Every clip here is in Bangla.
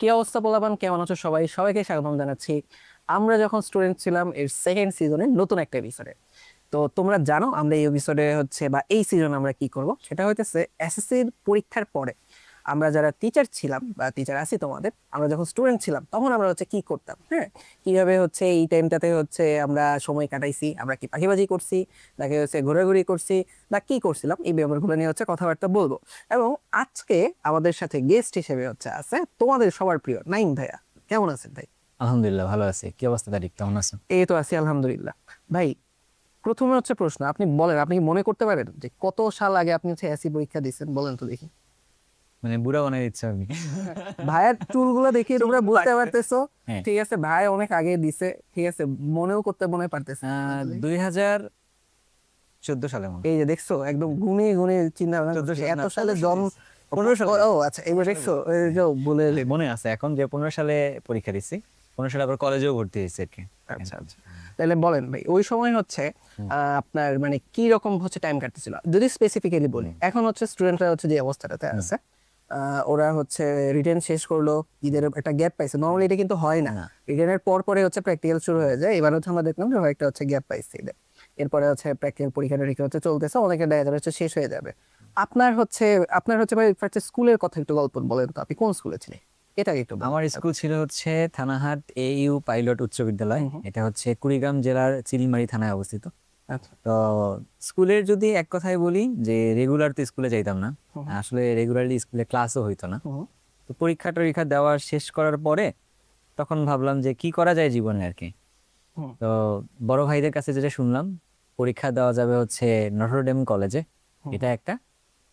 কি অবস্থা পোলাপান, কেমন আছো সবাই? সবাইকে স্বাগতম জানাচ্ছি আমরা যখন স্টুডেন্ট ছিলাম এর সেকেন্ড সিজনের নতুন একটা এপিসোডে। তো তোমরা জানো আমরা এই এপিসোডে হচ্ছে বা এই সিজনে আমরা কি করব, সেটা হইতেছে এসএসসির পরীক্ষার পরে আমরা যারা টিচার ছিলাম বা টিচার আছি তোমাদের, আমরা যখন স্টুডেন্ট ছিলাম তখন আমরা হচ্ছে কি করতাম, হ্যাঁ, কিভাবে হচ্ছে এই টাইমটাতে হচ্ছে আমরা সময় কাটাইছি, আমরা কি পাখিবাজি করছি নাকি হচ্ছে ঘোরাঘুরি করছি না কি করছিলাম, এই ব্যাপারগুলো নিয়ে হচ্ছে কথাবার্তা বলবো। এবং আজকে আমাদের সাথে গেস্ট হিসেবে হচ্ছে আছে তোমাদের সবার প্রিয় নাইম ভাইয়া। কেমন আছেন ভাই? আলহামদুলিল্লাহ ভালো আছি। কি অবস্থা তারিক, কেমন আছো? এই তো আছি আলহামদুলিল্লাহ। ভাই, প্রথমে হচ্ছে প্রশ্ন, আপনি বলেন, আপনি কি মনে করতে পারেন যে কত সাল আগে আপনি হচ্ছে এসি পরীক্ষা দিয়েছেন? বলেন তো দেখি। মানে বুড়া বানাই দিচ্ছে আমি। ভাইয়ের চুলগুলো দেখে তোমরা বুঝতে পারতেছো, হ্যাঁ, ঠিক আছে, ভাই অনেক আগে দিছে, ঠিক আছে, মনেও করতে মনে পারতেছে। 2014 সালে মনে এই যে দেখছো, একদম গুনে গুনে চিন্তা ভাবনা 14 করছে। সালে এত না, সালে 15 জন্ম। 15 সালে। ও আচ্ছা, এবার দেখছো, এই যে বলে মনে আছে এখন যে 15 সালে পরীক্ষা দিচ্ছি। 15 সালে আবার কলেজেও ভর্তি হয়েছে আর কি। আচ্ছা আচ্ছা, তাহলে বলেন ভাই, ওই সময় হচ্ছে আপনার মানে কি রকম হচ্ছে টাইম কাটতেছিল যদি স্পেসিফিক্যালি বলি। এখন হচ্ছে স্টুডেন্টরা হচ্ছে যে অবস্থাটাতে আছে, ওরা হচ্ছে রিটেন শেষ করলো, ঈদের একটা গ্যাপ পাইছে। নর্মালি এটা কিন্তু হয় না, না। রিটেনের পর পরে হচ্ছে প্র্যাকটিক্যাল শুরু হয়ে যায়। এবার হচ্ছে আমরা দেখলাম যে একটা হচ্ছে গ্যাপ পাইছে ঈদের, এরপরে হচ্ছে প্র্যাকটিক্যাল পরীক্ষা টরীক্ষা হচ্ছে চলতেছে, অনেকের দেখা যাবে হচ্ছে শেষ হয়ে যাবে। আপনার হচ্ছে ভাই ফার্স্ট স্কুলের কথা একটু গল্প বলেন তো, আপনি কোন স্কুলে ছিলেন এটা একটু বলেন। আমার স্কুল ছিল হচ্ছে থানাহাট AU পাইলট উচ্চ বিদ্যালয়। হুম। এটা হচ্ছে কুড়িগ্রাম জেলার চিলমারি থানায় অবস্থিত। আচ্ছা। তো স্কুলের যদি এক কথায় বলি যে রেগুলার তো স্কুলে যাইতাম না, হুম। আসলে রেগুলারলি স্কুলে ক্লাসও হইতো না। হুম। তো পরীক্ষা টরীক্ষা দেওয়ার শেষ করার পরে তখন ভাবলাম যে কি করা যায় জীবনে আর কি। হুম। তো বড় ভাইদের কাছে যেটা শুনলাম, পরীক্ষা দেওয়া যাবে হচ্ছে নটরডেম কলেজে, এটা একটা।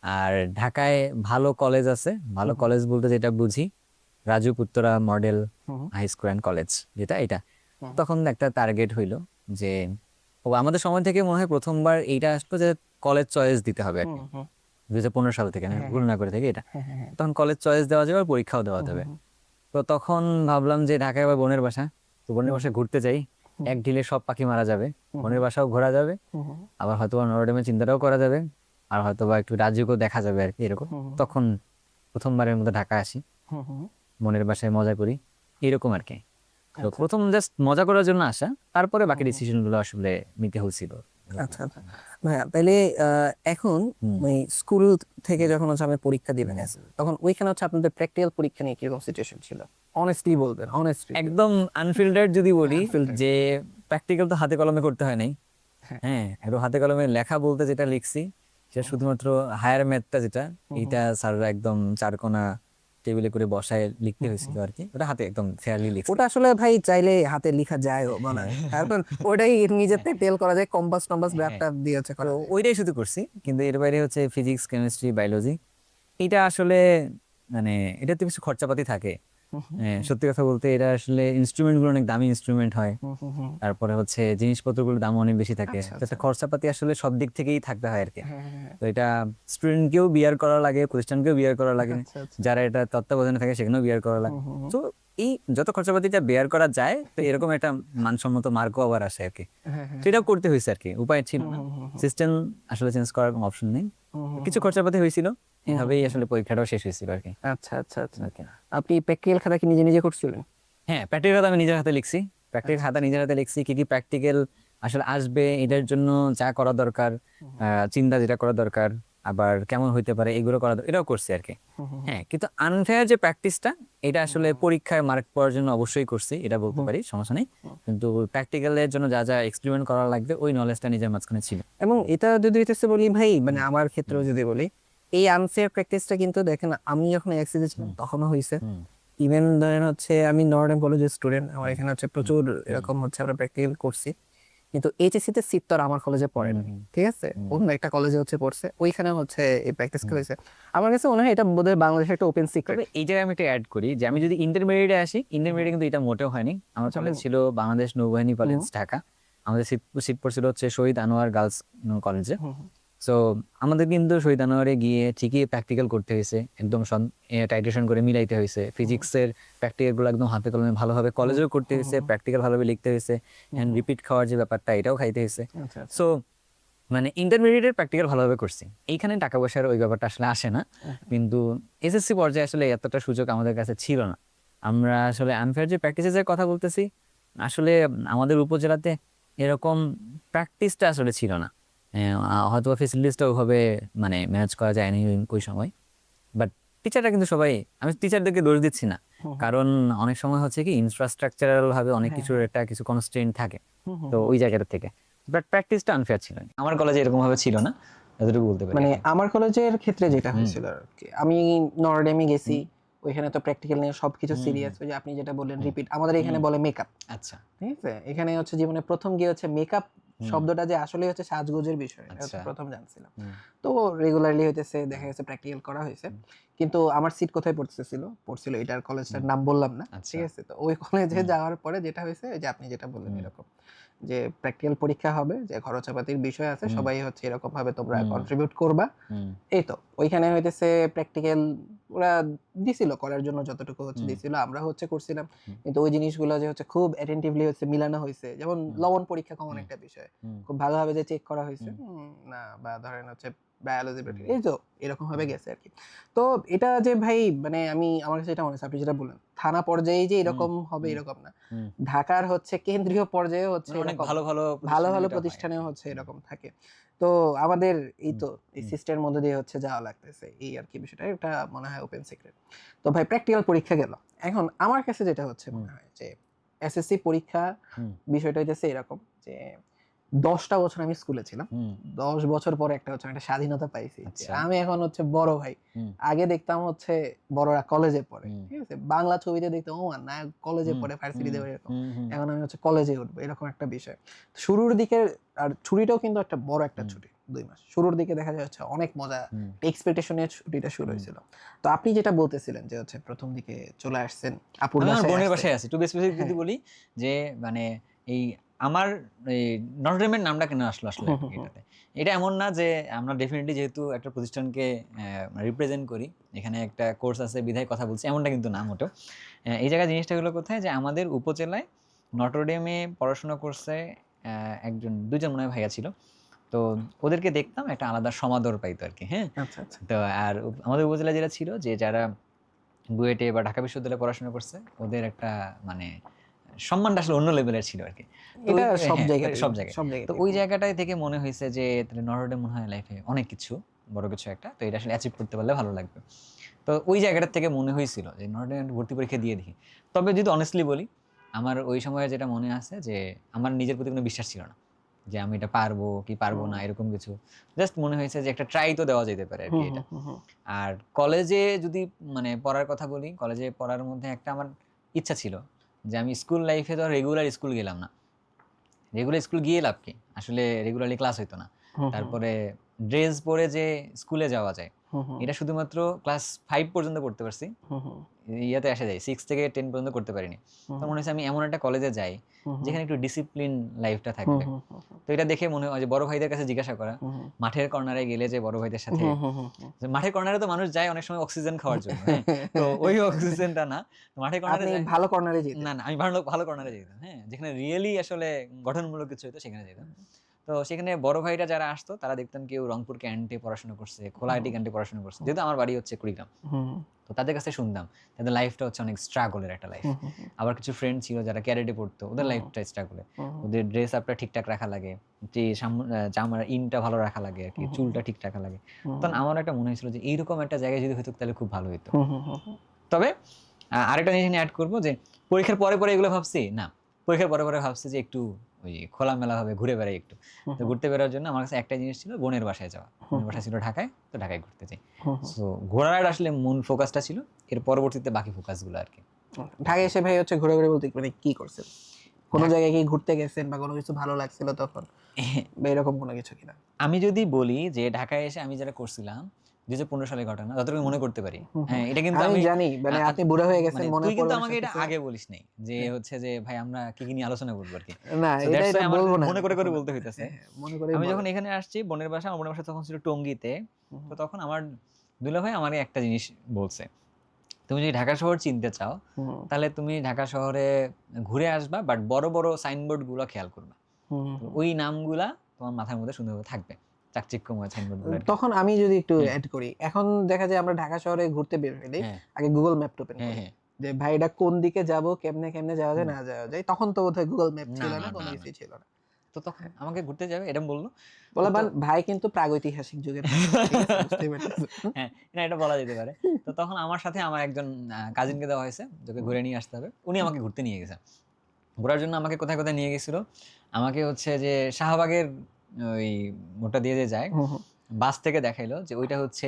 আর ঢাকায় ভালো কলেজ আছে, ভালো কলেজ বলতে যেটা বুঝি রাজুক উত্তরা মডেল হুম। হাই স্কুল অ্যান্ড কলেজ, যেটা এটা। হুম। তখন একটা টার্গেট হইলো যে ও আমাদের সময় থেকে মনে হয় প্রথমবার এইটা আসলো যে কলেজ চয়েস দিতে হবে আর হুম। কি। হুম। 2015 সাল থেকে, আমি হ্যাঁ ভুল না করে থেকে এটা। হ্যাঁ হ্যাঁ হ্যাঁ। তখন কলেজ চয়েস দেওয়া যাবে আর পরীক্ষাও দেওয়া হুম। যাবে। হুম। তো তখন ভাবলাম যে ঢাকায় আবার বোনের বাসা, তো বোনের বাসায় ঘুরতে যাই, এক ঢিলে সব পাখি মারা যাবে। বোনের বাসাও ঘোরা যাবে, হুম। হুম। আবার হয়তো বা নরডেমের চিন্তাটাও করা যাবে, আর হয়তো বা একটু রাজ্যকেও দেখা যাবে আর কি, এরকম। হুম। তখন প্রথমবারের মতো ঢাকা আসি, হুম। হুম। বোনের বাসায় মজা করি, এরকম আর কি। তো আচ্ছা প্রথম জাস্ট মজা করার জন্য আসা, তারপরে বাকি ডিসিশন গুলো আসলে নিতে হয়েছিল। আচ্ছা আচ্ছা। ভাইয়া তাহলে এখন হুম। ওই স্কুল থেকে যখন হচ্ছে আমি পরীক্ষা দিবেন তখন ওইখানে হচ্ছে আপনাদের প্র্যাকটিক্যাল পরীক্ষা নিয়ে কিরকম সিচুয়েশন ছিল? অনেস্টলি বলবেন, অনেস্টলি। একদম আনফিল্টার্ড যদি বলি, Unfiltered। যে প্র্যাকটিক্যাল তো হাতে কলমে করতে হয় নাই। হ্যাঁ। হ্যাঁ, একটু হাতে কলমে লেখা বলতে যেটা লিখছি সেটা শুধুমাত্র হায়ার ম্যাথটা, যেটা এইটা স্যাররা একদম চারকোনা টেবিলে করে বসায় লিখতে হয়েছিল আর কি। ওটা হাতে একদম ফেয়ারলি লিখছি। ওটা আসলে ভাই চাইলে হাতে লেখা যায় মানে, কারণ ওটাই নিজেতে টেল করা যায়, কম্পাস টম্পাস হ্যাঁ, ব্যাপটা দিয়ে হচ্ছে তো করা যায়। ওইটাই শুধু করছি, কিন্তু এর বাইরে হচ্ছে ফিজিক্স, কেমিস্ট্রি, বায়োলজি, এটা আসলে মানে এটাতে কিছু খরচাপাতি থাকে। হ্যাঁ, সত্যি কথা বলতে এটা আসলে ইনস্ট্রুমেন্ট গুলো অনেক দামি ইনস্ট্রুমেন্ট হয়। হুম। হুম। হুম। তারপরে হচ্ছে জিনিসপত্রগুলোর দাম অনেক বেশি থাকে, আচ্ছা তো আচ্ছা। একটা খরচাপাতি আসলে সব দিক থেকেই থাকতে হয় আর কি। হ্যাঁ হ্যাঁ তো এটা স্টুডেন্টকেও বিয়ার করা লাগে, প্রতিষ্ঠানকেও বিয়ার করা লাগে, হ্যাঁ। আচ্ছা আচ্ছা। যারা এটা তত্ত্বাবধানে থাকে সেখানেও বিয়ার করা লাগে। হুম। হুম। হুম। তো এই যত খরচাপাতিটা বেয়ার করা যায়, তো এরকম একটা মানসম্মত মার্কও আবার আসে আর কি। হ্যাঁ হ্যাঁ। তো এটাও করতে হয়েছে আর কি, উপায় ছিল হুম। না। হুম। হুম। সিস্টেম আসলে চেঞ্জ করার কোনো অপশন নেই। হুম। হুম। কিছু খরচাপাতি হয়েছিল, এভাবেই আসলে পরীক্ষাটাও শেষ হয়েছিল আর কি। আচ্ছা আচ্ছা আচ্ছা। Okay. আপনি প্র্যাকটিক্যাল খাতা কি নিজে নিজে করছিলেন? হ্যাঁ, প্র্যাকটিক্যাল খাতা আমি নিজের হাতে লিখছি। প্র্যাকটিক্যাল খাতা নিজের হাতে লিখছি, কি কি প্র্যাকটিক্যাল আসলে আসবে, এটার জন্য যা করা দরকার, চিন্তা যেটা করা দরকার, আবার কেমন হইতে পারে এগুলো করা এটাও করছি আর কি। হ্যাঁ, কিন্তু আনফেয়ার যে প্র্যাকটিসটা, এটা আসলে পরীক্ষায় মার্ক পাওয়ার জন্য অবশ্যই করছি, এটা বলতে পারি, সমস্যা নেই। কিন্তু প্র্যাকটিক্যালের জন্য যা যা এক্সপেরিমেন্ট করা লাগবে ওই নলেজটা নিজের মাঝখানে ছিল। এবং এটা যদি হইতেছে বলি ভাই, মানে আমার ক্ষেত্রেও যদি বলি, এই আনফেয়ার প্র্যাকটিসটা কিন্তু দেখেন আমি যখন এক্সিজে ছিলাম তখনও হয়েছে। হুম। ইভেন ধরেন হচ্ছে আমি নর্ডেন কলেজের স্টুডেন্ট, আমার এখানে হচ্ছে প্রচুর এরকম হচ্ছে আমরা প্র্যাকটিক্যাল করছি, কিন্তু এইচএসসি তে সিট তো আর আমার কলেজে পড়ে না, ঠিক আছে, অন্য একটা কলেজে হচ্ছে পড়ছে, ওইখানে হচ্ছে এই প্র্যাকটিস করেছে। আমার কাছে মনে হয় এটা বোধহয় বাংলাদেশের একটা ওপেন সিক্রেট। তবে এই জায়গায় আমি একটা অ্যাড করি যে আমি যদি ইন্টারমিডিয়েটে আসি, ইন্টারমিডিয়েটে কিন্তু এটা মোটেও হয়নি। আমার কলেজ ছিল বাংলাদেশ নৌবাহিনী কলেজ, ঢাকা। আমাদের সিট সিট পড়ছিল হচ্ছে শহীদ আনোয়ার গার্লস কলেজে। সো আমাদের কিন্তু শহীদ আনোয়ারে গিয়ে ঠিকই প্র্যাকটিক্যাল করতে হয়েছে, একদম টাইট্রেশন করে মিলাইতে হয়েছে। ফিজিক্সের প্র্যাকটিক্যালগুলো একদম হাতে কলমে ভালোভাবে কলেজেও করতে হয়েছে, প্র্যাকটিক্যাল ভালোভাবে লিখতে হয়েছে, অ্যান্ড রিপিট খাওয়ার যে ব্যাপারটা, এটাও খাইতে হয়েছে। আচ্ছা আচ্ছা। সো মানে ইন্টারমিডিয়েটের প্র্যাকটিক্যাল ভালোভাবে করছি, এইখানে টাকা পয়সার ওই ব্যাপারটা আসলে আসে না। কিন্তু এসএসসি পর্যায়ে আসলে এতটা সুযোগ আমাদের কাছে ছিল না। আমরা আসলে আনফেয়ার যে প্র্যাকটিসের কথা বলতেছি, আসলে আমাদের উপজেলাতে এরকম প্র্যাকটিসটা আসলে ছিল না। হয়তো ফেসিলিটিসটা ওইভাবে মানে ম্যানেজ করা যায়নি ওই সময়। বাট টিচাররা কিন্তু সবাই, আমি টিচারদেরকে দোষ দিচ্ছি না, কারণ অনেক সময় হচ্ছে কি ইনফ্রাস্ট্রাকচারাল ভাবে অনেক হ্যাঁ, কিছুর একটা কিছু কনস্ট্রেন্ট থাকে, হুম, হুম, তো ওই জায়গাটা থেকে। বাট প্র্যাকটিসটা আনফেয়ার ছিল না। আমার কলেজে এরকম ভাবে ছিল না, যতটুকু বলতে পারি মানে আর কি। আমার কলেজের ক্ষেত্রে যেটা হয়েছিল আর কি, আমি নরডেমে গেছি, ওইখানে তো প্র্যাকটিক্যাল নিয়ে সবকিছু সিরিয়াস। ওই যে আপনি যেটা বললেন রিপিট, আমাদের এখানে বলে মেকআপ, আচ্ছা ঠিক আছে? এখানে হচ্ছে জীবনে প্রথম গিয়ে হচ্ছে মেকআপ শব্দটা যে আসলে হচ্ছে সাজগোজের বিষয়, এটা হচ্ছে আচ্ছা। প্রথম জানছিলাম। তো রেগুলারলি হইতেছে, দেখা গেছে প্র্যাকটিক্যাল করা হয়েছে, কিন্তু আমার সিট কোথায় পড়ছিল এটার কলেজটার নাম বললাম না, আচ্ছা। ঠিক আছে? তো ওই কলেজে যাওয়ার পরে যেটা হয়েছে, এই যে আপনি যেটা বললেন এরকম, যে প্র্যাকটিক্যাল পরীক্ষা হবে, যে খরচাপাতির বিষয় আছে, সবাই হচ্ছে এরকম ভাবে তোমরা কন্ট্রিবিউট করবা, এই তো। ওইখানে হইতেছে প্র্যাকটিক্যাল ওরা দিছিল করার জন্য, যতটুকু হচ্ছে দিছিল, আমরা হচ্ছে করছিলাম, কিন্তু ওই জিনিসগুলো যে হচ্ছে খুব অ্যাটেন্টিভলি হচ্ছে মিলানো হয়েছে, যেমন লবণ পরীক্ষা কমন একটা বিষয়, খুব ভালোভাবে যে চেক করা হয়েছে না, বা ধরেন হচ্ছে বায়োলজি, এই তো এরকম ভাবে গেছে আর কি। তো এটা যে ভাই, মানে আমার কাছে এটা মনে হচ্ছে, আপনি যেটা বললেন থানা পর্যায়ে যে এরকম হবে এরকম না, ঢাকার হচ্ছে কেন্দ্রীয় পর্যায়ে হচ্ছে মানে অনেক এরকম ভালো ভালো ভালো ভালো এটা হয়। প্রতিষ্ঠানেও হচ্ছে এরকম থাকে। তো আমাদের এই তো এই সিস্টেমের মধ্যে দিয়ে হচ্ছে যাওয়া লাগতেছে, এই আর কি বিষয়টা, এটা মনে হয় ওপেন সিক্রেট। তো ভাই প্র্যাকটিক্যাল পরীক্ষা গেল, এখন আমার কাছে যেটা হচ্ছে মনে হয় যে এসএসসি পরীক্ষা বিষয়টা হইতেছে এরকম যে 10টা বছর আমি স্কুলে ছিলাম, 10 বছর পরে একটা হচ্ছে একটা স্বাধীনতা পাইছি, যে আচ্ছা। আমি এখন হচ্ছে বড় ভাই। আগে দেখতাম হচ্ছে বড়রা কলেজে পড়ে, ঠিক আছে, বাংলা ছবিতে দেখতাম ও না কলেজে পড়ে, ভার্সিটিতে পড়ে এরকম, এখন আমি হচ্ছে কলেজে উঠবো, এরকম একটা বিষয়। শুরুর দিকে, আর ছুটিটাও কিন্তু একটা বড় একটা ছুটি, 2 মাস শুরুর দিকে দেখা যাচ্ছে অনেক মজা, এক্সপেকটেশন নিয়ে ছুটিটা শুরু হয়েছিল। তো আপনি যেটা বলতেছিলেন যে হচ্ছে প্রথম দিকে চলে আসছেন আপুর আমি আমার বাসায়, বোনের আসছেন, বাসায় আছি, টু বি স্পেসিফিক যদি হ্যাঁ, বলি, যে মানে এই আমার এই নটরডেমের নামটা কেন আসলো আসলে এটাতে, এটা এমন না যে আমরা ডেফিনেটলি যেহেতু একটা প্রতিষ্ঠানকে রিপ্রেজেন্ট করি, এখানে একটা কোর্স আছে বিধায় কথা বলছি, এমনটা কিন্তু না মোটেও। এই জায়গায় জিনিসটা হলো কোথায়, যে আমাদের উপজেলায় নটরডেমে পড়াশোনা করছে দুজন মনে হয় ভাইয়া ছিল। তো ওদেরকে দেখতাম একটা আলাদা সমাদর পাইতো আর কি, হ্যাঁ। আচ্ছা আচ্ছা, তো আর আমাদের উপজেলা যেটা ছিল, যে যারা বুয়েটে বা ঢাকা বিশ্ববিদ্যালয়ে পড়াশোনা করছে, ওদের একটা মানে সম্মানটা আসলে অন্য লেভেলের ছিল আর কি। তো এটা সব হ্যাঁ, জায়গাতেই, সব জায়গায়। সব তো জায়গাতেই। ওই জায়গাটায় থেকে মনে হয়েছে যে তাহলে নরওয়েডে মনে হয় লাইফে অনেক কিছু, বড় কিছু একটা, তো এটা আসলে অ্যাচিভ করতে পারলে ভালো লাগবে। তো ওই জায়গাটার থেকে মনে হয়েছিল যে নরওয়েডে ভর্তি পরীক্ষা দিয়ে দেখি। তবে যদি অনেস্টলি বলি, আমার ওই সময়ে যেটা মনে আছে, যে আমার নিজের প্রতি কোনো বিশ্বাস ছিল না যে আমি এটা পারবো কি পারবো না, এরকম কিছু। জাস্ট মনে হয়েছে যে একটা ট্রাই তো দেওয়া যেতে পারে আর কি এটা। আর কলেজে যদি মানে পড়ার কথা বলি, কলেজে পড়ার মধ্যে একটা আমার ইচ্ছা ছিল যে আমি স্কুল লাইফে তো রেগুলার স্কুল গেলাম না, রেগুলার স্কুল গিয়ে লাভ কি, আসলে রেগুলারলি ক্লাস হইতো না। তারপরে ড্রেস পরে যে স্কুলে যাওয়া যায়, এটা শুধুমাত্র ক্লাস 5 পর্যন্ত করতে পারছি, ইয়াতে আসা যায় 6 থেকে 10 পর্যন্ত করতে পারিনি। তো মনে হচ্ছে আমি এমন একটা কলেজে যাই যেখানে একটু ডিসিপ্লিন লাইফটা থাকবে। তো এটা দেখে মনে হয় যে বড় ভাইদের কাছে জিজ্ঞাসা করা, মাঠের কর্নারে গেলে যে বড় ভাইদের সাথে, যে মাঠের কর্নারে তো মানুষ যায় অনেক সময় অক্সিজেন খাওয়ার জন্য, হ্যাঁ, তো ওই অক্সিজেনটা না, তো মাঠের কর্নারে আপনি যায়। ভালো কর্নারে যেতেন? না, না, আমি ভালো ভালো কর্নারে যেতাম, হ্যাঁ, যেখানে রিয়েলি আসলে গঠনমূলক কিছু হতো সেখানে যেতাম। তো সেখানে বড় ভাইরা যারা আসতো, তারা দেখতাম কেউ রংপুর ক্যান্টে পড়াশোনা করছে, খোলাহাটি ক্যান্টে পড়াশোনা করছে, যেহেতু আমার বাড়ি হচ্ছে কুড়িগ্রাম। তো তাদের কাছে শুনতাম তাদের লাইফটা হচ্ছে অনেক স্ট্রাগলের একটা লাইফ। আবার কিছু ফ্রেন্ড ছিল যারা ক্যারেটে পড়তো, ওদের লাইফটা স্ট্রাগলে, ওদের ড্রেস আপটা ঠিকঠাক রাখা লাগে, যে জামার ইনটা ভালো রাখা লাগে আর কি, চুলটা ঠিক রাখা লাগে। তখন আমার একটা মনে হয়েছিল যে এইরকম একটা জায়গায় যদি হতো তাহলে খুব ভালো হতো। তবে আরেকটা জিনিস অ্যাড করবো, যে পরীক্ষার পরে পরে এগুলো ভাবছি না, পরীক্ষার পরে পরে ভাবছি যে একটু ওই খোলামেলা ভাবে ঘুরে বেড়াই একটু। তো ঘুরতে বেড়ার জন্য আমার কাছে একটা জিনিস ছিল, বোনের বাসায় যাওয়া। বোনের বাসা ছিল ঢাকায়, তো ঢাকায় ঘুরতে যাই। সো ঘোরার আসলে মূল ফোকাসটা ছিল, এর পরবর্তীতে বাকি ফোকাসগুলো আর কি। ঢাকায় এসে ভাই হচ্ছে ঘুরে ঘুরে বলতে মানে কি করছেন? কোনো জায়গায় কি ঘুরতে গেছেন বা কোনো কিছু ভালো লাগছিল তখন, বা এরকম কোনো কিছু কিনা? আমি যদি বলি যে ঢাকায় এসে আমি যেটা করছিলাম 2015 সালের ঘটনা, যতটুকু মনে করতে পারি, হ্যাঁ, এটা কিন্তু আমি আমি জানি, মানে আপনি বুড়ো হয়ে গেছেন, মানে মনে তুই কিন্তু পড়বে না আমাকে এটা সবকিছু। আগে বলিস নাই যে হচ্ছে যে ভাই আমরা কি কি নিয়ে আলোচনা করবো আর কি। না, So এটা that's why এটা আমার বলবো না মনে আমি করে করে কখনো। বলতে হইতেছে। হ্যাঁ, মনে করেই আমি যখন বলেন। এখানে আসছি বোনের বাসা, আমার বোনের বাসা তখন ছিল টঙ্গীতে। তো তখন আমার দুলা ভাই আমাকে একটা জিনিস বলছে, তুমি যদি ঢাকা শহর চিনতে চাও, তাহলে তুমি ঢাকা শহরে ঘুরে আসবা, বাট বড় বড় সাইনবোর্ড গুলো খেয়াল করবা। তো ওই নামগুলা তোমার মাথার মধ্যে সুন্দরভাবে থাকবে, চাকচিক্যময় সাইনবোর্ড গুলো আর কি। তখন আমি যদি একটু হ্যাঁ, অ্যাড করি, এখন দেখা যায় আমরা ঢাকা শহরে ঘুরতে বের হইলে হ্যাঁ, আগে গুগল ম্যাপ ওপেন হ্যাঁ, করি, হ্যাঁ, যে ভাই এটা কোন দিকে যাব, কেমনে কেমনে যাওয়া যায় না যাওয়া যায়? তখন তো বোধহয় গুগল ম্যাপ না ছিল না না, না কোনো না কিছুই ছিল না। তো তখন আমাকে ঘুরতে যাবে এরকম বললো। বলে তো ভাই কিন্তু প্রাগৈতিহাসিক যুগের মানুষ, ঠিক আছে? বুঝতেই পারতেছো। হ্যাঁ, না এটা বলা যেতে পারে। তো তখন আমার সাথে আমার একজন কাজিনকে দেওয়া হয়েছে, তোকে ঘুরে নিয়ে আসতে হবে। উনি আমাকে ঘুরতে নিয়ে গেছে। ঘোরার জন্য আমাকে কোথায় কোথায় নিয়ে গেছিল, আমাকে হচ্ছে যে শাহবাগের ওই মোড়টা দিয়ে যে যায়, হুম, হুম, বাস থেকে দেখাইলো যে ওইটা হচ্ছে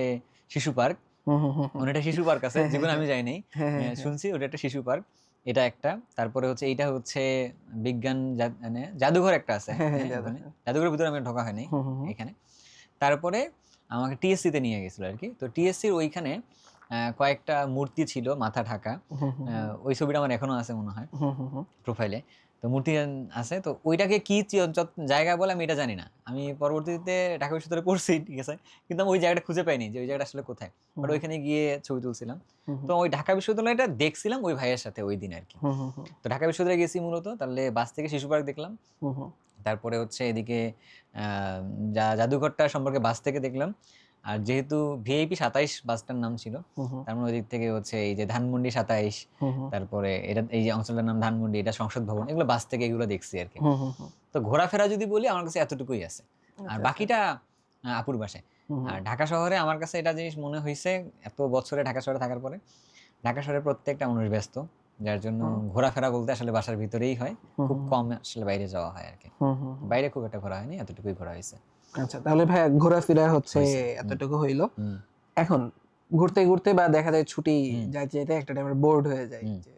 শিশু পার্ক। হুম, হুম, হুম, হুম। মানে একটা শিশু পার্ক আছে, হ্যাঁ, হ্যাঁ, জীবনে আমি হ্যাঁ। যাই নাই, হ্যাঁ, হ্যাঁ, হ্যাঁ। শুনছি ওটা একটা শিশু পার্ক। এটা একটা, তারপরে হচ্ছে এইটা হচ্ছে বিজ্ঞান মানে জাদুঘর একটা আছে, হ্যাঁ, হ্যাঁ, হ্যাঁ দাদা। ওখানে জাদুঘরের ভিতরে আমি ঢোকা হয়নি হুম, হুম, হুম। এখানে। তারপরে আমাকে টিএসসি তে নিয়ে গেছিল আর কি। তো টিএসসির ওইখানে কয়েকটা মূর্তি ছিল মাথা ঢাকা। হুম, হুম, হুম। ওই ছবিটা আমার এখনো আছে মনে হয় হুম, হুম, হুম। প্রোফাইলে। তো মূর্তি আছে, তো ওইটাকে কি জায়গা বলে আমি এটা জানি না। আমি পরবর্তীতে ঢাকা বিশ্ববিদ্যালয়ে পড়ছি, ঠিক আছে, কিন্তু আমি ওই জায়গাটা খুঁজে পাইনি যে ওই জায়গাটা আসলে কোথায়। বাট হুম, ওইখানে গিয়ে ছবি তুলছিলাম। হুম, তো হুম, ওই ঢাকা বিশ্ববিদ্যালয়টা দেখছিলাম ওই ভাইয়ের সাথে ওই দিন আর কি। হুম, হুম, হুম, তো ঢাকা বিশ্ববিদ্যালয়ে গেছি মূলত, তাহলে বাস থেকে শিশু পার্ক দেখলাম। হুম, হুম, তারপরে হচ্ছে এদিকে জাদুঘরটা সম্পর্কে বাস থেকে দেখলাম। আর যেহেতু ভিআইপি 27 বাসটার নাম ছিল, হুম, হুম, তার মানে ওই দিক থেকে হচ্ছে এই যে ধানমন্ডি 27, হুম, হুম, তারপরে এটা এই যে অঞ্চলটার নাম ধানমন্ডি, এটা সংসদ ভবন, এগুলো বাস থেকে এগুলো দেখছি আর কি। হুম, হুম, হুম। তো ঘোরাফেরা যদি বলি আমার কাছে এতটুকুই আছে, আর আচ্ছা, আচ্ছা। বাকিটা আপুর বাসায়। হুম, আর হুম, ঢাকা শহরে আমার কাছে এটা জিনিস মনে হয়েছে, এত বছরে ঢাকা শহরে থাকার পরে, ঢাকা শহরে প্রত্যেকটা মানুষ ব্যস্ত, যার জন্য হুম, ঘোরাফেরা বলতে আসলে বাসার ভিতরেই হয়। হুম, খুব হুম, কম আসলে বাইরে যাওয়া হয় আর কি। হুম, হুম, হুম। বাইরে খুব একটা ঘোরা হয়নি, এতটুকুই ঘোরা হয়েছে। আচ্ছা, তাহলে ভাইয়া ঘোরাফেরা হচ্ছে হইছে। হুম, এতটুকু হইলো। হুম, এখন ঘুরতে ঘুরতে বা দেখা যায় ছুটি হুম, যাইতে যাইতে একটা টাইমে বোর্ড হয়ে যায় হুম, যে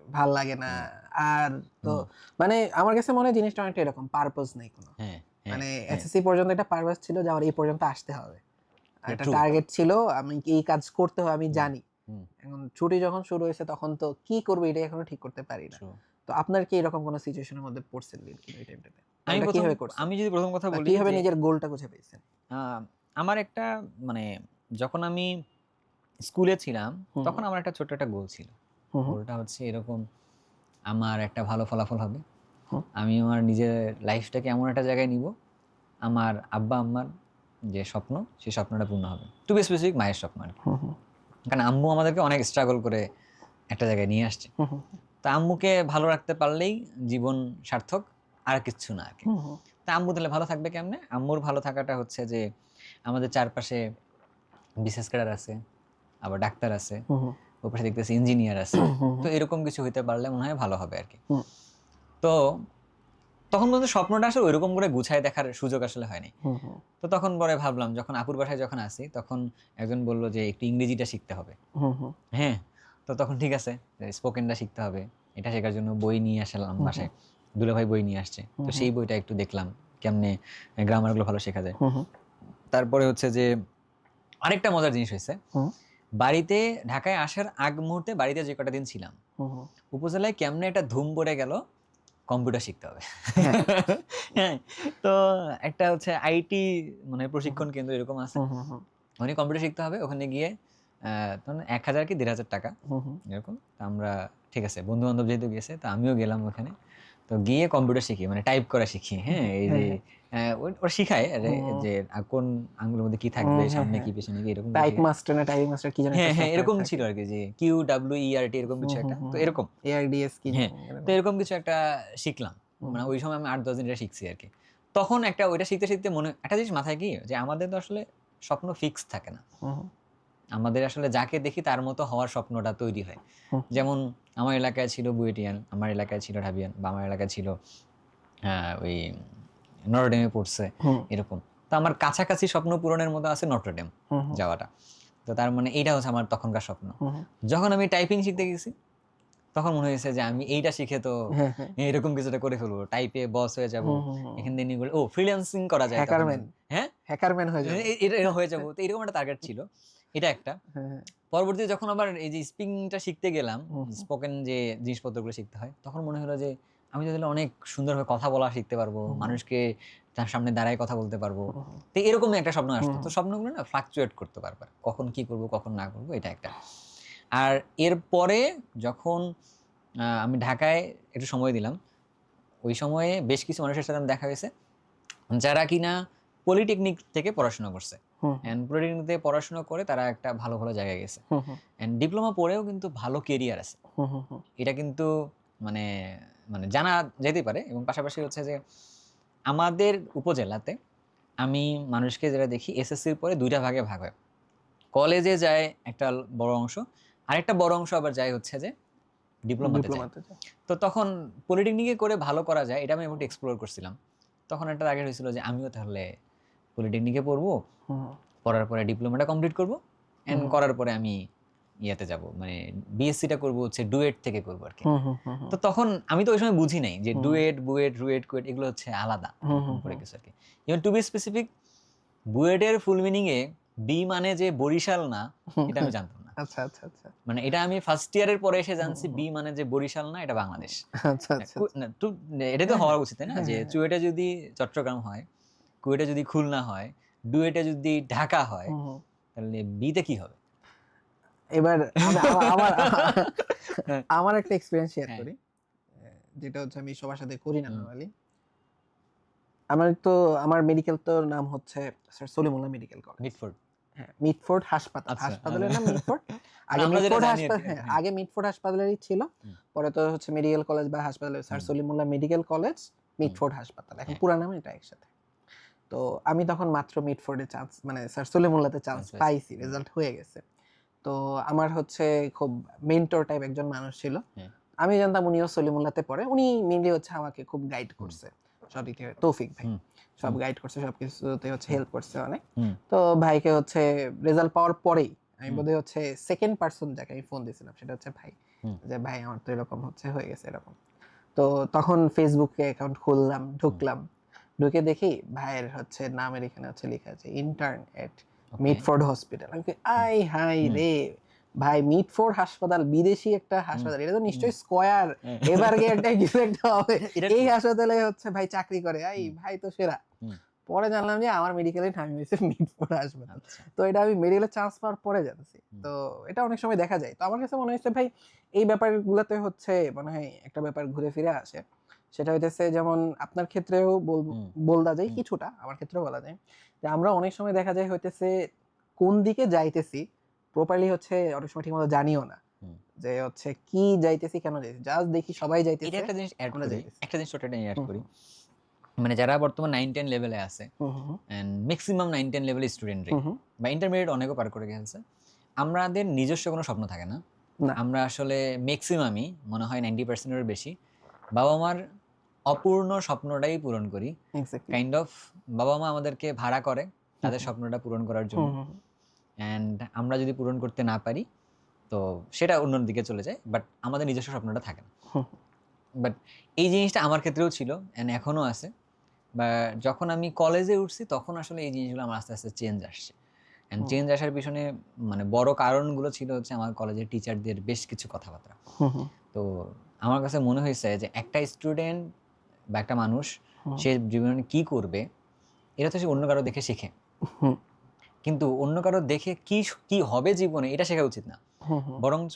ভাল লাগে না। হুম, আর তো হুম। মানে আমার কাছে মনে হয় জিনিসটা অনেকটা এরকম, পারপোজ নাই কোনো। হ্যাঁ, হ্যাঁ, মানে হ্যাঁ। এসএসসি পর্যন্ত একটা পারপাস ছিল যে আমার এই পর্যন্ত আসতে হবে। এটা একটা ট্রু। টার্গেট ছিল, আমি এই কাজ করতে হবে আমি হুম, জানি। হুম, এখন ছুটি যখন শুরু হয়েছে তখন তো কি করব এটাই এখনো ঠিক করতে পারি না। ট্রু। তো আপনার কি এরকম কোনো সিচুয়েশনের মধ্যে পড়ছেন কিনা এই টাইমটাতে? বা আমি ওটা ১ম কিভাবে করছেন? আমি যদি ১ম কথা বা বলি কিভাবে যে নিজের গোলটা খুঁজে পেয়েছেন? আ আমার একটা মানে যখন আমি স্কুলে ছিলাম, হুম, তখন আমার একটা ছোট্ট একটা গোল ছিল। হুম, হুম, গোলটা হচ্ছে এরকম, আমার একটা ভালো ফলাফল হবে। হুম, আমি আমার নিজের লাইফটাকে এমন একটা জায়গায় নিবো, আমার আব্বা-আম্মার যে স্বপ্ন, সেই স্বপ্নটা পূর্ণ হবে। টু বি স্পেসিফিক মায়ের স্বপ্ন আরকি। হুম, হুম, কারণ আম্মু আমাদেরকে অনেক স্ট্রাগল করে একটা জায়গায় নিয়ে আসছে। হুম, হুম, তো আম্মুকে ভালো রাখতে পারলেই জীবন সার্থক, আর কিচ্ছু না আরকি। হুম, হুম, তা আম্মু তাহলে ভালো থাকবে কেমনে? আম্মুর ভালো থাকাটা হচ্ছে যে আমাদের চারপাশে বিসিএস ক্যাডার আছে, আবার ডাক্তার আছে, হুম, হুম, ওই পাশে দেখতেছি ইঞ্জিনিয়ার আছে। হুম, তো হুম, এরকম কিছু হইতে পারলে মনে হয় ভালো হবে আরকি। হুম, তো তখন পর্যন্ত স্বপ্নটা আসলে ঐরকম করে গুছায় দেখার সুযোগ আসলে হয়নি। হুম, হুম, তো তখন পরে ভাবলাম, যখন আপুর বাসায় যখন আসি, তখন একজন বলল যে একটু ইংরেজিটা শিখতে হবে। হুম, হুম, হ্যাঁ? তো তখন ঠিক আছে, স্পোকেনটা শিখতে হবে। এটা শেখার জন্য বই নিয়ে আসলাম হুম, বাসায়। দুলাভাই বই নিয়ে আসছে। তো হুম, সেই বইটা একটু দেখলাম, কেমনে গ্রামারগুলো ভালো শেখা যায়। হুম, হুম, তারপরে হচ্ছে যে আরেকটা মজার জিনিস হইছে। হুম, বাড়িতে ঢাকায় আসার আগ মুহূর্তে বাড়িতে যে কটা দিন ছিলাম, হুম, হুম। উপজেলায় কেমনে একটা ধুম পড়ে গেল, কম্পিউটার শিখতে হবে। হ্যাঁ। হ্যাঁ? তো একটা হচ্ছে আইটি মানে হুম, হুম, প্রশিক্ষণ কেন্দ্র এরকম আছে। হুম, হুম, হুম, ওখানে কম্পিউটার শিখতে হবে। ওখানে গিয়ে তখন ১,০০০ কি ৳১,৫০০ হুম, হুম, এরকম। তো আমরা ঠিক আছে, বন্ধু-বান্ধব যেহেতু গেছে, তো আমিও গেলাম ওখানে। তো গিয়ে কম্পিউটার শিখি, মানে টাইপ করা শিখি। হ্যাঁ? এই হ্যাঁ, যে হ্যাঁ। ওরা শিখায় হুম, যে কোন আঙ্গুলের মধ্যে কি থাকবে, হুম, হ্যাঁ, সামনে হ্যাঁ। কি, পেছনে কি, এরকম করে টাইপ শিখায়। মাস্টার না টাইপিং মাস্টার কি যেন হ্যাঁ, একটা হ্যাঁ, সফটওয়্যার এরকম ছিল থাকে। আরকি যে QWERT এরকম হুম, কিছু হুম, একটা। হুম, তো হুম। এরকম। ARDS কি হ্যাঁ, জানি এরকম তো একটা। এরকম কিছু একটা শিখলাম। হুম, মানে হুম, ওই সময় আমি ৮-১০ দিন এটা শিখছি আরকি। তখন একটা ওইটা শিখতে, শিখতে মনে একটা জিনিস মাথায় কি যে আমাদের তো আসলে স্বপ্ন ফিক্স থাকে না। হুম, হুম, আমাদের আসলে যাকে দেখি তার মতো হওয়ার স্বপ্নটা তৈরি হয়। হুম, যেমন আমার এলাকায় ছিল বুয়েটিয়ান, আমার এলাকায় ছিল ঢাবিয়ান, বা আমার এলাকায় ছিল ওই নটরডেমে পড়ছে, হুম, এরকম। তো আমার কাছাকাছি স্বপ্ন পূরণের মতো আছে নটরডেম হুম, হুম, যাওয়াটা। তো তার মানে এইটা হচ্ছে আমার তখনকার স্বপ্ন। হুম, হুম। যখন আমি টাইপিং শিখতে গেছি, তখন মনে হয়েছে যে আমি এইটা শিখে তো হ্যাঁ, হ্যাঁ। এরকম কিছুটা করে ফেলবো। টাইপে বস হয়ে যাবো। হুম, হুম, হুম। এখান দিয়ে নিয়ে গেলে ফ্রিল্যান্সিং করা যায় তখন। হ্যাকারম্যান, হ্যাঁ? হ্যাকারম্যান হয়ে যাবো। এটা এরকম হয়ে যাবো। তো এরকম একটা টার্গেট ছিল। এটা একটা। হ্যাঁ, হ্যাঁ। পরবর্তীতে যখন আবার এই যে স্পিকিংটা শিখতে গেলাম, হুম, হুম, স্পোকেন যে জিনিসপত্রগুলো শিখতে হয়, তখন মনে হলো যে আমি তো তাহলে অনেক সুন্দরভাবে কথা বলা শিখতে পারবো। হুম, হুম, মানুষকে তার সামনে দাঁড়ায় কথা বলতে পারবো। হুম, হুম, তো এরকমই একটা স্বপ্ন হুম, আসতো। তো হুম, স্বপ্নগুলো না ফ্লাকচুয়েট করতে বারবার। কখন কি করব, কখন না করব, এটা একটা। আর এরপরে যখন আমি ঢাকায় একটু সময় দিলাম, ওই সময়ে বেশ কিছু মানুষের সাথে আমার দেখা হয়েছে, যারা কিনা পলিটেকনিক থেকে পড়াশোনা করছে। হুম অ্যান্ড পলিটেকনিকে পড়াশোনা করে তারা একটা ভালো ভালো জায়গায় গেছে, হুম হুম অ্যান্ড ডিপ্লোমা পড়েও কিন্তু ভালো কেরিয়ার আছে। হুম হুম হুম এটা কিন্তু মানে মানে জানা যেতেই পারে। এবং পাশাপাশি হচ্ছে যে আমাদের উপজেলাতে আমি মানুষকে যেটা দেখি এসএসসির পরে 2টা ভাগে ভাগ হয়। কলেজে যায় একটা বড় অংশ, আরেকটা বড় অংশ আবার যায় হচ্ছে যে ডিপ্লোমাতে যায়। ডিপ্লোমাতে যায়। তো তখন পলিটেকনিকে করে ভালো করা যায় এটা আমি একটু এক্সপ্লোর করছিলাম। তখন একটা টার্গেট হয়েছিল যে আমিও তাহলে পলিটেকনিকে পড়বো, হুম পড়ার পরে ডিপ্লোমাটা কমপ্লিট করবো, অ্যান্ড করার পরে আমি ইয়েতে যাব, মানে বিএসসিটা করবো হচ্ছে ডুয়েট থেকে করবো আর কি। হুম হুম হুম তো তখন আমি তো ওই সময় বুঝি নাই যে ডুয়েট বুয়েট রুয়েট কুয়েট এগুলো হচ্ছে আলাদা এরকম করে কিছু আর কি। ইভেন টু বি স্পেসিফিক, বুয়েটের ফুল মিনিং এ বি মানে যে বরিশাল না, এটা আমি জানতাম না। আচ্ছা আচ্ছা আচ্ছা মানে এটা আমি ফার্স্ট ইয়ারের পরে এসে জানছি বি মানে যে বরিশাল না, এটা বাংলাদেশ। আচ্ছা আচ্ছা না, এটা তো হওয়া উচিত তাই না, যে চুয়েটে যদি চট্টগ্রাম হয়, কুয়েটে যদি খুলনা হয়, ডুয়েটে যদি ঢাকা হয়, হুম, হুম। তাহলে বিতে কি হবে? এবার আমার হ্যাঁ, আমার একটা এক্সপিরিয়েন্স শেয়ার হ্যাঁ। করি, যেটা হচ্ছে আমি সবার সাথে করি না নরমালি। আমার তো আমার মেডিকেল তো নাম হচ্ছে sir Salimullah medical college. Mitford. হ্যাঁ, মিটফোর্ড হাসপাতাল। আচ্ছা, হাসপাতালের নাম মিটফোর্ড। আগে আমরা যেটা মিটফোর্ড জানি আর হাসপাতাল, কি। হ্যাঁ, হ্যাঁ। আগে মিটফোর্ড হাসপাতালেরই ছিল। পরে তো হচ্ছে মেডিকেল কলেজ বা হাসপাতাল sir Salimullah medical college, Mitford হাসপাতাল। এখন পুরা নাম এটা একসাথে। তো আমি তখন মাত্র মিটফোর্ডে চান্স, মানে স্যার সলিমুল্লাহতে চান্স আচ্ছা, পাইছি, রেজাল্ট হয়ে গেছে। তো আমার হচ্ছে খুব মেন্টর টাইপ একজন মানুষ ছিল। হ্যাঁ। আমি জানতাম উনিও সলিমুল্লাহতে পড়ে। উনি মেইনলি হচ্ছে আমাকে খুব গাইড করছে সব দিক থেকে। তৌফিক ভাই সব গাইড করছে, সব কিছুতে হচ্ছে হেল্প করছে অনেক। তো ভাইকে হচ্ছে রেজাল্ট পাওয়ার পরেই আমি বোধহয় হচ্ছে সেকেন্ড পার্সন যাকে আমি ফোন দিয়েছিলাম সেটা হচ্ছে ভাই, যে ভাই আমার তো এরকম হচ্ছে হয়ে গেছে এরকম। তো তখন ফেসবুকে অ্যাকাউন্ট খুললাম, ঢুকলাম, ঢুকে দেখি ভাইয়ের হচ্ছে নামের এখানে হচ্ছে লেখা আছে ইন্টার্ন এট মিটফোর্ড হসপিটাল। আমি কি আই হাই রে ভাই, মিটফোর্ড হাসপাতাল বিদেশি একটা হাসপাতাল, এটা তো নিশ্চয়ই স্কয়ার এবার গিয়ে একটা কিছু একটা হবে, এই হাসপাতালে হচ্ছে ভাই চাকরি করে, এই ভাই তো সেরা। পরে জানলাম যে আমার মেডিকেলে নামি হয়েছে মিটফোর্ড হাসপাতাল। তো এটা আমি মেডিকেলে চান্স পাওয়ার পরে জানছি। তো এটা অনেক সময় দেখা যায়। তো আমার কাছে মনে হচ্ছে ভাই এই ব্যাপারগুলোতে হচ্ছে মনে হয় একটা ব্যাপার ঘুরে ফিরে আসে, সেটা হইতেছে যেমন আপনার ক্ষেত্রেও বলা যায় কিছুটা, আমার ক্ষেত্রেও বলা যায় যে আমরা অনেক সময় দেখা যায় হইতেছে কোন দিকে যাইতেছি প্রপারলি হচ্ছে অনেক সময় ঠিকমতো জানিও না, যে হচ্ছে কি যাইতেছি কেন যাইতেছি, জাস্ট দেখি সবাই যাইতেছে। এটা একটা জিনিস অ্যাড আমরা করি, যাইতেছি। একটা জিনিস ছোট অ্যাড করি। মানে যারা বর্তমান 9-10 লেভেলে আছে, এন্ড ম্যাক্সিমাম 9-10 লেভেল স্টুডেন্টরাই বা ইন্টারমিডিয়েট অনেকও পার করে গেছে, আমাদের নিজস্ব কোনো স্বপ্ন থাকে না। না। আমরা আসলে ম্যাক্সিমামই মনে হয় 90% এর বেশি বাবা মার অপূর্ণ স্বপ্নটাই পূরণ করি। এক্স্যাক্টলি। কাইন্ড অফ বাবা মা আমাদেরকে ভাড়া করে তাদের স্বপ্নটা পূরণ করার জন্য, অ্যান্ড আমরা যদি পূরণ করতে না পারি তো সেটা অন্য দিকে চলে যায়, বাট আমাদের নিজস্ব স্বপ্নটা থাকে না। বাট এই জিনিসটা আমার ক্ষেত্রেও ছিল অ্যান্ড এখনও আছে। বা যখন আমি কলেজে উঠছি তখন আসলে এই জিনিসগুলো আমার আস্তে আস্তে চেঞ্জ আসছে। অ্যান্ড চেঞ্জ আসার পিছনে মানে বড় কারণগুলো ছিল হচ্ছে আমার কলেজের টিচারদের বেশ কিছু কথাবার্তা। তো আমার কাছে মনে হয়েছে যে একটা স্টুডেন্ট বা একটা মানুষ সে জীবনে কি করবে এটা তো সে অন্য কারো দেখে শেখে, কিন্তু অন্য কারো দেখে কি কি হবে জীবনে এটা শেখা উচিত না, বরঞ্চ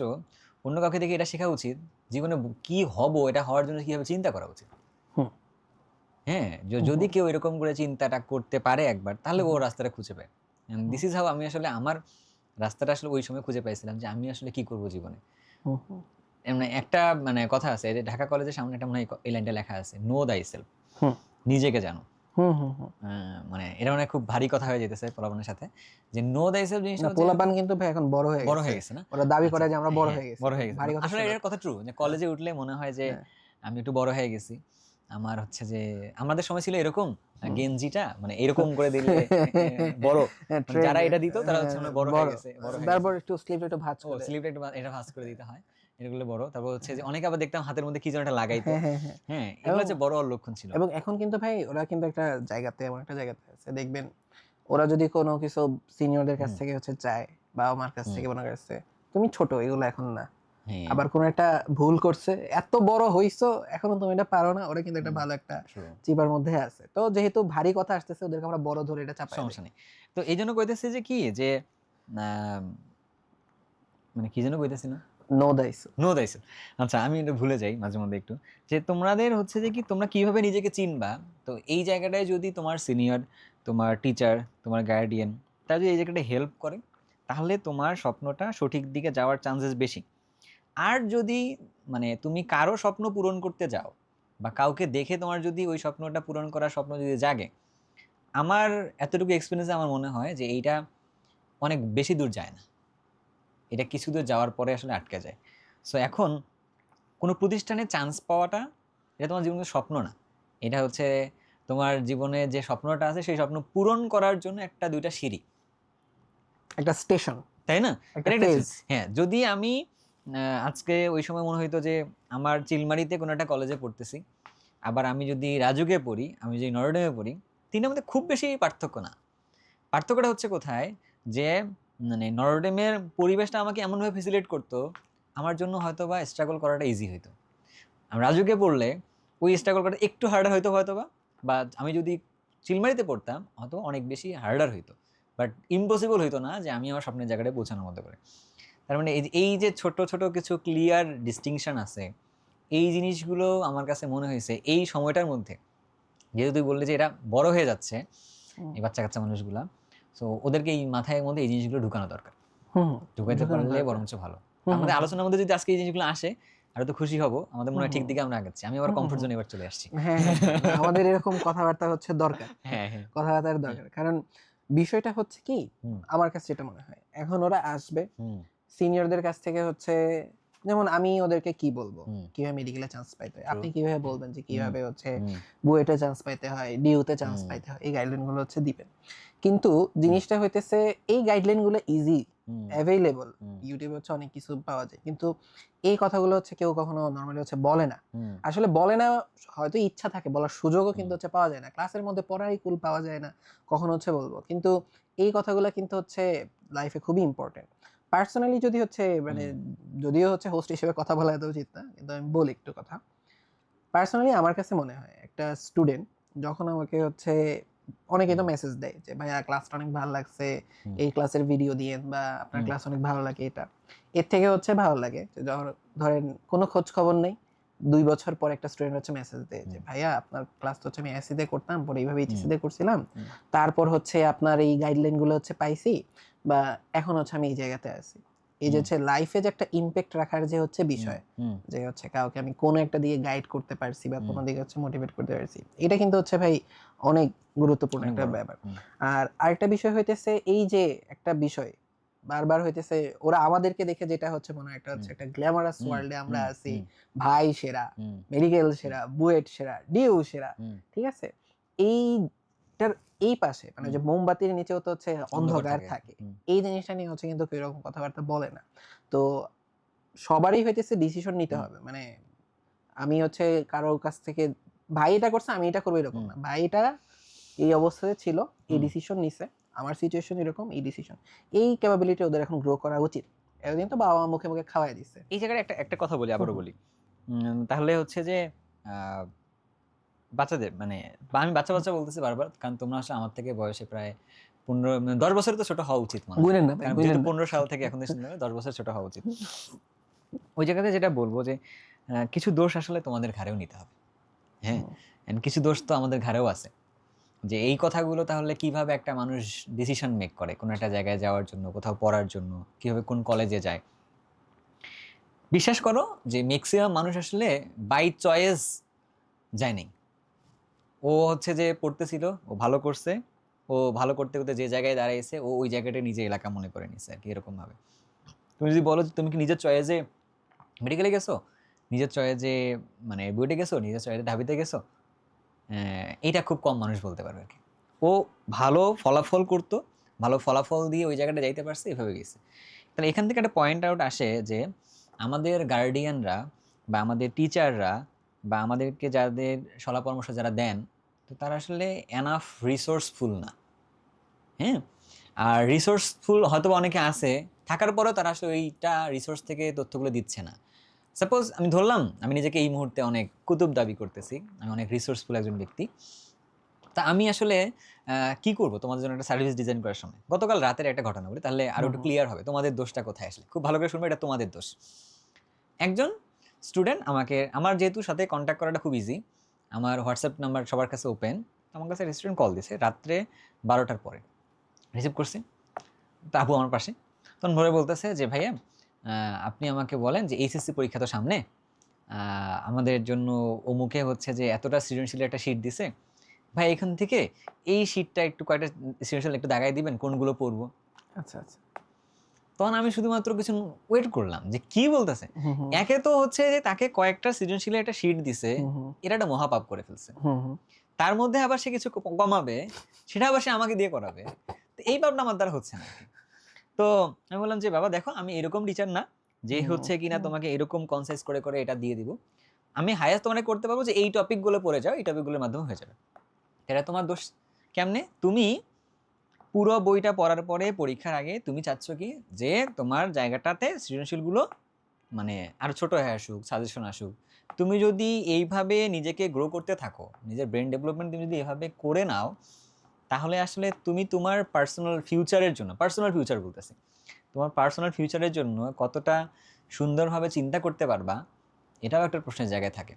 অন্য কাউকে দেখে এটা শেখা উচিত জীবনে কি হব এটা হওয়ার জন্য কিভাবে চিন্তা করা উচিত। হ্যাঁ, যদি কেউ এরকম করে চিন্তাটা করতে পারে একবার, তাহলে ও রাস্তাটা খুঁজে পায়। দিস ইজ হাউ আমি আসলে আমার রাস্তাটা আসলে ওই সময় খুঁজে পাইছিলাম যে আমি আসলে কি করব জীবনে। মানে একটা মানে কথা আছে যে ঢাকা কলেজের সামনে একটা মনে হয় এই লাইনটা লেখা আছে, নো দাই সেলফ, নিজেকে জানো। মানে এটা মানে খুব ভারী কথা হয়ে যেতেছে পোলাপানের সাথে, যে নো দাই সেলফ জিনিসটা হচ্ছে পোলাপান কিন্তু ভাই এখন বড় হয়ে গেছে না, ওরা দাবি করে আচ্ছা, যে আমরা বড় হ্যাঁ, হয়ে গেছি, বড় হয়ে গেছে। ভারী কথা আসলে শোনায়। এটার কথা ট্রু যে কলেজে উঠলে মনে হয় যে আমি একটু বড় হয়ে গেছি। আমার হচ্ছে যে আমাদের সময় ছিল এরকম গেঞ্জিটা মানে এরকম করে দিলে বড়, মানে যারা এটা দিত তারা হচ্ছে মানে বড় হয়ে গেছে, তারপর একটু স্লিপটা একটু ভাঁজ করে, স্লিভটা একটু এটা ভাঁজ করে দিতে হয়, এগুলো বড়। তারপর হচ্ছে যে অনেকে আবার দেখতাম হাতের মধ্যে কি যেন একটা লাগাইতো, হ্যাঁ, এগুলো হচ্ছে বড় লক্ষণ ছিল। এবং এখন কিন্তু ভাই ওরা কিন্তু একটা জায়গাতে, এমন একটা জায়গাতে আছে দেখবেন, ওরা যদি কোনো কিছু সিনিয়রদের কাছ থেকে হচ্ছে চায়, বাবা মার কাছ থেকে মনে করছে তুমি ছোট এগুলো এখন না, আবার কোন একটা ভুল করছে এত বড় হইছো এখনো তুমি এটা পারো না, ওরা কিন্তু একটা ভালো একটা চিপার মধ্যে আছে। তো যেহেতু ভারী কথা আসতেছে ওদেরকে আমরা বড় ধরে এটা চাপাই, সমস্যা নেই। তো এই জন্য কইতেছি যে কি যে মানে কি যেন কইতেছি না, নো দাইছো। No thyself. আচ্ছা, আমি এটা ভুলে যাই মাঝে মধ্যে একটু, যে তোমাদের হচ্ছে যে কি তোমরা কিভাবে নিজেকে চিনবা। তো এই জায়গাটায় যদি তোমার সিনিয়র, তোমার টিচার, তোমার গার্ডিয়ান তারা যদি এই জায়গাটা হেল্প করে তাহলে তোমার স্বপ্নটা সঠিক দিকে যাওয়ার চান্সেস বেশি। আর যদি মানে তুমি কারো স্বপ্ন পূরণ করতে যাও বা কাউকে দেখে তোমার যদি ওই স্বপ্নটা পূরণ করার স্বপ্ন যদি জাগে, আমার এতটুকু এক্সপিরিয়েন্সে আমার মনে হয় যে এইটা অনেক বেশি দূর যায় না, এটা কিছু দূর যাওয়ার পরে আসলে আটকে যায়। সো এখন কোনো প্রতিষ্ঠানে চান্স পাওয়াটা এটা তোমার জীবনের স্বপ্ন না, এটা হচ্ছে তোমার জীবনে যে স্বপ্নটা আছে সেই স্বপ্ন পূরণ করার জন্য একটা দুইটা সিঁড়ি, একটা স্টেশন, তাই না? একটা এটা একটা ফেজ। হ্যাঁ, যদি আমি আজকে ওই সময় মনে হইতো যে আমার চিলমারিতে কোনো একটা কলেজে পড়তেছি, আবার আমি যদি রাজুকে পড়ি, আমি যদি নরডেমে পড়ি, তিনটার মধ্যে খুব বেশি পার্থক্য না। পার্থক্যটা হচ্ছে কোথায়, যে মানে নরডেমের পরিবেশটা আমাকে এমনভাবে ফেসিলিটেট করতো আমার জন্য হয়তো বা স্ট্রাগল করাটা ইজি হইতো। আমি রাজুকে পড়লে ওই স্ট্রাগল করাটা একটু হার্ডার হয়তো বা আমি যদি চিলমারিতে পড়তাম হয়তো অনেক বেশি হার্ডার হইতো, বাট ইম্পসিবল হইতো না যে আমি আমার স্বপ্নের জায়গাটায় পৌঁছানোর মতো করে। তার মানে এই যে ছোট ছোট কিছু ক্লিয়ার ডিস্টিংশন আছে, এই জিনিসগুলো আমার কাছে মনে হয়েছে এই সময়টার মধ্যে, যেহেতু তুই বললি যে এরা বড় হয়ে যাচ্ছে এই বাচ্চা কাচ্চা মানুষগুলা, সো ওদেরকে এই মাথায় মধ্যে এই জিনিসগুলো ঢুকানো দরকার, ঢুকাইতে পারলে বরঞ্চ ভালো। আমাদের আলোচনার মধ্যে যদি আজকে এই জিনিসগুলো আসে আরো তো খুশি হব, আমাদের মনে হয় ঠিক দিকে আমরা আগাচ্ছি। আমি আবার কমফোর্ট জোনে এবার চলে আসছি। হ্যাঁ হ্যাঁ, হ্যাঁ, আমাদের এরকম কথাবার্তা হচ্ছে দরকার, হ্যাঁ হ্যাঁ কথাবার্তার দরকার। কারণ বিষয়টা হচ্ছে কি, হুম আমার কাছে যেটা মনে হয়, এখন ওরা আসবে হুম সিনিয়রদের কাছ থেকে হচ্ছে, যেমন আমি ওদেরকে কি বলবো হুম কিভাবে মেডিকেলে চান্স পাইতে হয়, True. আপনি কিভাবে বলবেন যে কিভাবে হচ্ছে হুম বুয়েটে চান্স পাইতে হয়, ডিউতে চান্স হুম পাইতে হয়, এই গাইডলাইন গুলো হচ্ছে দিবেন। কিন্তু জিনিসটা হইতেছে এই গাইডলাইন গুলো ইজি হুম অ্যাভেইলেবল, হুম ইউটিউবে হচ্ছে অনেক কিছু পাওয়া যায়, কিন্তু এই কথাগুলো হচ্ছে কেউ কখনো নর্মালি হচ্ছে বলে না। হুম আসলে বলে না, হয়তো ইচ্ছা থাকে বলার সুযোগও কিন্তু হচ্ছে পাওয়া যায় না, ক্লাসের মধ্যে পড়াই কুল পাওয়া যায় না কখনো হচ্ছে বলবো, কিন্তু এই কথাগুলো কিন্তু হচ্ছে লাইফে খুবই ইম্পর্টেন্ট। পার্সোনালি যদি হচ্ছে মানে, যদিও হচ্ছে হোস্ট হিসেবে কথা বলা এত উচিত না, কিন্তু আমি বলি একটু কথা। পার্সোনালি আমার কাছে মনে হয় একটা স্টুডেন্ট যখন আমাকে হচ্ছে, অনেকে তো মেসেজ দেয় যে ভাইয়া ক্লাসটা অনেক ভালো লাগছে, হুম এই ক্লাসের ভিডিও দিয়েন, বা আপনার হুম ক্লাস অনেক ভালো লাগে, এটা এর থেকে হচ্ছে ভালো লাগে যে ধরেন কোনো খোঁজ খবর নেই, 2 বছর পর একটা স্টুডেন্ট হচ্ছে মেসেজ দেয় যে ভাইয়া আপনার ক্লাস তো হচ্ছে আমি এসিতে করতাম, পরে এইভাবে এইচএসিতে করছিলাম, তারপর হচ্ছে আপনার এই গাইডলাইন গুলো হচ্ছে পাইছি, বা এখন হচ্ছে আমি এই জায়গাতে আছি। এই যে হচ্ছে লাইফে যে একটা ইম্প্যাক্ট রাখার যে হচ্ছে বিষয়, হুম যে হচ্ছে কাউকে আমি কোনো একটা দিকে গাইড করতে পারছি বা কোনো দিকে হচ্ছে মোটিভেট করতে পারছি, এটা কিন্তু হচ্ছে ভাই অনেক গুরুত্বপূর্ণ অনেক একটা বড়। ব্যাপার। আর আরেকটা বিষয় হইতেছে, এই যে একটা বিষয় বারবার হইতেছে, ওরা আমাদেরকে দেখে যেটা হচ্ছে মনে হয় একটা হচ্ছে একটা গ্ল্যামারাস ওয়ার্ল্ডে আমরা আছি, ভাই সেরা, মেডিকেল সেরা, বুয়েট সেরা, ডিউ সেরা, ঠিক আছে, এইটার এই পাশে মানে যে মোমবাতির নিচেও তো হচ্ছে অন্ধকার থাকে, এই জিনিসটা নিয়ে হচ্ছে কিন্তু কেউ এরকম কথাবার্তা বলে না। তো সবারই হইতেছে ডিসিশন নিতে হবে, মানে আমি হচ্ছে কারো কাছ থেকে ভাই এটা করছে আমি এটা করবো এরকম না, ভাই এটা এই অবস্থাতে ছিল, এই ডিসিশন নিছে, আমার সিচুয়েশন এরকম, এই ডিসিশন, এই ক্যাপাবিলিটি ওদের এখন গ্রো করা উচিত। এতদিন তো বাবা মা মুখে মুখে খাওয়াই দিছে। এই জায়গায় একটা একটা কথা বলি, আবারও বলি, তাহলে হচ্ছে যে আহ, বাচ্চাদের মানে আমি বাচ্চা বাচ্চা বলতেছি বারবার, কারণ তোমরা আসলে আমার থেকে বয়সে প্রায় 10 বছর তো ছোট হওয়া উচিত মানুষ, গুনেন না ভাই, কারণ গুনেন যেহেতু না। 15 সাল থেকে এখন দেশ 10 বছর ছোট হওয়া উচিত। ওই জায়গাতে যেটা বলবো যে কিছু দোষ আসলে তোমাদের ঘাড়েও নিতে হবে, হ্যাঁ, and কিছু দোষ তো আমাদের ঘাড়েও আছে, যে এই কথাগুলো তাহলে কিভাবে একটা মানুষ ডিসিশন মেক করে কোনো একটা জায়গায় যাওয়ার জন্য, কোথাও পড়ার জন্য, কিভাবে কোন কলেজে যায়। বিশ্বাস করো যে ম্যাক্সিমাম মানুষ আসলে বাই চয়েস যায়নি, ও হচ্ছে যে পড়তেছিল, ও ভালো করছে, ও ভালো করতে করতে যে জায়গায় দাঁড়াইছে ও ওই জায়গাটা নিজে এলাকা মনে করে নিছে আর কি, এরকম ভাবে। তুমি যদি বলো যে তুমি কি নিজের চয়েসে মেডিকেলে গেছো, নিজের চয়েসে মানে বুয়েটে গেছো, নিজের চয়েসে ঢাবিতে গেছো, এইটা খুব কম মানুষ বলতে পারবে আর কি। ও ভালো ফলাফল করতো, ভালো ফলাফল দিয়ে ওই জায়গাটা যাইতে পারছে, এভাবে গেছে। তাহলে এখান থেকে একটা পয়েন্ট আউট আসে যে আমাদের গার্ডিয়ানরা বা আমাদের টিচাররা বা আমাদেরকে যাদের সলা পরামর্শ যারা দেন, তো তারা আসলে এনাফ রিসোর্সফুল না, হ্যাঁ। আর রিসোর্সফুল হয়তো অনেকে আছে, থাকার পরেও তারা আসলে ওইটা রিসোর্স থেকে তথ্যগুলো দিচ্ছে না। সাপোজ আমি ধরলাম আমি নিজেকে এই মুহূর্তে অনেক কুতুব দাবি করতেছি, আমি অনেক রিসোর্সফুল একজন ব্যক্তি, তা আমি আসলে কি করব তোমাদের জন্য একটা সার্ভিস ডিজাইন করার সময়। গতকাল রাতের একটা ঘটনা বলি, তাহলে আরো একটু ক্লিয়ার হবে তোমাদের দোষটা কোথায় আসলে, খুব ভালো করে শুনবে, এটা তোমাদের দোষ। একজন স্টুডেন্ট আমাকে, আমার যেহেতু সাথে কন্ট্যাক্ট করাটা খুব ইজি, আমার হোয়াটসঅ্যাপ নাম্বার সবার কাছে ওপেন, আমার কাছে রেস্টুরেন্ট কল দিছে রাত্রে 12টার পরে, রিসিভ করছি, তো আপু আমার পাশে, তখন ভোরে বলতেছে যে ভাইয়া আপনি আমাকে বলেন যে এইচএসসি পরীক্ষা তো সামনে, আমাদের জন্য অমুকে হচ্ছে যে এতটা সৃজনশীল একটা শীট দিছে, ভাই এখান থেকে এই শীটটা একটু কয়টা সৃজনশীল একটু দাগাই দিবেন কোনগুলো পড়বো। আচ্ছা আচ্ছা। তখন আমি শুধুমাত্র কিছু ওয়েট করলাম যে কি বলতেছে। হুম হুম একে তো হচ্ছে যে তাকে কয়েকটা সৃজনশীলের একটা শীট দিছে, হুম হুম এটা একটা মহাপাপ করে ফেলছে। হুম হুম। তার মধ্যে আবার সে কিছু কমাবে, সেটা আবার সে আমাকে দিয়ে করাবে। তো এই পাপটা আমার দ্বারা হচ্ছে না। তো আমি বললাম যে বাবা দেখো আমি এরকম টিচার না যে হচ্ছে কিনা তোমাকে এরকম কনসাইজ করে করে এটা দিয়ে দিব। আমি হায়েস্ট তোমাকে করতে পারবো যে এই টপিকগুলো পড়ে যাও, এই টপিকগুলোর মাধ্যমে হয়ে যাবে। এটা তোমার দোষ কেমনে? তুমি পুরো বইটা পড়ার পরে পরীক্ষার আগে তুমি চাচ্ছ কি যে তোমার জায়গাটাতে সৃজনশীলগুলো মানে আরো ছোট হয়ে আসুক, সাজেশন আসুক। তুমি যদি এইভাবে নিজেকে গ্রো করতে থাকো, নিজের ব্রেন ডেভেলপমেন্ট তুমি যদি এভাবে করে নাও, তাহলে আসলে তুমি তোমার পার্সোনাল ফিউচারের জন্য, পার্সোনাল ফিউচার বলতেছি, তোমার পার্সোনাল ফিউচারের জন্য কতটা সুন্দরভাবে চিন্তা করতে পারবা, এটাও একটা প্রশ্নের জায়গায় থাকে।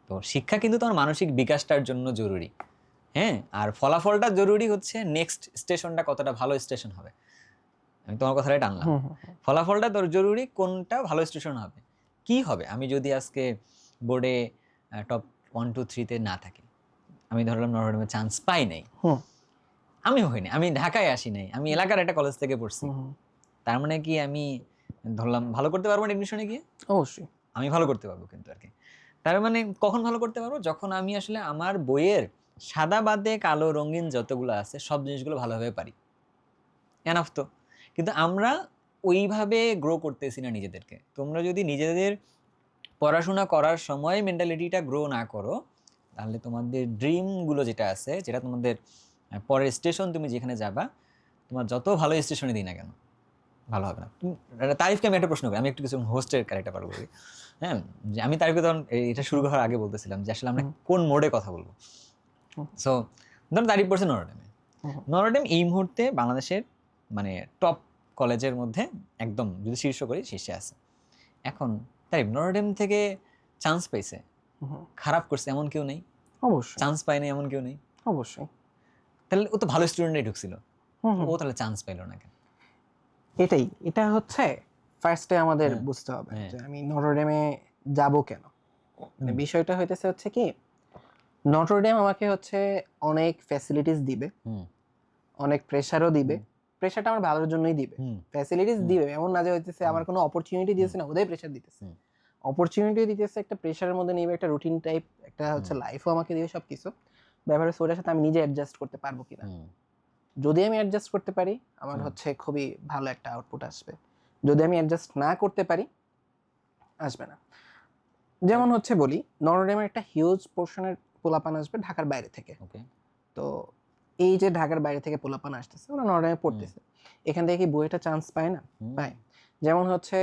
তো শিক্ষা কিন্তু তোমার মানসিক বিকাশটার জন্য জরুরি। হ্যাঁ, আর ফলাফলটা জরুরি হচ্ছে নেক্সট স্টেশনটা কতটা ভালো স্টেশন হবে। আমি তোমার কথাটাই টানলাম। হুম হুম হুম। ফলাফলটা তোর জরুরি, কোনটা ভালো স্টেশন হবে। কি হবে আমি যদি আজকে বোর্ডে টপ 1 2 3-তে না থাকি, আমি ধরলাম নরডেমে চান্স পাই নাই, হুম আমি হইনি, আমি ঢাকায় আসি নাই, আমি এলাকার একটা কলেজ থেকে পড়ছি, হুম হুম। তার মানে কি আমি ধরলাম ভালো করতে পারবো না এডমিশনে গিয়ে? অবশ্যই। আমি ভালো করতে পারবো কিন্তু আর কি। তার মানে কখন ভালো করতে পারবো? যখন আমি আসলে আমার বইয়ের সাদা বাদে কালো রঙিন যতগুলো আছে সব জিনিসগুলো ভালোভাবে পারি, এনাফ তো। কিন্তু আমরা ওইভাবে গ্রো করতেছি না নিজেদেরকে। তোমরা যদি নিজেদের পড়াশোনা করার সময় মেন্টালিটিটা গ্রো না করো, তাহলে তোমাদের ড্রিমগুলো যেটা আছে, যেটা তোমাদের পরের স্টেশন তুমি যেখানে যাবা, তোমার যত ভালো স্টেশনে দিই না কেন ভালো হবে না। তারিফকে আমি একটা প্রশ্ন করি, আমি একটু কিছু হোস্টের ক্যারেক্টার পারবো বলি। হ্যাঁ, যে আমি তারিফকে তখন এটা শুরু করার আগে বলতেছিলাম যে আসলে আমরা কোন মোডে কথা বলবো। সো ধরুন তারিফ পড়ছে নরডেমে। নরডেম এই মুহূর্তে বাংলাদেশের মানে টপ কলেজের মধ্যে একদম যদি শীর্ষ করি শীর্ষে আছে। এখন তাই নরডেম থেকে চান্স পেয়েছে, খারাপ করছে এমন কেউ নেই, অবশ্যই চান্স পায় নাই এমন কেউ নেই। অবশ্যই। তাহলে ও তো ভালো স্টুডেন্টই ঢুকছিল, হুম তো হুম। ও তাহলে চান্স পাইলো না কেন? এটাই, এটা হচ্ছে ফার্স্টে আমাদের হ্যাঁ, বুঝতে হবে হ্যাঁ, যে আমি নটরডেমে যাব কেন। মানে হুম, বিষয়টা হইতেছে হচ্ছে কি, নটরডেম আমাকে হচ্ছে অনেক ফ্যাসিলিটিস দিবে, হুম, অনেক প্রেসারও দিবে। প্রেসারটা আমার ভালোর জন্যই দিবে, হুম, ফ্যাসিলিটিস হুম, দিবে এমন না যে হইতেছে হুম, আমার কোনো অপরচুনিটি হুম, দিয়েছে না ওদের প্রেসার দিতেছে। হুম, অপরচুনিটি দিতেছে, একটা প্রেসারের মধ্যে নিবে, একটা রুটিন টাইপ একটা হচ্ছে হুম, লাইফও আমাকে দিবে সবকিছু। ব্যাপার হচ্ছে ওটার সাথে আমি নিজে অ্যাডজাস্ট করতে পারবো কিনা। হুম, যদি আমি অ্যাডজাস্ট করতে পারি আমার হুম, হচ্ছে খুবই ভালো একটা আউটপুট আসবে, যদি আমি অ্যাডজাস্ট না করতে পারি আসবে না। যেমন হচ্ছে বলি, নটরডেমের একটা হিউজ পোর্শনের পোলাপান আসবে ঢাকার বাইরে থেকে। ওকে, তো এই যে ঢাকার বাইরে থেকে পোলাপান আসতেছে ওরা নটরডেমে পড়তেছে, এখান থেকে কি বইটা চান্স পায় না? হুম, পায়। যেমন হচ্ছে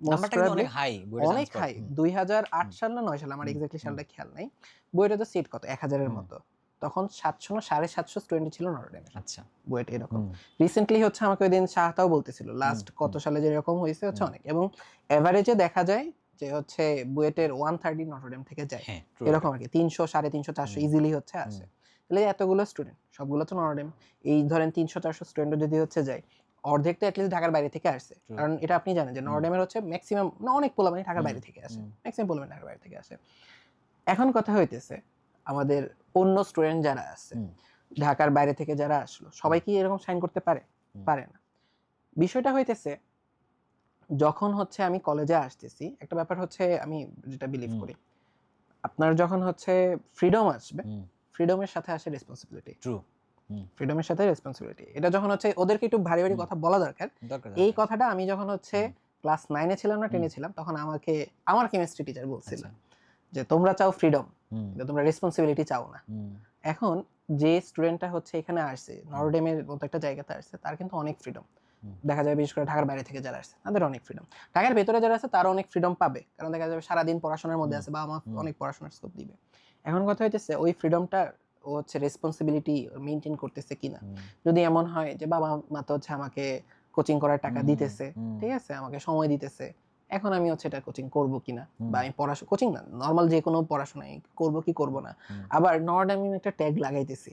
মোস্ট নাম্বারটা কিন্তু অনেক হাই, বইটা অনেক চান্স পাওয়ার। হাই, হুম, 2008 হুম, সাল না 9 সাল আমার হুম, এক্স্যাক্টলি হুম, সালটা খেয়াল নাই, বইটা তো সিট কত 1000-এর হুম, মতো, তখন 700 না 750 স্টুডেন্ট ছিল নটরডেমের, আচ্ছা, বুয়েটে এরকম। হুম, রিসেন্টলি হচ্ছে আমাকে ওই দিন শাহতাও বলতেছিল হুম, লাস্ট কত হুম, সালে যেরকম হয়েছে হচ্ছে হুম, অনেক, এবং এভারেজে দেখা যায় যে হচ্ছে বুয়েটের 130 নটরডেম থেকে যায়, হ্যাঁ, ট্রু এটা। এরকম আর কি 300 350 400 হুম, ইজিলি হচ্ছে হুম, আসে। তাহলে এতগুলো স্টুডেন্ট সবগুলো তো নটরডেম, এই ধরেন 300 400 স্টুডেন্ট যদি হচ্ছে যায়, অর্ধেক তো অ্যাটলিস্ট ঢাকার বাইরে থেকে আসছে, ট্রু, কারণ এটা আপনি জানেন যে হুম, নটরডেমের হচ্ছে ম্যাক্সিমাম না অনেক পোলাপানি ঢাকার হুম, বাইরে থেকে আসে, হুম, ম্যাক্সিমাম পোলাপানি ঢাকার বাইরে থেকে আসে। এখন কথা হইতেছে আমাদের অন্য স্টুডেন্ট যারা আছে হুম, ঢাকার বাইরে থেকে যারা আসলো সবাই কি এরকম সাইন করতে পারে? হুম, পারে না। বিষয়টা হইতেছে যখন হচ্ছে আমি কলেজে আসতেছি, একটা ব্যাপার হচ্ছে আমি যেটা বিলিভ হুম, করি, আপনার যখন হচ্ছে ফ্রিডম আসবে, হুম, ফ্রিডমের সাথে আসে রেসপন্সিবিলিটি, ট্রু, হুম, ফ্রিডমের সাথে রেসপন্সিবিলিটি। এটা যখন হচ্ছে ওদেরকে একটু ভারী ভারী হুম, কথা বলা দরকার। দরকার, এই দরকার। কথাটা আমি যখন হচ্ছে হুম, ক্লাস 9-এ ছিলাম না হুম, 10-এ ছিলাম, তখন আমাকে আমার কেমিস্ট্রি টিচার বলছিল আচ্ছা, যে তোমরা চাও ফ্রিডম, হুম, কিন্তু তোমরা রেসপন্সিবিলিটি চাও না। হুম, এখন যে স্টুডেন্টটা হচ্ছে এখানে আসছে হুম, নরডেমের মতো একটা জায়গাতে আসছে, তার কিন্তু অনেক ফ্রিডম হুম, দেখা যায়, বিশেষ করে ঢাকার বাইরে থেকে যারা আসছে তাদের অনেক ফ্রিডম। ঢাকার ভেতরে যারা আছে তারা অনেক ফ্রিডম পাবে, কারণ দেখা যাবে সারাদিন পড়াশোনার মধ্যে হুম, আছে বা আমার হুম, অনেক পড়াশোনার স্কোপ দিবে। এখন কথা হইতেছে ওই ফ্রিডমটা ও হচ্ছে রেসপন্সিবিলিটি মেনটেন করতেছে কিনা। হুম, যদি এমন হয় যে বাবা মা তো হচ্ছে আমাকে কোচিং করার টাকা হুম, দিতেছে, হুম, ঠিক আছে, আমাকে সময় দিতেছে, এখন আমি হচ্ছে এটা কোচিং করব কিনা, বা আমি কোচিং না নর্মাল যে কোনো পড়াশোনায় করব কি করব না। আবার নর্ডাম আমি একটা ট্যাগ লাগাইতেছি,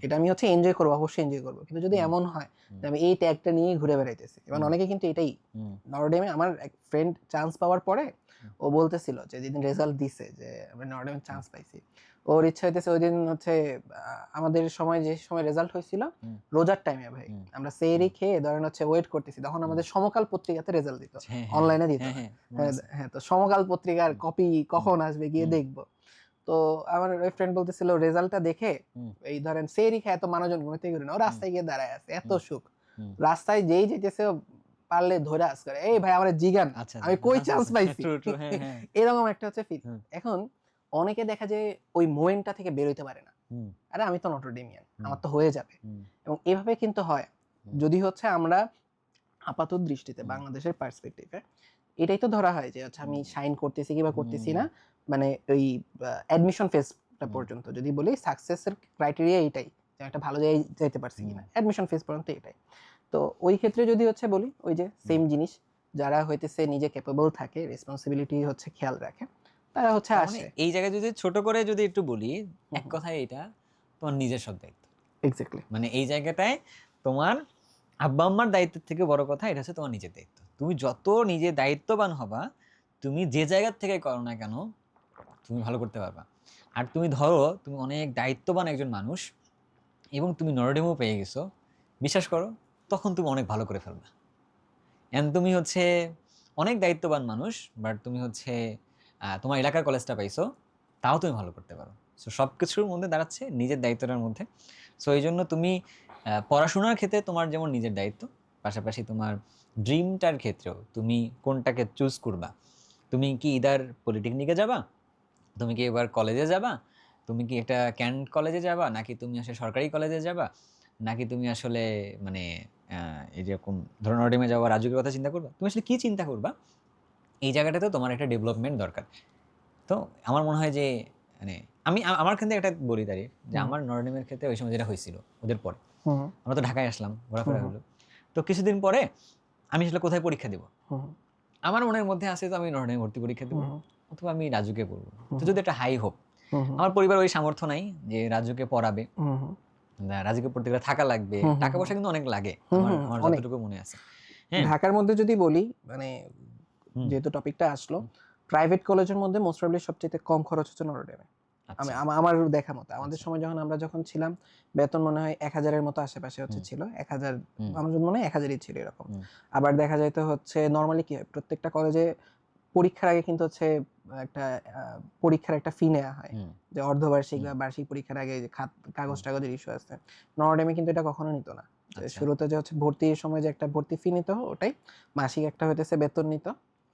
এটা আমি হচ্ছে এনজয় করবো, অবশ্যই এনজয় করবো, কিন্তু যদি এমন হয় যে আমি এই ট্যাগটা নিয়ে ঘুরে বেড়াইতেছি, এবং অনেকে কিন্তু এটাই নর্ডামে, আমার এক ফ্রেন্ড চান্স পাওয়ার পরে ও বলতেছিল যে যেদিন রেজাল্ট দিছে যে আমি নর্ডামে চান্স পাইছি, ওর ইচ্ছা হইতেছে ওই দিন হচ্ছে আমাদের সময় যে সময় রেজাল্ট হয়েছিল রোজার টাইমে ভাই, আমরা সেহরি খেয়ে ধরেন হচ্ছে ওয়েট করতেছি, তখন আমাদের সমকাল পত্রিকাতে রেজাল্ট দিত, অনলাইনে দিত। হ্যাঁ, তো সমকাল পত্রিকার কপি কখন আসবে গিয়ে দেখবো। তো আমার ওই ফ্রেন্ড বলতেছিল রেজাল্টটা দেখে এই ধরেন সেহরি খেয়ে এত মানুষজন ঘুমাতে গেল না, ও রাস্তায় গিয়ে দাঁড়ায় আছে, এত সুখ, রাস্তায় যেই যেতেছে পারলে ধরে আস করে, এই ভাই আমার জিগান আমি কই চান্স পাইছি, এরকম একটা হচ্ছে ফিল। এখন অনেকে দেখা যায় ওই মোমেন্টটা থেকে বের হইতে পারে না, আরে আমি তো নটরডেমিয়ান, আমার তো হয়ে যাবে, এবং এভাবে কিন্তু হয় যদি হচ্ছে আমরা আপাত দৃষ্টিতে বাংলাদেশের পার্সপেক্টিভে এটাই তো ধরা হয় যে হচ্ছে আমি শাইন করতেছি কিংবা করতেছি না, মানে ওই অ্যাডমিশন ফেজটা পর্যন্ত যদি বলি সাকসেসের ক্রাইটেরিয়া এইটাই যে একটা ভালো জায়গায় যেতে পারছি কিনা, অ্যাডমিশন ফেজ পর্যন্ত এটাই। তো ওই ক্ষেত্রে যদি হচ্ছে বলি ওই যে সেম জিনিস, যারা হইতেছে নিজে ক্যাপেবল থাকে, রেসপন্সিবিলিটি হচ্ছে খেয়াল রাখে, তারা হচ্ছে আসে। এই জায়গায় যদি ছোট করে যদি একটু বলি, এক কথায় এটা তোমার নিজের সব দায়িত্ব। এক্স্যাক্টলি, মানে এই জায়গাটায় তোমার আব্বা আম্মার দায়িত্বের থেকে বড় কথা এটা হচ্ছে তোমার নিজের দায়িত্ব। তুমি যত নিজে দায়িত্ববান হবা, তুমি যে জায়গার থেকে করো না কেন তুমি ভালো করতে পারবা। আর তুমি ধরো তুমি অনেক দায়িত্ববান একজন মানুষ এবং তুমি নরডেমও পেয়ে গেছো, বিশ্বাস করো তখন তুমি অনেক ভালো করে ফেলবা। এন্ড তুমি হচ্ছে অনেক দায়িত্ববান মানুষ, বাট তুমি হচ্ছে তোমার এলাকার কলেজটা পাইছো, তাও তুমি ভালো করতে পারো। সো সব কিছুর মধ্যে দাঁড়াচ্ছে নিজের দায়িত্বটার মধ্যে। সো এই জন্য তুমি পড়াশোনার ক্ষেত্রে তোমার যেমন নিজের দায়িত্ব, পাশাপাশি তোমার ড্রিমটার ক্ষেত্রেও তুমি কোনটাকে চুজ করবা। তুমি কি ইদার পলিটেকনিকে যাবা, তুমি কি এবার কলেজে যাবা, তুমি কি একটা ক্যান্ট কলেজে যাবা, নাকি তুমি আসলে সরকারি কলেজে যাবা, নাকি তুমি আসলে মানে এরকম ধরুন নর্ডেমে যাওয়া রাজুকের কথা চিন্তা করবা, তুমি আসলে কি চিন্তা করবা, এই জায়গাটাতে তোমার একটা ডেভেলপমেন্ট দরকার। তো আমার মনে হয় যে মানে আমি আমার ক্ষেত্রে একটা বলি দাঁড়িয়ে যে আমার নর্ডেমের ক্ষেত্রে ওই সময় যেটা হয়েছিল ওদের পরে আমরা তো ঢাকায় আসলাম, ঘোরাফেরা হলো, তো কিছুদিন পরে আমি আসলে কোথায় পরীক্ষা দেবো, আমার মনের মধ্যে আছে তো আমি নর্ডেমে ভর্তি পরীক্ষা দেবো অথবা আমি রাজুকে পড়বো। তো যদি একটা হাই হোপ, আমার পরিবার ওই সামর্থ্য নাই যে রাজুকে পড়াবে, রাজুকে পড়তে গেলে থাকা লাগবে, টাকা পয়সা কিন্তু অনেক লাগে, আমার যতটুকু মনে আছে। হ্যাঁ, ঢাকার মধ্যে যদি বলি, মানে যেহেতু টপিকটা আসলো, প্রাইভেট কলেজের মধ্যে মোস্ট প্রবাবলি সবচেয়ে কম খরচ হচ্ছে নরডেমে। আমি আমার দেখা মতো আমাদের সময় আমরা যখন ছিলাম বেতন মনে হয় 1000-এর মতো আশেপাশে হচ্ছে ছিল, 1000, আমার মনে হয় 1000-ই ছিল এরকম। আবার দেখা যায় তো হচ্ছে নর্মালি কি হয় প্রত্যেকটা কলেজে পরীক্ষার আগে কিন্তু হচ্ছে একটা পরীক্ষার একটা ফি নেওয়া হয়, যে অর্ধবার্ষিক বা বার্ষিক পরীক্ষার আগে যে কাগজ টাগজের ইস্যু আছে, নরডেমে কিন্তু এটা কখনো নিত না। শুরুতে যে হচ্ছে ভর্তির সময় যে একটা ভর্তি ফি নিত, ওটাই মাসিক একটা হইতেছে বেতন নিত,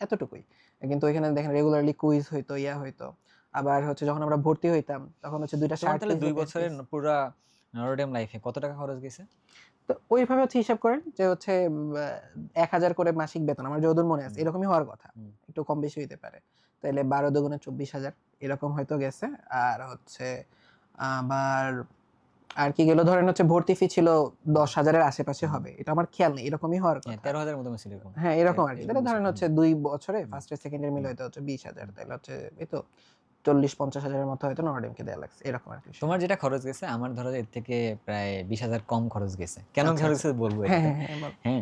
এতটুকুই। কিন্তু এখানে দেখেন রেগুলারলি কুইজ হইতো, ইয়া হইতো। আবার হচ্ছে যখন আমরা ভর্তি হইতাম তখন হচ্ছে 2টা শার্ট, 2 বছরের পুরো নরডেম লাইফে কত টাকা খরচ গেছে? তো ওইভাবে হচ্ছে হিসাব করেন যে হচ্ছে 1000 করে মাসিক বেতন, আমার যতদূর মনে আছে এরকমই হওয়ার কথা, একটু কম বেশি হইতে পারে, তাইলে 12 দুগুণে 24,000 এরকম হয়তো গেছে। আর হচ্ছে আবার আর কি গেল, ধরেন হচ্ছে ভর্তি ফি ছিল 10,000-এর আশেপাশে হবে, এটা আমার খেয়াল নেই, এরকমই হওয়ার কথা। 13,000 মতো ছিল এরকম। হ্যাঁ, এরকম আর কি। তাহলে ধরেন হচ্ছে 2 বছরে ফার্স্ট এর সেকেন্ড এর মিলে হয়তো হচ্ছে 20,000, তাহলে হচ্ছে এই তো 40-50,000-এর মতো হয়তো নরডেমকে দেয়া লাগছে, এরকম আর কি। তোমার যেটা খরচ গেছে আমার ধরো এর থেকে প্রায় 20,000 কম খরচ গেছে। কেন খরচ গেছে বলবো এটা। হ্যাঁ,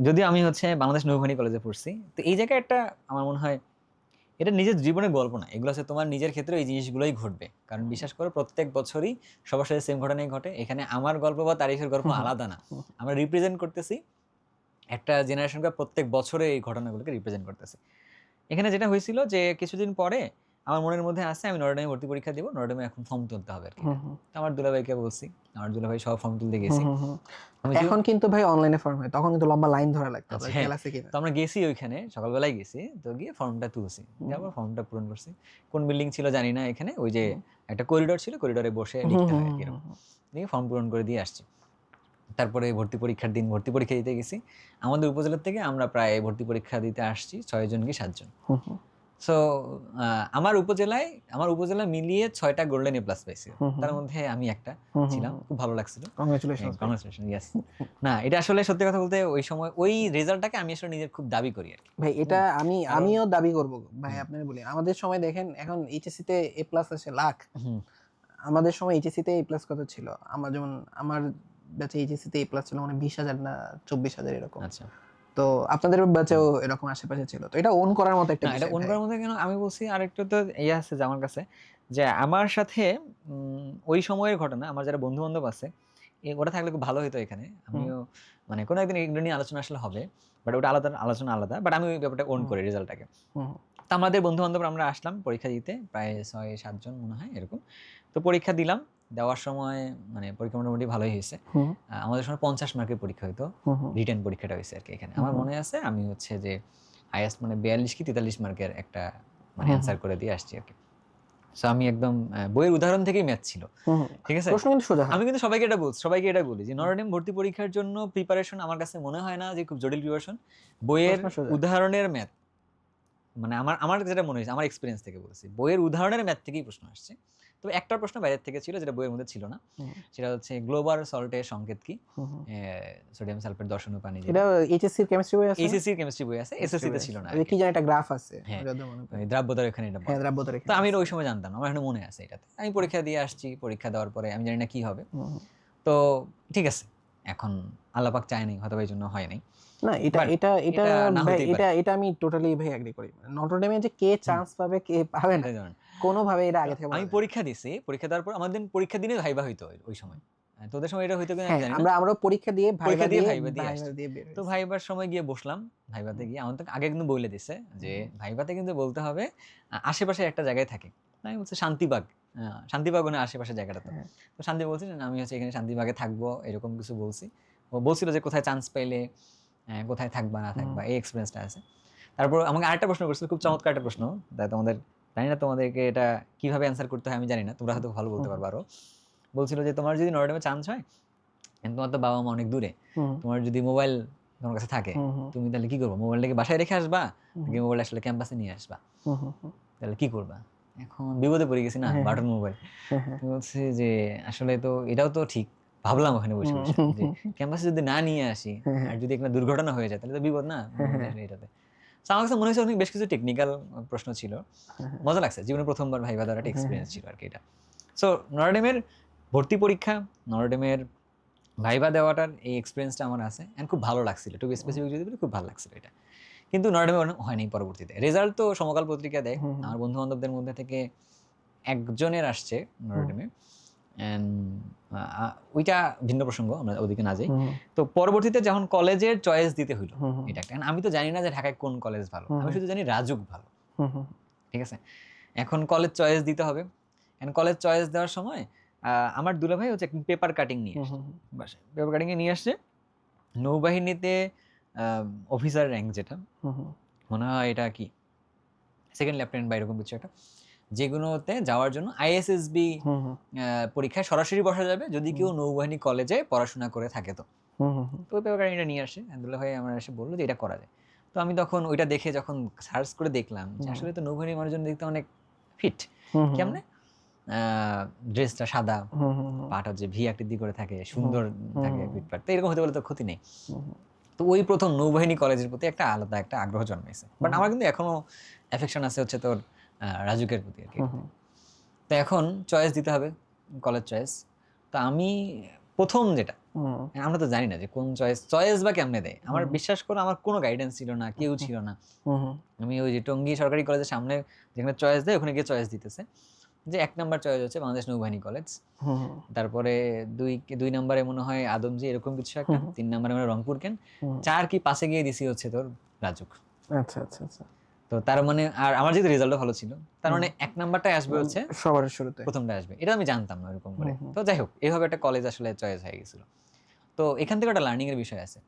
যদিও আমি হচ্ছে বাংলাদেশ নৌবাহিনী কলেজে পড়ছি, তো এই জায়গায় একটা আমার মনে হয় এটা নিজের জীবনের গল্প না, এগুলো হচ্ছে তোমার নিজের ক্ষেত্রে এই জিনিসগুলোই ঘটবে। কারণ বিশ্বাস করো প্রত্যেক বছরই সবার সাথে সেম ঘটনাই ঘটে। এখানে আমার গল্প বা তারিখের গল্প আলাদা না, আমরা রিপ্রেজেন্ট করতেছি একটা জেনারেশনকে, প্রত্যেক বছরে এই ঘটনাগুলোকে রিপ্রেজেন্ট করতেছি। এখানে যেটা হয়েছিল যে কিছুদিন পরে আমার মনের মধ্যে আছে আমি নরডেমে ভর্তি পরীক্ষা দিব, নরডেমে এখন ফর্ম তুলতে হবে আর কি। আমার দুলাভাইকে বলছি, আমার দুলাভাই সব ফর্ম তুলতে গেছি। এখন কিন্তু ভাই অনলাইনে ফর্ম হয়, তখন কিন্তু লম্বা লাইন ধরা লাগতো, খেয়াল আছে কিনা? তো আমরা গেছি ওইখানে, সকালবেলায় গেছি, তো গিয়ে ফর্মটা তুলছি, তারপর ফর্মটা পূরণ করছি। কোন বিল্ডিং ছিল জানি না, এখানে ওই যে একটা করিডোর ছিল, করিডোরে বসে লিখতে হয় এরকম, দিয়ে ফর্ম পূরণ করে দিয়ে আসছি। তারপরে ভর্তি পরীক্ষার দিন ভর্তি পরীক্ষা দিতে গেছি। আমাদের উপজেলার থেকে আমরা প্রায় ভর্তি পরীক্ষা দিতে আসছি 6 জন কি 7 জন। সো আমার উপজেলা মিলিয়ে 6টা গোল্ডেন এ প্লাস পাইছি, তার মধ্যে আমি একটা ছিলাম, খুব ভালো লাগছিল। Congratulation, yes. না, এটা আসলে সত্যি কথা বলতে ওই সময় ওই রেজাল্টটাকে আমি আসলে নিজের খুব দাবি করি আর কি। ভাই এটা আমিও দাবি করব ভাই, আপনারা বলি আমাদের সময় দেখেন এখন এইচএসসি তে এ প্লাস আছে লাখ, আমাদের সময় এইচএসসি তে এ প্লাস কত ছিল? আমার যেমন আমার ব্যাচে এইচএসসি তে এ প্লাস ছিল মানে 20,000 না 24,000 এরকম। আচ্ছা, তো আপনাদের ব্যাচেও এরকম আশেপাশে ছিল, তো এটা ওন করার মতো একটা না এটা বিষয় অন্য ভাই। কারোর মধ্যে কেন আমি বলছি, আরেকটু তো ইয়ে আছে যে আমার কাছে, যে আমার সাথে ওই সময়ের ঘটনা, আমার যারা বন্ধু বান্ধব আছে ওটা থাকলে খুব ভালো হতো এখানে। আমিও মানে কোনো একদিন এগুলো নিয়ে আলোচনা আসলে হবে, বাট ওটা আলোচনা আলাদা, বাট আমি ওই ব্যাপারটা ওন করি রেজাল্টটাকে। তো আমাদের বন্ধু বান্ধব আমরা আসলাম পরীক্ষা দিতে, প্রায় 6-7 জন মনে হয় এরকম। তো পরীক্ষা দিলাম, দেওয়ার সময় মানে পরীক্ষা মোটামুটি ভালোই হয়েছে। আমাদের সময় 50 মার্কের পরীক্ষা হইতো, রিটেন পরীক্ষাটা হয়েছে আর কি এখানে। আমার মনে আছে আমি হচ্ছে যে হাইয়েস্ট মানে 42 কি 43 মার্কের একটা মানে অ্যান্সার করে দিয়ে আসছি আর কি। সো আমি একদম বইয়ের উদাহরণ থেকেই ম্যাথ ছিল, ঠিক আছে। প্রশ্ন কিন্তু সোজা। আমি কিন্তু সবাইকে এটা বলি যে নটরডেম ভর্তি পরীক্ষার জন্য প্রিপারেশন আমার কাছে মনে হয় না যে খুব জটিল প্রিপারেশন। বইয়ের উদাহরণের ম্যাথ মানে আমার যেটা মনে হয়েছে, আমার এক্সপিরিয়েন্স থেকে বলছি, বইয়ের উদাহরণের ম্যাথ থেকেই প্রশ্ন আসছে। তবে একটা প্রশ্ন বাইরের থেকে ছিল যেটা বইয়ের মধ্যে ছিল না, সেটা হচ্ছে গ্লোবাল সল্টের সংকেত কি, সোডিয়াম সালফেট দর্শন পানি। এটা এইচএসসি কেমিস্ট্রি বই আছে, এইচএসসি কেমিস্ট্রি বই আছে, এসএসসি তে ছিল না। কি জানি একটা গ্রাফ আছে, দ্রাব্যতার এখানে এটা, হ্যাঁ দ্রাব্যতার এখানে। তো আমি ওই সময় জানতাম, আমার এখানে মনে আছে এটাতে। আমি পরীক্ষা দিয়ে আসছি, পরীক্ষা দেওয়ার পরে আমি জানি না কি হবে। তো ঠিক আছে, এখন আল্লাহ পাক চায় নাই, হয়তো এই জন্য হয় নাই। না এটা আমি টোটালি ভাই এগ্রি করি। নটরডেমে যে কে চান্স পাবে কে পাবে না কোনোভাবে এটা আগে থেকে আমি পরীক্ষা দিছি, পরীক্ষা দেওয়ার পর আমাদের পরীক্ষা দিনে ভাইবা হইতো ওই সময়। তোদের সময় এটা হইতো কিনা আমি জানি না। আমরা পরীক্ষা দিয়ে ভাইবা দিয়ে তো ভাইবার সময় গিয়ে বসলাম, ভাইবাতে গিয়ে আমার তো আগে কিন্তু বলে দিছে যে ভাইবাতে কিন্তু বলতে হবে আশেপাশে একটা জায়গায় থাকে। আমি বলছি শান্তিবাগ, শান্তিবাগ মানে আশেপাশে জায়গাটা। তো শান্তি বলছি না, আমি হচ্ছে এখানে শান্তিবাগে থাকবো এরকম কিছু বলছি। ও বলছিল যে কোথায় চান্স পাইলে কোথায় থাকবা না থাকবা, এই এক্সপিরিয়েন্সটা আছে। তারপর আমাকে আরেকটা প্রশ্ন করছিল, খুব চমৎকার একটা প্রশ্ন, তোমাদের জানি না তোমাদেরকে এটা কিভাবে অ্যান্সার করতে হয় আমি জানি না, তোমরা হয়তো ভালো বলতে পারবো আরো। বলছিল যে তোমার যদি নটরডেমে চান্স হয়, তোমার তো বাবা মা অনেক দূরে, তোমার যদি মোবাইল তোমার কাছে থাকে, তুমি তাহলে কি করবো? মোবাইলটাকে বাসায় রেখে আসবা নাকি মোবাইল আসলে ক্যাম্পাসে নিয়ে আসবা? তাহলে কি করবা? এখন বিপদে পড়ে গেছি না, বাটন মোবাইল। বলছি যে আসলে তো এটাও তো ঠিক, ভাবলাম ওখানে বসে বসে যে ক্যাম্পাসে যদি না নিয়ে আসি আর যদি একটা দুর্ঘটনা হয়ে যায় তাহলে তো বিপদ না এটাতে। আমার কাছে মনে হচ্ছে অনেক বেশ কিছু টেকনিক্যাল প্রশ্ন ছিল, মজা লাগছে, জীবনে প্রথমবার ভাইবা দেওয়ার একটা এক্সপিরিয়েন্স ছিল আর কি এটা। সো নটরডেমের ভর্তি পরীক্ষা, নটরডেমের ভাইবা দেওয়াটার এই এক্সপিরিয়েন্সটা আমার আছে, এন্ড খুব ভালো লাগছিল, টু বি স্পেসিফিক যদি বলি খুব ভালো লাগছিল এটা। কিন্তু নটরডেমে হয়নি পরবর্তীতে। রেজাল্ট তো সমকাল পত্রিকা দেয়, আমার বন্ধু বান্ধবদের মধ্যে থেকে একজনের আসছে নটরডেমে, ওইটা ভিন্ন প্রসঙ্গ, আমরা ওদিকে না যাই। তো পরবর্তীতে যখন কলেজের চয়েস দিতে হইলো, এটা একটা, আমি তো জানি না যে ঢাকায় কোন কলেজ ভালো, আমি শুধু জানি রাজুক ভালো, ঠিক আছে। এখন কলেজ চয়েস দিতে হবে, এন্ড কলেজ চয়েস দেওয়ার সময় আমার দুলাভাই হচ্ছে পেপার কাটিং নিয়ে আসছে, পেপার কাটিং এ নিয়ে আসছে নৌবাহিনীতে অফিসার র্যাঙ্ক, যেটা মনে হয় এটা কি সেকেন্ড লেফটেন্যান্ট বা এরকম কিছু একটা, যেগুলোতে যাওয়ার জন্য আইএসএসবি পরীক্ষায় সরাসরি বসা যাবে যদি কেউ নৌবাহিনী কলেজে পড়াশোনা করে থাকে। তো ওই পেপার কাটিংটা নিয়ে আসে, আব্দুল্লাহ ভাই আমার এসে বললো যে এটা করা যায়। তো আমি তখন ওইটা দেখে যখন সার্চ করে দেখলাম যে আসলে তো নৌবাহিনী মানুষজন দেখতে অনেক ফিট, কেমনে ড্রেসটা সাদা, পাটা যে ভি আকৃতি করে থাকে, সুন্দর থাকে ফিটফাট, তো এরকম হতে বলে তো ক্ষতি নেই। তো ওই প্রথম নৌবাহিনী কলেজের প্রতি একটা আলাদা একটা আগ্রহ জন্মেছে, বাট আমার কিন্তু এখনো অ্যাফেকশন আছে হচ্ছে তোর রাজুকের প্রতি আর কি। তো এখন চয়েস দিতে হবে, কলেজ চয়েস। তো আমি প্রথম যেটা, আমরা তো জানি না যে কোন চয়েস বা কেমনে দেয়, আমার বিশ্বাস করো আমার কোনো গাইডেন্স ছিল না, কেউ ছিল না। আমি ওই যে টঙ্গী সরকারি কলেজের সামনে যেখানে চয়েস দেয় ওখানে গিয়ে চয়েস দিতেছে, যে 1 নাম্বার চয়েস হচ্ছে বাংলাদেশ নৌবাহিনী কলেজ, তারপরে 2 নম্বরে মনে হয় আদমজি এরকম কিছু একটা, 3 নম্বরে মানে রংপুর কেন, 4 কি 5 গিয়ে দিছি হচ্ছে তোর রাজুক। আচ্ছা আচ্ছা আচ্ছা। তো তার মানে আর আমার যেহেতু রেজাল্টও ভালো ছিল, তার মানে 1 নাম্বারটাই আসবে হচ্ছে সবার শুরুতে, প্রথমটা আসবে, এটা আমি জানতাম না এরকম করে। তো যাই হোক, এইভাবে একটা কলেজ আসলে চয়েস হয়ে গেছিল। তো এখান থেকে একটা লার্নিং এর বিষয় আছে,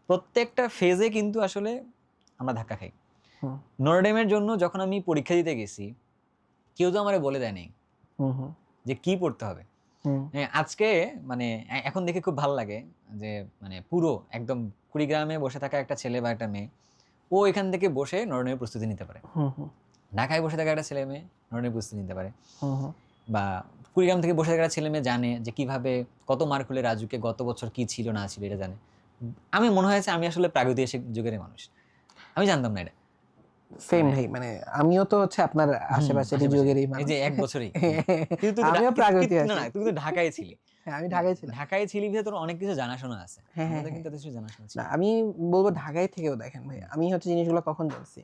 প্রত্যেকটা ফেজে কিন্তু আসলে আমরা ধাক্কা খাই। নটরডেমের জন্য যখন আমি পরীক্ষা দিতে গেছি, কেউ তো আমারে বলে দেয়নি যে কি পড়তে হবে। আজকে মানে এখন দেখে খুব ভালো লাগে যে মানে পুরো একদম কুড়িগ্রামে বসে থাকা একটা ছেলে বা একটা মেয়ে, ও এখান থেকে বসে নটরডেমের প্রস্তুতি নিতে পারে। ঢাকায় বসে থাকা একটা ছেলে মেয়ে নর্ডেমের প্রস্তুতি নিতে পারে, হুম হুম। বা কুড়িগ্রাম থেকে বসে থাকা একটা ছেলে মেয়ে জানে যে কিভাবে কত মার্ক হলে রাজুকে গত বছর কি ছিল না ছিল এটা জানে। আমি মনে হয়েছে আমি আসলে প্রাগৈতিহাসিক যুগের মানুষ, আমি জানতাম না এটা। সেম মানে ভাই, মানে আমিও তো হচ্ছে আপনার আশেপাশের আশেপাশে যুগেরই এই মানুষ। যে 1 বছরই কিন্তু তুই তো আমিও না না প্রাগৈতিহাসিক। তুই কিন্তু ঢাকায় ছিলি। হ্যাঁ, আমি ঢাকায় ছিলাম। ঢাকায় ছিলি বিধায় তোর অনেক কিছু জানাশোনা আছে, হ্যাঁ হ্যাঁ আমাদের হ্যাঁ। কিন্তু এত কিছু জানাশোনা ছিল না, না। আমি বলবো ঢাকায় থেকেও দেখেন ভাই, আমি হচ্ছে জিনিসগুলো কখন জানছি,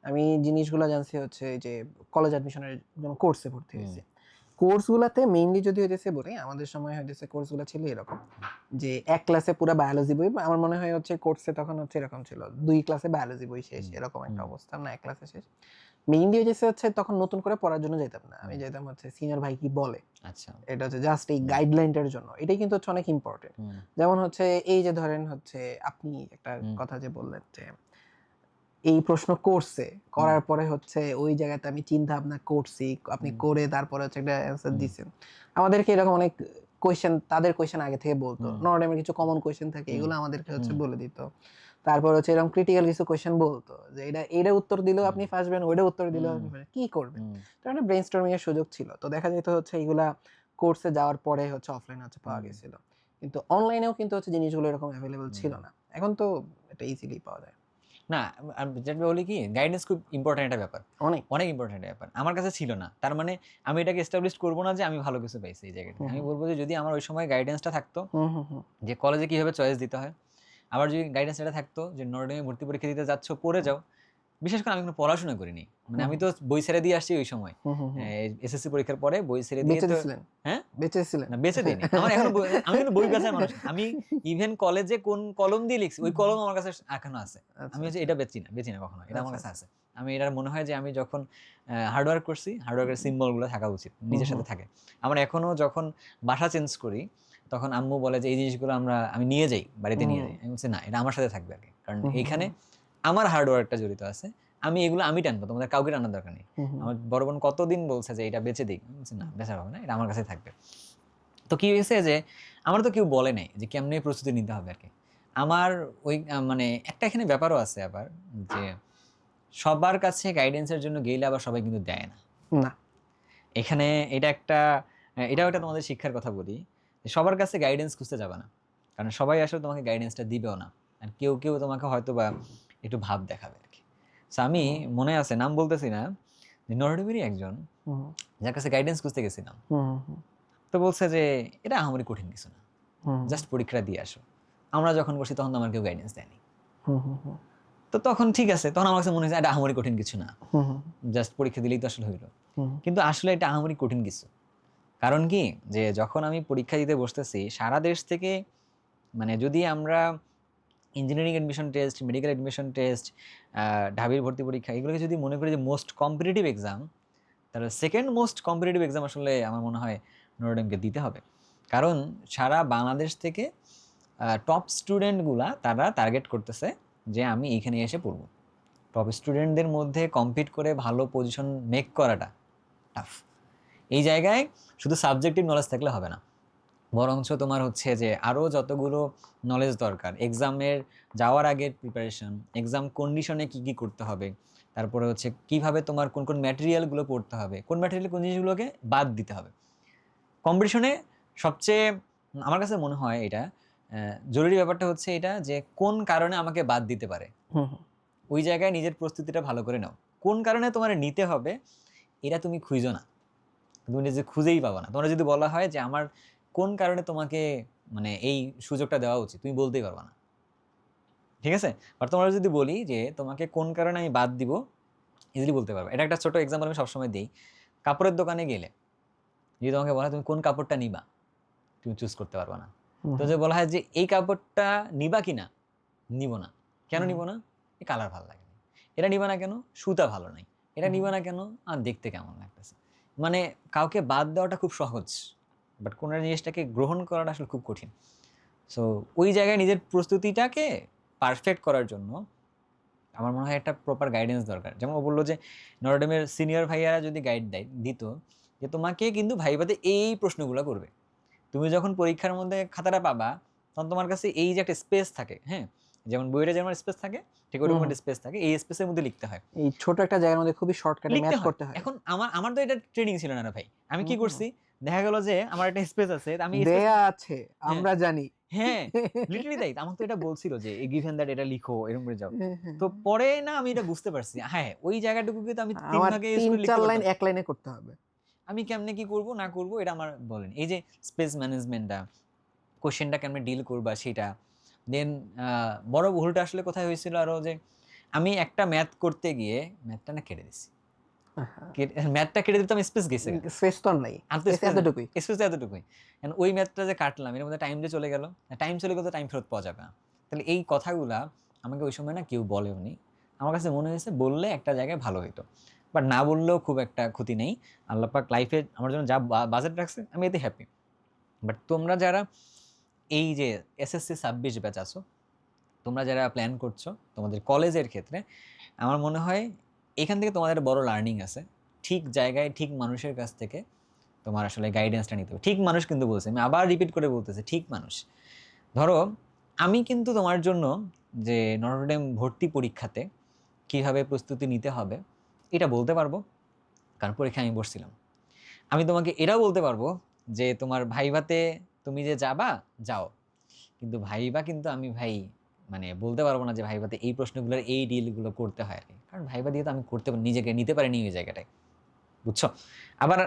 আমি জিনিসগুলো জানছি হচ্ছে যে কলেজ অ্যাডমিশনের জন্য কোর্সে ভর্তি হয়েছি। কোর্সগুলোতে মেইনলি যদি হইতেছে বলি, আমাদের সময় হইতেছে কোর্সগুলো ছিল এরকম যে এক ক্লাসে পুরো বায়োলজি বই, আমার মনে হয় হচ্ছে কোর্সে তখন হচ্ছে এরকম ছিল 2 ক্লাসে বায়োলজি বই শেষ, এরকম একটা অবস্থা, না 1 ক্লাসে শেষ। মেইনলি হচ্ছে তখন নতুন করে পড়ার জন্য যেতাম না, আমি যেতাম হচ্ছে সিনিয়র ভাই কি বলে, আচ্ছা এটা হচ্ছে জাস্ট এই গাইডলাইনটার জন্য, এটাই কিন্তু হচ্ছে অনেক ইম্পর্টেন্ট। যেমন হচ্ছে এই যে ধরেন হচ্ছে আপনি একটা কথা যে বললেন যে এই প্রশ্ন করছে, করার পরে হচ্ছে ওই জায়গাতে আমি চিন্তা ভাবনা করছি, আপনি করে তারপরে হচ্ছে একটা অ্যান্সার দিছেন। আমাদেরকে এরকম অনেক কোয়েশ্চেন, তাদের কোয়েশ্চেন আগে থেকে বলতো, নর্ডেমের কিছু কমন কোয়েশ্চেন থাকে, এগুলো আমাদেরকে হচ্ছে বলে দিত। তারপর হচ্ছে এরকম ক্রিটিক্যাল কিছু কোয়েশ্চেন বলতো যে এটা উত্তর দিলেও আপনি ফাঁসবেন, ওইটা উত্তর দিলেও আপনি ফাঁসবেন, কি করবেন। তো একটা ব্রেইনস্টর্মিং এর সুযোগ ছিল, তো দেখা যেত হচ্ছে এইগুলা কোর্সে যাওয়ার পরে হচ্ছে অফলাইনে হচ্ছে পাওয়া গেছিল, কিন্তু অনলাইনেও কিন্তু হচ্ছে জিনিসগুলো এরকম অ্যাভেলেবল ছিল না, এখন তো এটা ইজিলি পাওয়া যায় না, আমি যেটা বলি কি গাইডেন্স খুব ইম্পর্টেন্ট একটা ব্যাপার, অনেক। অনেক ইম্পর্টেন্ট একটা ব্যাপার। আমার কাছে ছিল না, তার মানে আমি এটাকে এস্টাবলিশ করবো না যে আমি ভালো কিছু পাইছি এই জায়গাটা। আমি বলবো যে যদি আমার ওই সময় গাইডেন্সটা থাকতো হুম হুম হুম। যে কলেজে কিভাবে চয়েস দিতে হয়, আবার যদি গাইডেন্স এটা থাকতো যে নর্ডেমে ভর্তি পরীক্ষা দিতে যাচ্ছ পড়ে যাও। বিশেষ করে আমি কোনো পড়াশোনা করিনি, মানে আমি তো বই ছেড়ে দিয়ে আসছি ওই সময়, এসএসসি পরীক্ষার পরে বই ছেড়ে দিয়ে বেঁচে তো। ছিলেন? হ্যাঁ, বেঁচে ছিলেন? না বেঁচে দিইনি, আমার এখনো আমি কিন্তু বই বেচার মানুষ না। আমি ইভেন কলেজে কোন কলম দিয়ে লিখছি ওই কলম আমার কাছে এখনো আছে। আমি হচ্ছে এটা বেচি না কখনো, এটা আমার কাছে আছে। আমি এটার মনে হয় যে আমি যখন হার্ডওয়ার্ক করছি, হার্ডওয়ার্কের সিম্বলগুলো থাকা উচিত নিজের সাথে থাকে। আমার এখনো যখন বাসা চেঞ্জ করি তখন আম্মু বলে যে এই জিনিসগুলো আমি নিয়ে যাই, বাড়িতে নিয়ে যাই। আমি বলছি না, এটা আমার সাথে থাকবে আর কি, কারণ এইখানে আমার হার্ডওয়ার্কটা জড়িত আছে। আমি এগুলো আমি টানবো, তোমাদের কাউকে টানার দরকার নেই। আমার বড় বোন কতদিন বলছে যে এটা বেচে দিই, বলছি না বেচা হবে না, এটা আমার কাছে থাকবে। তো কি হয়েছে যে আমার তো কেউ বলে নাই যে কেমনে প্রস্তুতি নিতে হবে আর কি। আমার ওই মানে একটা এখানে ব্যাপারও আছে আবার, যে সবার কাছে গাইডেন্সের জন্য গেলে আবার সবাই কিন্তু দেয় না। না। এখানে এটা একটা এটাও একটা তোমাদের শিক্ষার কথা বলি, যে সবার কাছে গাইডেন্স খুঁজতে যাবে না, কারণ সবাই আসলে তোমাকে গাইডেন্সটা দিবেও না। আর কেউ কেউ তোমাকে হয়তো বা একটু ভাব দেখাবে আর কি। সো আমি মনে আছে, নাম বলতেছি না, যে নরডেমেরই একজন যার কাছে গাইডেন্স খুঁজতে গেছিলাম, তো বলছে যে এটা আমারই কঠিন কিছু না, জাস্ট পরীক্ষা দিয়ে আসো। আমরা যখন বসি তখন তো আমার কেউ গাইডেন্স দেয়নি। তো তখন ঠিক আছে, তখন আমার কাছে মনে হয়েছে এটা আমারই কঠিন কিছু না, জাস্ট পরীক্ষা দিলেই তো আসলে হইলো। কিন্তু আসলে এটা আমারই কঠিন কিছু। কারণ কি, যে যখন আমি পরীক্ষা দিতে বসতেছি সারা দেশ থেকে, মানে যদি আমরা engineering admission test, medical admission test, ঢাবির ভর্তি পরীক্ষা এগুলোকে যদি মনে করি যে মোস্ট কম্পিটিটিভ এক্সাম, তাহলে সেকেন্ড মোস্ট কম্পিটিটিভ এক্সাম আসলে আমার মনে হয় নটরডেমকে দিতে হবে। কারণ সারা বাংলাদেশ থেকে টপ স্টুডেন্টগুলা তারা টার্গেট করতেছে যে আমি এইখানে এসে পড়বো। টপ স্টুডেন্টদের মধ্যে কম্পিট করে ভালো পজিশন মেক করাটা টাফ। এই জায়গায় শুধু সাবজেক্টিভ নলেজ থাকলে হবে না, বরঞ্চ তোমার হচ্ছে যে আরও যতগুলো নলেজ দরকার, এক্সামের যাওয়ার আগের প্রিপারেশন, এক্সাম কন্ডিশনে কী কী করতে হবে, তারপরে হচ্ছে কিভাবে তোমার কোন কোন ম্যাটেরিয়ালগুলো পড়তে হবে, কোন ম্যাটেরিয়াল কোন জিনিসগুলোকে বাদ দিতে হবে। কম্পিটিশনে সবচেয়ে আমার কাছে মনে হয় এটা জরুরি ব্যাপারটা হচ্ছে এটা, যে কোন কারণে আমাকে বাদ দিতে পারে, ওই জায়গায় নিজের প্রস্তুতিটা ভালো করে নাও। কোন কারণে তোমার নিতে হবে এটা তুমি খুঁজো না, তুমি নিজে খুঁজেই পাবা না। তোমরা যদি বলা হয় যে আমার কোন কারণে তোমাকে মানে এই সুযোগটা দেওয়া উচিত, তুমি বলতেই পারবা না, ঠিক আছে। বাট তোমরা যদি বলি যে তোমাকে কোন কারণে আমি বাদ দিব, ইজিলি বলতে পারবা। এটা একটা ছোট এক্সাম্পল আমি সবসময় দিই। কাপড়ের দোকানে গেলে যদি তোমাকে বলা হয় তুমি কোন কাপড়টা নিবা, তুমি চুজ করতে পারবা না। তো যে বলা হয় যে এই কাপড়টা নিবা কি না, নিব না। কেন নিব না? এই কালার ভালো লাগে না। এটা নিবা না কেন? সুতা ভালো নাই। এটা নিবা না কেন? আর দেখতে কেমন লাগতেছে। মানে কাউকে বাদ দেওয়াটা খুব সহজ, বাট কোনো জিনিসটাকে গ্রহণ করাটা আসলে খুব কঠিন। সো ওই জায়গায় নিজের প্রস্তুতিটাকে পারফেক্ট করার জন্য আমার মনে হয় একটা প্রপার গাইডেন্স দরকার। যেমন ও বললো যে নরডেমের সিনিয়র ভাইয়ারা যদি গাইড দিত যে তোমাকে কিন্তু ভাইবাতে এই প্রশ্নগুলো করবে, তুমি যখন পরীক্ষার মধ্যে খাতাটা পাবা তখন তোমার কাছে এই যে একটা স্পেস থাকে, হ্যাঁ, যেমন বইটা যেমন স্পেস থাকে ঠিক ওরকম একটা স্পেস থাকে, এই স্পেসের মধ্যে লিখতে হয়। এই ছোট একটা জায়গার মধ্যে খুবই শর্টকাটে লিখতে ম্যাথ হয়। করতে হয়। এখন আমার তো এটা ট্রেনিং ছিল না রে ভাই। আমি কি করছি, দেখা গেল যে আমার একটা স্পেস আছে, আমি দেয়া আছে আমরা জানি। হ্যাঁ লিটারালি তাই, আমাকে তো এটা বলছিল যে গিভেন দ্যাট এটা লিখো এরকম করে যাও। হ্যাঁ, হ্যাঁ। তো পরে না আমি এটা বুঝতে পারছি, হ্যাঁ ওই জায়গাটুকুকে তো আমি 3 আমার ভাগে ইউজ করে 3-4 লিখতে লাইন পারতাম। এক লাইনে করতে হবে। আমি কেমনে কি করব না করব এটা আমার বলেন। এই যে স্পেস ম্যানেজমেন্টটা, কোশ্চেনটা কেমনে ডিল করবা সেটা। দেন বড় ভুলটা আসলে কোথায় হয়েছিল আরো, যে আমি একটা ম্যাথ করতে গিয়ে ম্যাথটা না কেটে দিছি। ম্যাথটা কেটে দিতে আমি স্পেস গেছে গা। স্পেস তো আর নাই, আর তো স্পেস স্পেস এতটুকুই। স্পেস এতটুকুই। And ওই ম্যাথটা যে কাটলাম এর মধ্যে টাইম যে চলে গেল, টাইম চলে গেলে তো টাইম ফেরত পাওয়া যাবে না। তাহলে এই কথাগুলা আমাকে ওই সময় না কেউ বলেওনি। আমার কাছে মনে হয়েছে বললে একটা জায়গায় ভালো হইতো, বাট না বললেও খুব একটা ক্ষতি নেই। আল্লাহ পাক লাইফে আমার জন্য যা বাজেট রাখছে আমি এতে হ্যাপি। বাট তোমরা যারা এই যে এসএসসি 26 ব্যাচ আছো, তোমরা যারা প্ল্যান করছো তোমাদের কলেজের ক্ষেত্রে, আমার মনে হয় এখান থেকে তোমাদের বড় লার্নিং আছে। ঠিক জায়গায় ঠিক মানুষের কাছ থেকে তোমার আসলে গাইডেন্সটা নিতে হবে। ঠিক মানুষ কিন্তু বলছে, আমি আবার রিপিট করে বলতেছি, ঠিক মানুষ। ধরো আমি কিন্তু তোমার জন্য যে নটরডেম ভর্তি পরীক্ষাতে কিভাবে প্রস্তুতি নিতে হবে এটা বলতে পারবো, কারণ পরীক্ষা আমি বসছিলাম। আমি তোমাকে এটাও বলতে পারবো যে তোমার ভাইভাতে তুমি যে যাবা যাও, কিন্তু ভাইবা কিন্তু আমি ভাই মানে বলতে পারবো না যে ভাইভাতে এই প্রশ্নগুলোর এই ডিলগুলো করতে হয় আর কি, কারণ ভাইবা দিয়ে তো আমি নিজেকে নিতে পারিনি ওই জায়গাটায়, বুঝছো। আবার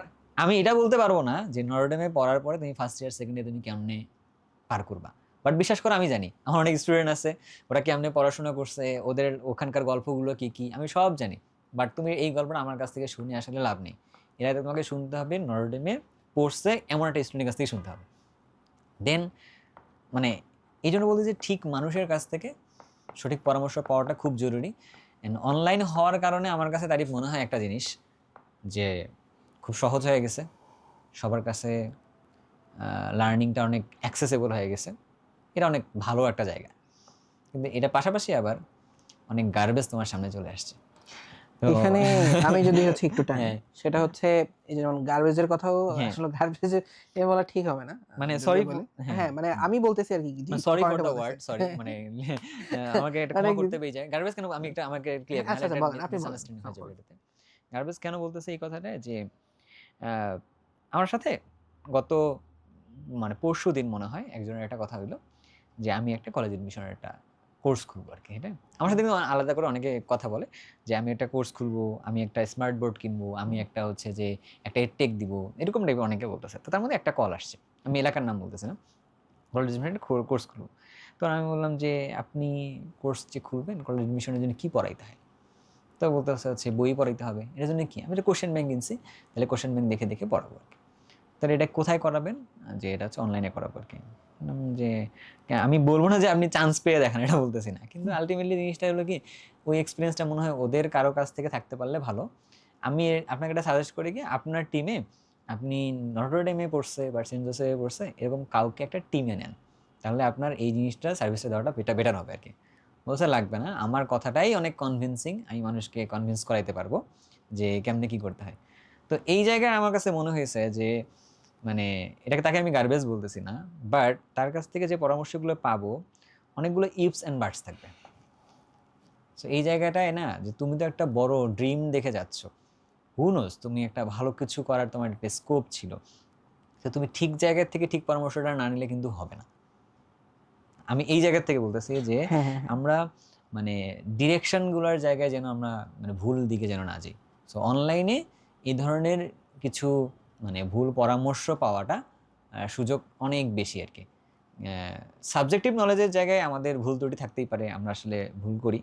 আমি এটা বলতে পারবো না যে নটরডেমে পড়ার পরে তুমি ফার্স্ট ইয়ার সেকেন্ড ইয়ার তুমি কেমনে পার করবা। বাট বিশ্বাস করো আমি জানি, আমার অনেক স্টুডেন্ট আছে ওরা কেমনে পড়াশোনা করছে, ওদের ওখানকার গল্পগুলো কি কি আমি সব জানি। বাট তুমি এই গল্পটা আমার কাছ থেকে শুনে আসলে লাভ নেই। এরা তোমাকে শুনতে হবে নটরডেমে পড়ছে এমন একটা স্টুডেন্টের কাছ থেকে শুনতে হবে। দেন মানে এই জন্য বলতে যে ঠিক মানুষের কাছ থেকে সঠিক পরামর্শ পাওয়াটা খুব জরুরি। অ্যান্ড অনলাইন হওয়ার কারণে আমার কাছে তারিফ মনে হয় একটা জিনিস, যে খুব সহজ হয়ে গেছে সবার কাছে, লার্নিংটা অনেক অ্যাক্সেসেবল হয়ে গেছে। এটা অনেক ভালো একটা জায়গা, কিন্তু এটা পাশাপাশি আবার অনেক গার্বেজ তোমার সামনে চলে আসছে। তো এখানে আমি যদি হচ্ছে একটু টানি, হ্যাঁ সেটা হচ্ছে এই যেমন গার্বেজের কথাও, হ্যাঁ আসলে গার্বেজ এ বলা ঠিক হবে না, মানে যদি সরি, বলি। হ্যাঁ হ্যাঁ মানে আমি বলতেছি আর কি, জি সরি ফর কথাটা দ্য বলতেছি। ওয়ার্ড, সরি মানে আমাকে এটা মানে ক্ষমা করতে পেয়ে যায়। গার্বেজ কেন, আমি একটা আমাকে ক্লিয়ার আচ্ছা আচ্ছা একটা বলেন, আপনি বলেন। মিসআন্ডারস্ট্যান্ডিং হয়ে যাবে এটাতে। গার্বেজ কেন বলতেছে এই কথাটা, যে আমার সাথে গত মানে পরশুদিন মনে হয় একজনের একটা কথা হইলো যে আমি একটা কলেজ এডমিশনের একটা কোর্স খুলবো আর কি। হ্যাঁ, আমার সাথে কিন্তু আলাদা করে অনেকে কথা বলে যে আমি একটা কোর্স খুলবো, আমি একটা স্মার্ট বোর্ড কিনবো, আমি একটা হচ্ছে যে একটা এডটেক দিব, এরকম টাইপের অনেকে বলতেছে। তো তার মধ্যে একটা কল আসছে, আমি এলাকার নাম বলতেছি না, কলেজ এডমিশনের কোর্স খুলবো। তো আমি বললাম যে আপনি কোর্স যে খুলবেন কলেজ এডমিশনের জন্য কী পড়াইতে হয়? তো বলতে হচ্ছে বই পড়াইতে হবে, এটার জন্য কি? আমি একটা কোশ্চেন ব্যাংক কিনছি, তাহলে কোশ্চেন ব্যাংক দেখে দেখে পড়াবো আর কি। তাহলে এটা কোথায় করাবেন? যে এটা হচ্ছে অনলাইনে করাবো আর কি। বললাম যে আমি বলবো না যে আপনি চান্স পেয়ে দেখান, এটা বলতেছি না, কিন্তু আলটিমেটলি জিনিসটা হলো কি ওই এক্সপিরিয়েন্সটা মনে হয় ওদের কারো কাছ থেকে থাকতে পারলে ভালো। আমি আপনাকে এটা সাজেস্ট করি কি আপনার টিমে আপনি নটরডেমে পড়ছে বা সেন্ট জোসেফে পড়ছে এরকম কাউকে একটা টিমে নেন, তাহলে আপনার এই জিনিসটা সার্ভিসটা দেওয়াটা বেটার হবে আর কি। বলছে লাগবে না, আমার কথাটাই অনেক কনভিন্সিং, আমি মানুষকে কনভিন্স করাইতে পারবো যে কেমনে কী করতে হয়। তো এই জায়গায় আমার কাছে মনে হয়েছে যে মানে এটাকে তাকে আমি গার্বেজ বলতেছি না, বাট তার কাছ থেকে যে পরামর্শগুলো পাবো অনেকগুলো ইফস অ্যান্ড বাটস থাকবে। সো এই জায়গাটায় না, যে তুমি তো একটা বড় ড্রিম দেখে যাচ্ছ, হু নোজ তুমি একটা ভালো কিছু করার তোমার একটা স্কোপ ছিল, তো তুমি ঠিক জায়গার থেকে ঠিক পরামর্শটা না নিলে কিন্তু হবে না। আমি এই জায়গার থেকে বলতেছি যে হ্যাঁ হ্যাঁ হ্যাঁ। আমরা মানে ডিরেকশনগুলোর জায়গায় যেন আমরা মানে ভুল দিকে যেন না যাই। সো অনলাইনে এই ধরনের কিছু মানে ভুল পরামর্শ পাওয়াটা সুযোগ অনেক বেশি আর কি। সাবজেক্টিভ নলেজের জায়গায় আমাদের ভুল ত্রুটি থাকতেই পারে, আমরা আসলে ভুল করি,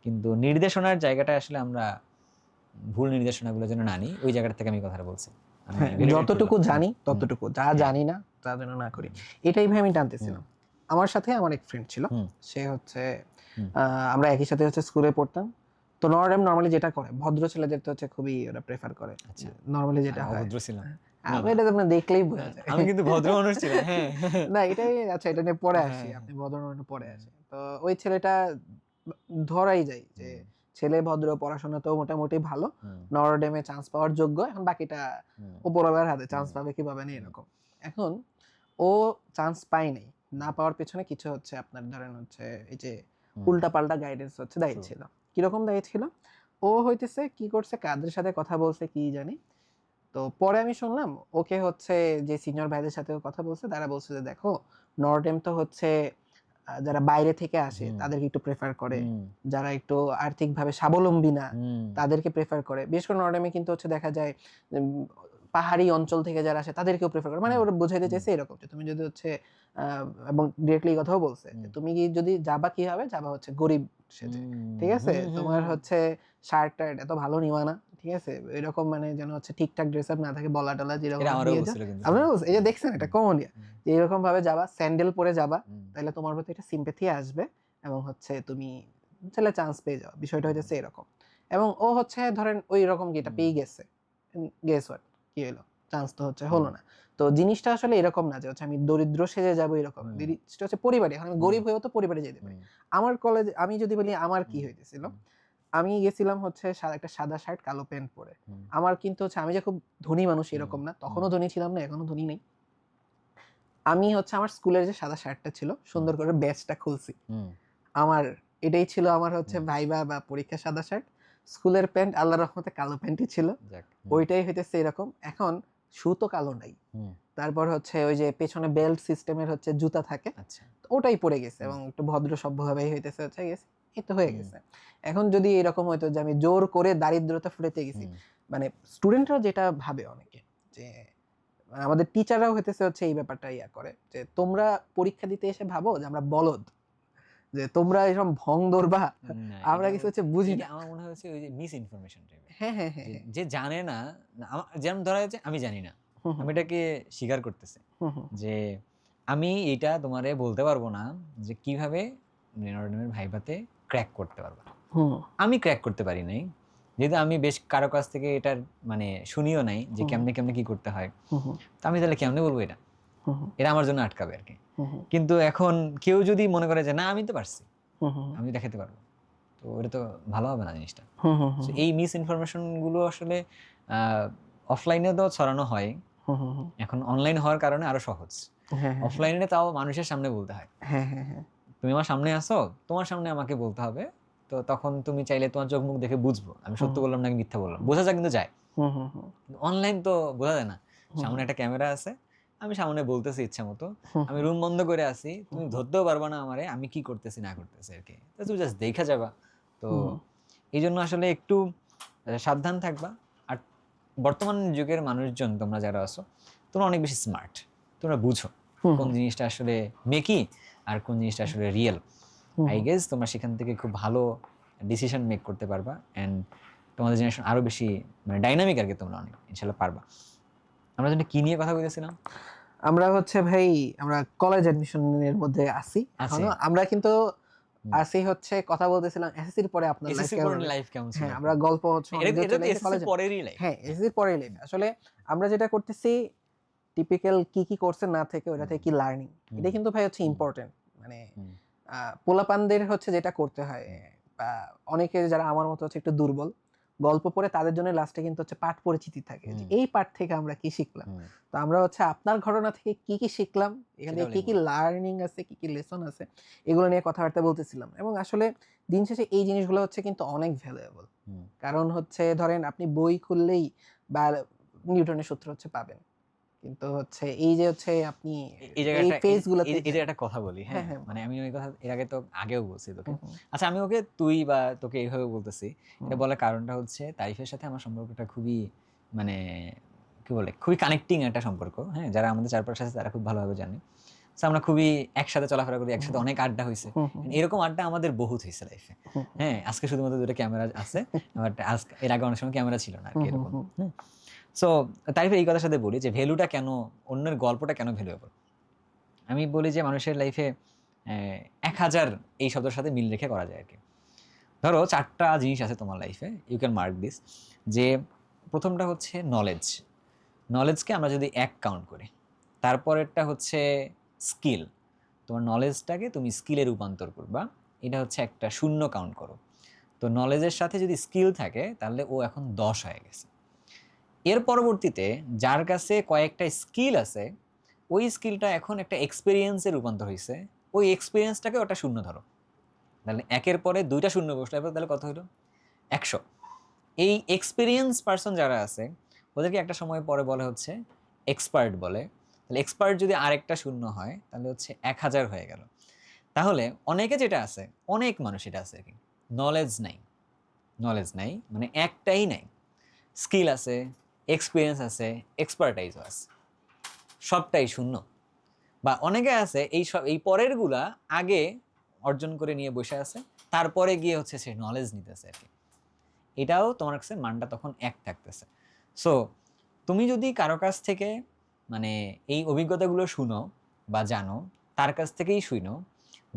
কিন্তু নির্দেশনার জায়গাটা আসলে আমরা ভুল নির্দেশনাগুলো যেন না নিই, ওই জায়গাটা থেকে আমি কথাটা বলছি। আমি হ্যাঁ, very grateful যতটুকু হলাম। জানি ততটুকু, যা হ্যাঁ। জানি না তা যেন না করি, এটাই ভাই আমি টানতেছিলাম। আমার সাথে আমার এক ফ্রেন্ড ছিল, হুম সে হচ্ছে হুম আমরা একই সাথে হচ্ছে স্কুলে পড়তাম। তো নরডেম নর্মালি যেটা করে, ভদ্র ছেলেদের তো হচ্ছে খুবই ওরা প্রেফার করে, আচ্ছা, নর্মালি যেটা আমি হয়। অভদ্র ছিলাম। না, আমি না। এটা তোমরা দেখলেই বোঝা যায়। আমি কিন্তু ভদ্র মানুষ ছিলাম, হ্যাঁ। না এটাই, আচ্ছা এটা নিয়ে পরে হ্যাঁ, আসি, হ্যাঁ। আপনি ভদ্র নর্মালি পরে আসি। তো ওই ছেলেটা ধরাই যায় যে হুম, ছেলে ভদ্র, পড়াশোনাতেও মোটামুটি ভালো, হুম, নরডেমে চান্স পাওয়ার যোগ্য, এখন বাকিটা হুম, উপরওয়ালার হাতে, চান্স হুম, পাবে কি পাবে না হুম, এরকম। এখন ও চান্স পায় নাই, না পাওয়ার পেছনে কিছু হচ্ছে আপনার ধরেন হচ্ছে এই যে উল্টা পাল্টা গাইডেন্স হচ্ছে দেয় ছিল। কিরকম দেয় ছিল, ও হইতেছে কি করছে, কাদের সাথে কথা বলছে কি জানি। তো পরে আমি শুনলাম ওকে হচ্ছে যে সিনিয়র ভাইদের সাথে কথা বলছে, তারা বলছে যে দেখো নর্ডেম তো হচ্ছে যারা বাইরে থেকে আসে তাদেরকে একটু প্রেফার করে, যারা একটু আর্থিকভাবে স্বাবলম্বী না তাদেরকে প্রেফার করে। বিশেষ করে নর্ডেমে কিন্তু হচ্ছে দেখা যায় পাহাড়ি অঞ্চল থেকে যারা আসে তাদেরকেও প্রেফার করে, মানে ওরা বোঝাইতে চাইছে এরকম যে তুমি যদি হচ্ছে এবং ডিরেক্টলি কথাও বলছে যে তুমি কি যদি যাবা কি হবে, যাবা হচ্ছে গরিব সেজে, ঠিক আছে, তোমার হচ্ছে শার্ট টার্ট এত ভালো নিবা না, ঠিক আছে, এরকম মানে যেন হচ্ছে ঠিকঠাক ড্রেস আপ না থাকে, বলা টলা যেরকম দিয়ে যাও। আপনারা এই যে দেখছেন এটা কমন, যে এরকম ভাবে যাবা, স্যান্ডেল পরে যাবা, তাহলে তোমার প্রতি একটা সিম্প্যাথি আসবে এবং হচ্ছে তুমি ছেলে চান্স পেয়ে যাও, বিষয়টা হচ্ছে এরকম। এবং ও হচ্ছে ধরেন ওই রকম গেটা পেয়ে গেছে, গেস হোয়াট, কি হলো, চান্স তো হচ্ছে হলো না। তো জিনিসটা আসলে এরকম না যে হচ্ছে আমি দরিদ্র সেজে যাবো এরকম, জিনিসটা হচ্ছে পরিবারে, এখন আমি গরিব হয়েও তো পরিবারে যেতে পারি। আমার কলেজ, আমি যদি বলি আমার কি হইতেছিল, আমি গেছিলাম হচ্ছে একটা সাদা শার্ট কালো প্যান্ট পরে। আমার কিন্তু হচ্ছে আমি যে খুব ধনী মানুষ এরকম না, তখনও ধনী ছিলাম না, এখনো ধনী নেই। আমি হচ্ছে আমার স্কুলের যে সাদা শার্টটা ছিল সুন্দর করে ব্যাজটা খুলছি, আমার এটাই ছিল আমার হচ্ছে ভাইবা বা পরীক্ষা সাদা শার্ট, স্কুলের প্যান্ট আল্লাহর রহমতে কালো প্যান্টই ছিল, ওইটাই হইতেছে এরকম। এখন শু তো কালো নাই, তারপর হচ্ছে ওই যে পেছনে বেল্ট সিস্টেমের হচ্ছে জুতা থাকে, ওটাই পরে গেছে এবং একটু ভদ্র সভ্যভাবেই হইতেছে হচ্ছে গেছে, এই তো হয়ে গেছে। এখন যদি এরকম হইতো যে আমি জোর করে দারিদ্রতা ফুটাইতে গেছি, মানে স্টুডেন্টরা যেটা ভাবে অনেকে যে আমাদের টিচাররাও হইতেছে হচ্ছে এই ব্যাপারটা ইয়া করে যে তোমরা পরীক্ষা দিতে এসে ভাবো যে আমরা বলদ, যে তোমরা এরকম ভং ধরবা, আমরা কিছু হচ্ছে বুঝি না। আমার মনে হচ্ছে ওই যে মিস ইনফরমেশন টাইপের, হ্যাঁ হ্যাঁ হ্যাঁ, যে জানে না, যেমন ধরা যাচ্ছে আমি জানি না, আমি এটাকে স্বীকার করতেছি যে আমি এটা তোমারে বলতে পারবো না যে কিভাবে নর্ডেমের ভাইভাতে ক্র্যাক করতে পারবা, আমি ক্র্যাক করতে পারি নাই, যেহেতু আমি বেশ কারো কাছ থেকে এটার মানে শুনিও নাই যে কেমনে কেমনে কি করতে হয়, তো আমি তাহলে কেমনে বলবো এটা, এটা আমার জন্য আটকাবে আর কি। কিন্তু এখন কেউ যদি মনে করে যে না আমি তো পারছি, আমি দেখাতে পারবো, তো ওটা তো ভালো হবে না জিনিসটা। এই মিস ইনফরমেশন গুলো আসলে অফলাইনে তো ছড়ানো হয়, এখন অনলাইন হওয়ার কারণে আরো সহজ। অফলাইনে তাও মানুষের সামনে বলতে হয়, তুমি আমার সামনে আসো, তোমার সামনে আমাকে বলতে হবে, তো তখন তুমি চাইলে তোমার চোখ মুখ দেখে বুঝবো আমি সত্য বললাম নাকি মিথ্যা বললাম, বোঝা যায় কিন্তু যায়। অনলাইন তো বোঝা যায় না, সামনে একটা ক্যামেরা আছে, আমি সামনে বলতেছি ইচ্ছা মতো, আমি রুম বন্ধ করে আছি, তুমি ধরতেও পারবা না আমারে আমি কি করতেছি না করতেছি আর কি, তুমি জাস্ট দেখা যাবা। তো এই জন্য আসলে একটু সাবধান থাকবা। আর বর্তমান যুগের মানুষজন তোমরা যারা আছো, তোমরা অনেক বেশি স্মার্ট, তোমরা বুঝো কোন জিনিসটা আসলে মেকি আর কোন জিনিসটা আসলে রিয়েল। আই গেস তোমরা সেখান থেকে খুব ভালো ডিসিশন মেক করতে পারবা, অ্যান্ড তোমাদের জেনারেশন আরো বেশি মানে ডাইনামিক আর কি, তোমরা অনেক ইনশাল্লাহ পারবা। আমরা যেটা কি নিয়ে কথা বলতেছিলাম, আমরা হচ্ছে ভাই আমরা কলেজ অ্যাডমিশনের মধ্যে আছি এখনো, আমরা কিন্তু আসি হচ্ছে কথা বলতেছিলাম এসএসসির পরে আপনার লাইফ কেমন ছিল। হ্যাঁ, আমরা গল্প হচ্ছে এসএসসির পরেরই লাইফ, হ্যাঁ এসএসসির পরেই লাইফ। আসলে আমরা যেটা করতেছি টিপিক্যাল কি কি কোর্সে না থেকে ওটা থেকে কি লার্নিং, এটা কিন্তু ভাই হচ্ছে ইম্পর্টেন্ট। মানে পোলাপানদের হচ্ছে যেটা করতে হয়, বা অনেকে যারা আমার মতো হচ্ছে একটু দুর্বল গল্প পড়ে, তাদের জন্য লাস্টে কিন্তু হচ্ছে পাঠ পরিচিতি থাকে, এই পাঠ থেকে আমরা কি শিখলাম। তো আমরা হচ্ছে আপনার ঘটনা থেকে কি কি শিখলাম, এখানে কি কি লার্নিং আছে, কি কি লেসন আছে, এগুলো নিয়ে কথাবার্তা বলতেছিলাম। এবং আসলে দিন শেষে এই জিনিসগুলো হচ্ছে কিন্তু অনেক ভ্যালুয়েবল, কারণ হচ্ছে ধরেন আপনি বই খুললেই বা নিউটনের সূত্র হচ্ছে পাবেন, কিন্তু হচ্ছে এই যে হচ্ছে আপনি এই ফেজগুলোতে এই যে একটা কথা বলি, হ্যাঁ মানে আমি ওই কথা এর আগে তো আগেও বলছি তোকে, আচ্ছা আমি ওকে তুই বা তোকে এইভাবে বলতেছি, এটা বলার কারণটা হচ্ছে তাইফের সাথে আমার সম্পর্কটা খুবই মানে কি বলে খুবই কানেক্টিং একটা সম্পর্ক, হ্যাঁ যারা আমাদের চারপাশে আছে তারা খুব ভালোভাবে জানে। আমরা খুবই একসাথে চলাফেরা করি, একসাথে অনেক আড্ডা হয়েছে, এরকম আড্ডা আমাদের বহুত হয়েছে লাইফে। হ্যাঁ আজকে শুধুমাত্র দুটো ক্যামেরা আছে, এর আগে অনেক সময় ক্যামেরা ছিল না আর কি এরকম। সো তাই এই কথার সাথে বলি যে ভ্যালুটা কেন, অন্যের গল্পটা কেন ভ্যালুয়েবল। আমি বলি যে মানুষের লাইফে 1000 এই শব্দের সাথে মিল রেখে করা যায় আর কি। ধরো 4টা জিনিস আছে তোমার লাইফে, ইউ ক্যান মার্ক দিস, যে প্রথমটা হচ্ছে নলেজ, নলেজকে আমরা যদি 1 কাউন্ট করি, তারপরেরটা হচ্ছে স্কিল, তোমার নলেজটাকে তুমি স্কিলে রূপান্তর করবা, এটা হচ্ছে একটা 0 কাউন্ট করো। তো নলেজের সাথে যদি স্কিল থাকে তাহলে ও এখন 10 হয়ে গেছে। এর পরবর্তীতে যার কাছে কয়েকটা স্কিল আছে, ওই স্কিলটা এখন একটা এক্সপিরিয়েন্সে রূপান্তর হয়েছে, ওই এক্সপিরিয়েন্সটাকে ওটা 0 ধরো, তাহলে একের পরে 2টা শূন্য বসলো, এরপর তাহলে কত হলো? 100। এই এক্সপিরিয়েন্স পার্সন যারা আছে ওদেরকে একটা সময় পরে বলে হচ্ছে এক্সপার্ট বলে। তাহলে এক্সপার্ট যদি আরেকটা শূন্য হয় তাহলে হচ্ছে 1000 হয়ে গেল। তাহলে অনেকে যেটা আছে, অনেক মানুষ এটা আছে কি নলেজ নাই, নলেজ নাই মানে একটাই নাই, স্কিল আছে, এক্সপিরিয়েন্স আছে, এক্সপার্টাইজও আছে, সবটাই শূন্য। বা অনেকে আছে এই পরেরগুলা আগে অর্জন করে নিয়ে বসে আছে, তারপরে গিয়ে হচ্ছে সে নলেজ নিতেছে আর কি। এটাও তোমার কাছে মানটা তখন এক থাকতেছে। সো তুমি যদি কারো কাছ থেকে মানে এই অভিজ্ঞতাগুলো শুনো বা জানো, তার কাছ থেকেই শুনো,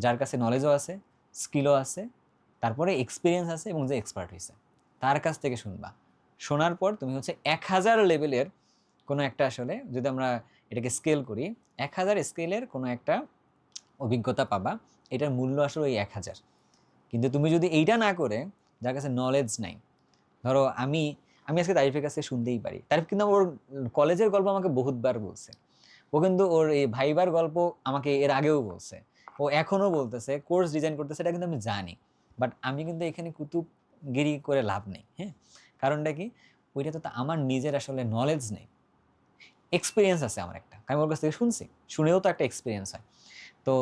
যার কাছে নলেজও আছে, স্কিলও আছে, তারপরে এক্সপিরিয়েন্স আছে এবং যে এক্সপার্ট হয়েছে, তার কাছ থেকে শুনবা। শোনার পর তুমি হচ্ছে 1000 লেভেলের কোনো একটা, আসলে যদি আমরা এটাকে স্কেল করি, 1000 স্কেলের কোনো একটা অভিজ্ঞতা পাবা। এটার মূল্য আসলে ওই 1000। কিন্তু তুমি যদি এইটা না করে, যার কাছে নলেজ নাই, ধরো আমি আমি আজকে তারিফের কাছে শুনতেই পারি, তারিফ কিন্তু ওর কলেজের গল্প আমাকে বহুতবার বলছে, ও কিন্তু ওর এই ভাইবার গল্প আমাকে এর আগেও বলছে, ও এখনও বলতেছে, কোর্স ডিজাইন করতেছে, এটা কিন্তু আমি জানি। বাট আমি কিন্তু এখানে কুতুবগিরি করে লাভ নেই। হ্যাঁ, কারণটা কি? ওইটা তো আমার নিজের আসলে নলেজ নেই, এক্সপিরিয়েন্স আছে আমার একটা, আমি ওর কাছ থেকে শুনছি, শুনেও তো একটা এক্সপিরিয়েন্স হয়। তো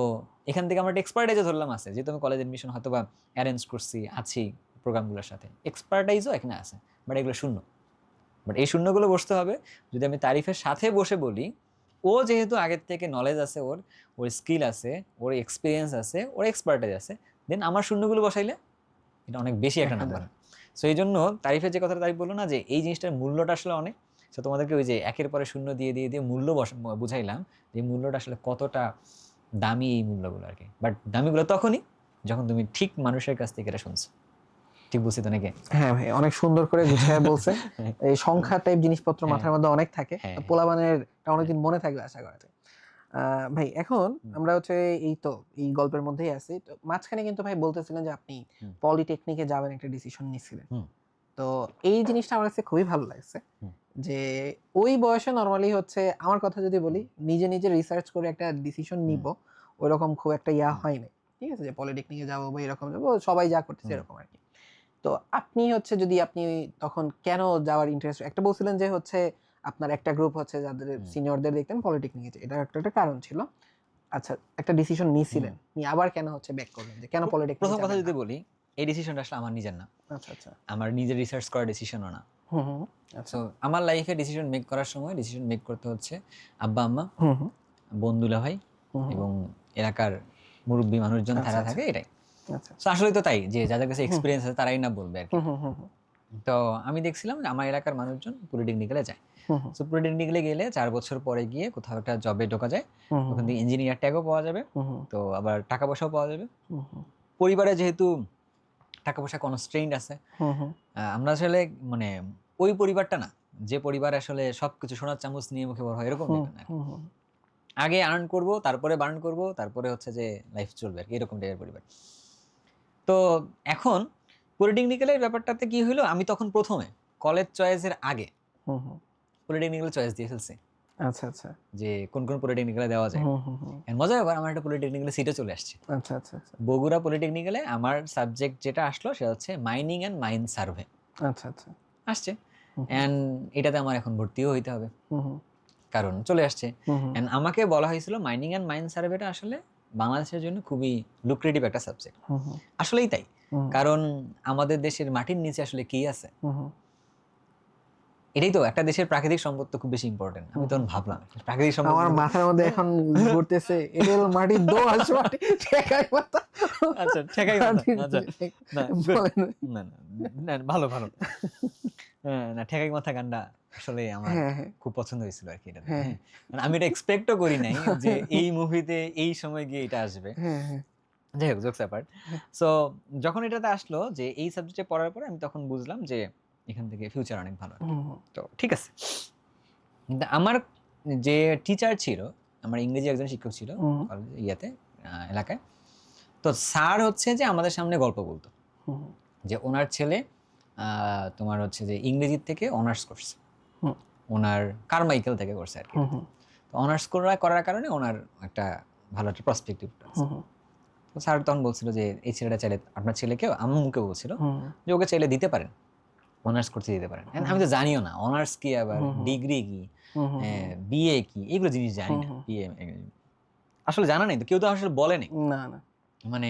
এখান থেকে আমার একটা এক্সপার্টাইজও ধরলাম আছে, যেহেতু আমি কলেজ এডমিশন হয়তো বা অ্যারেঞ্জ করছি, আছি প্রোগ্রামগুলোর সাথে, এক্সপার্টাইজও এখানে আছে, বাট এগুলো শূন্য। বাট এই শূন্যগুলো বসতে হবে যদি আমি তারিফের সাথে বসে বলি, ও যেহেতু আগের থেকে নলেজ আছে, ওর ওর স্কিল আছে, ওর এক্সপিরিয়েন্স আছে, ওর এক্সপার্টাইজ আছে, দেন আমার শূন্যগুলো বসাইলে এটা অনেক বেশি একটা নাম্বার। সো এই জন্য তারিফের যে কথাটা তারিফ বললো না, যে এই জিনিসটার মূল্যটা আসলে অনেক। সো তোমাদেরকে ওই যে একের পরে শূন্য দিয়ে দিয়ে দিয়ে মূল্য বুঝাইলাম, যে মূল্যটা আসলে কতটা দামি এই মূল্যগুলো আর কি। বাট দামিগুলো তখনই যখন তুমি ঠিক মানুষের কাছ থেকে এটা শুনছো। ঠিক বুঝছি তো নাকি? হ্যাঁ ভাই, অনেক সুন্দর করে গুছিয়ে বলছে। এই সংখ্যা টাইপ জিনিসপত্র হ্যাঁ, মাথার মধ্যে অনেক থাকে, হ্যাঁ, তো হ্যাঁ, পোলাপানের অনেকদিন মনে থাকবে আশা করা যায়। ভাই এখন আমরা হচ্ছে এই তো এই গল্পের মধ্যেই আছি, তো মাঝখানে কিন্তু ভাই বলতেছিলেন যে আপনি হুম। পলিটেকনিকে যাবেন একটা ডিসিশন নিয়েছিলেন। হুম। তো এই জিনিসটা আমার কাছে খুবই ভালো লাগছে হুম। যে ওই বয়সে নর্মালি হচ্ছে, আমার কথা যদি বলি, নিজে নিজে রিসার্চ করে একটা ডিসিশন নিব ওইরকম খুব একটা হয় নাই। ঠিক আছে, যে পলিটেকনিকে যাবো বা এরকম যাবো, সবাই যা করতেছে এরকম আর কি। তো আপনি হচ্ছে যদি আপনি তখন কেন যাওয়ার ইন্টারেস্ট, একটা বলছিলেন যে হচ্ছে আপনার একটা গ্রুপ হচ্ছে যাদের সিনিয়রদের দেখতেন পলিটেকনিকে, এটা একটা কারণ ছিল। আচ্ছা, একটা ডিসিশন নিয়েছিলেন, নিয়ে আবার কেন হচ্ছে ব্যাক করলেন যে কেন পলিটেকনিকে প্রথম কথা যাবেন যদি না? বলি, এই ডিসিশনটা আসলে আমার নিজের না, আচ্ছা আচ্ছা। আমার নিজের রিসার্চ করা ডিসিশনও না। হুম হুম। আচ্ছা। সো আমার লাইফে ডিসিশন মেক করার সময় ডিসিশন মেক করতে হচ্ছে আব্বা আম্মা, হুম হুম। বন্ধুলা ভাই হুম হুম। এবং এলাকার মুরব্বী মানুষজন আচ্ছা তারা আচ্ছা। থাকে, এটাই। আচ্ছা। সো আসলে তো তাই, যে যাদের কাছে এক্সপিরিয়েন্স আছে তারাই না বলবে আর কি। হুম হুম হুম হুম। তো আমি দেখছিলাম যে আমার এলাকার মানুষজন পলিটেকনিক্যালে যায়। হুম হুম। সো পলিটেকনিক্যালে গেলে 4 বছর পরে গিয়ে কোথাও একটা জবে ঢোকা যায়, হুম হুম। ওখান থেকে ইঞ্জিনিয়ার ট্যাগও পাওয়া যাবে, হুম হুম। তো আবার টাকা পয়সাও পাওয়া যাবে। হুম হুম। পরিবারে যেহেতু টাকা পয়সা কনস্ট্রেইন্ট আছে, হুম হুম। আমরা আসলে মানে ওই পরিবারটা না, যে পরিবার আসলে সবকিছু সোনার চামচ নিয়ে মুখে বড় হয়, এরকম হুম টাইপের না। হুম হুম। আগে আর্ন করব, তারপরে বার্ন করব, তারপরে হচ্ছে যে লাইফ চলবে আর কি, এরকম টাইপের পরিবার। তো এখন পলিটেকনিক্যালের ব্যাপারটাতে কি হলো, আমি তখন প্রথমে কলেজ চয়েসের আগে হুম হুম। পলিটেকনিক্যাল চয়েস দিয়ে ফেলছি, আচ্ছা আচ্ছা। যে কোন কোন পলিটেকনিক্যালে দেওয়া যায়। হুম হুম হুম। মজার ব্যাপার, আমার একটা পলিটেকনিক্যালে সিটও চলে আসছে। আচ্ছা আচ্ছা আচ্ছা। বগুড়া পলিটেকনিক্যালে আমার সাবজেক্ট যেটা আসলো সেটা হচ্ছে মাইনিং অ্যান্ড মাইন সার্ভে আচ্ছা আচ্ছা। আসছে। অ্যান্ড এটাতে আমার এখন ভর্তিও হইতে হবে, হুম হুম। কারণ চলে আসছে। হুম হুম। অ্যান্ড আমাকে বলা হয়েছিল মাইনিং অ্যান্ড মাইন সার্ভেটা আসলে বাংলাদেশের জন্য খুবই লুক্রেটিভ একটা সাবজেক্ট। হুম হুম। আসলেই তাই, হুম। কারণ আমাদের দেশের মাটির নিচে আসলে কি আছে, হুম হুম। এটাই তো, একটা দেশের প্রাকৃতিক সম্পদ তো খুব বেশি ইম্পর্টেন্ট। আমি তখন ভাবলাম প্রাকৃতিক সম্পদ আমার মাথার মধ্যে এখন ঘুরতেছে এঁটেল মাটির দোআঁশ মাটি ঠেকাই মাথা। আচ্ছা, ঠেকাই মাথা, আচ্ছা, না good, বলেন। না না না, ভালো ভালো। না, ঠেকাই মাথা গানটা আসলে আমার হ্যাঁ হ্যাঁ খুব পছন্দ হয়েছিল আর কি এটাতে। হ্যাঁ হ্যাঁ, মানে আমি এটা এক্সপেক্টও করি নাই যে এই মুভিতে এই সময় গিয়ে এটা আসবে। হ্যাঁ হ্যাঁ যাই হোক, জোকস অ্যাপার্ট। সো যখন এটাতে আসলো যে এই সাবজেক্টে পড়ার পরে, আমি তখন বুঝলাম যে এখান থেকে ফিউচার অনেক ভালো আর কি। হুম হুম তো ঠিক আছে, কিন্তু আমার যে টিচার ছিল, আমার ইংরেজি একজন শিক্ষক ছিল হুম কলেজে, এলাকায়। তো স্যার হচ্ছে যে আমাদের সামনে গল্প বলতো হুম যে ওনার ছেলে তোমার হচ্ছে যে ইংরেজির থেকে অনার্স করছে, হুম ওনার কারমাইকেল থেকে করছে আর কি। হুম হুম তো অনার্স করার কারণে ওনার একটা ভালো একটা প্রসপেক্টিভ আছে। হুম তো স্যার তখন বলছিল যে এই ছেলেটা চাইলে আপনার ছেলেকেও আম্মুকে বলছিল যে ওকে চাইলে দিতে পারেন, অনার্স করতে দিতে পারেন। And আমি তো জানিও না অনার্স কি, আবার ডিগ্রি কি, বিএ কি, এগুলো জিনিস জানি না। বিএ আসলে জানা নেই তো, কেউ তো আসলে বলেনি। না না মানে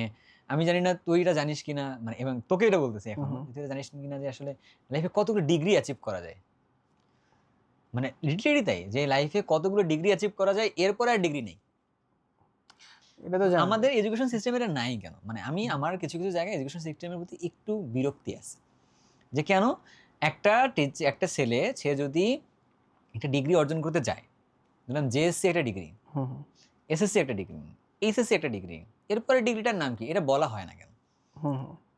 আমি জানি না তুই এটা জানিস কিনা, মানে এবং তোকে এটা বলতেছি এখন, তুই এটা জানিস কিনা যে আসলে লাইফে কতগুলো ডিগ্রি অ্যাচিভ করা যায়। মানে লিটারেলি তাই, যে লাইফে কতগুলো ডিগ্রি অ্যাচিভ করা যায়, এরপরে আর ডিগ্রি নেই। এটা তো জানি। আমাদের এডুকেশন সিস্টেমের নাই কেন? মানে আমি আমার কিছু কিছু জায়গায় এডুকেশন সিস্টেমের প্রতি একটু বিরক্তি আছে, যে কেন একটা ছেলে, সে যদি একটা ডিগ্রি অর্জন করতে যায়, ধরলাম জেএসসি একটা ডিগ্রি, এসএসসি একটা ডিগ্রি, এইচএসসি একটা ডিগ্রি, এরপরে ডিগ্রিটার নাম কি এটা বলা হয় না কেন?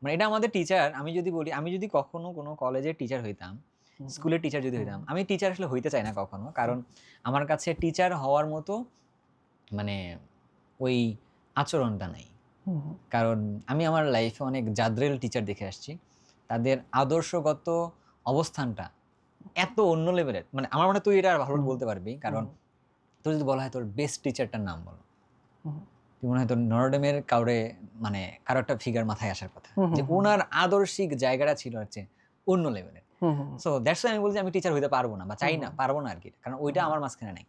মানে এটা আমাদের টিচার, আমি যদি বলি, আমি যদি কখনো কোনো কলেজের টিচার হইতাম, স্কুলের টিচার যদি হইতাম, আমি টিচার আসলে হইতে চাই না কখনো, কারণ আমার কাছে টিচার হওয়ার মতো মানে ওই আচরণটা নাই। কারণ আমি আমার লাইফে অনেক জাদ্রেল টিচার দেখে আসছি, তাদের আদর্শগত অবস্থানটা এত অন্য লেভেলের। মানে আমার মনে হয় তুই এটা আর ভালো বলতে পারবি, কারণ তোর যদি বলা হয় তোর বেস্ট টিচারটার নাম বলো, তুই মনে হয় তোর নরডেমের মানে কারো একটা ফিগার মাথায় আসার কথা, যে ওনার আদর্শিক জায়গাটা ছিল হচ্ছে অন্য লেভেলের। সো দ্যাটস আমি বলছি আমি টিচার হইতে পারবো না, বা চাই না, পারবো না আর কি, কারণ ওইটা আমার মাঝখানে নাই।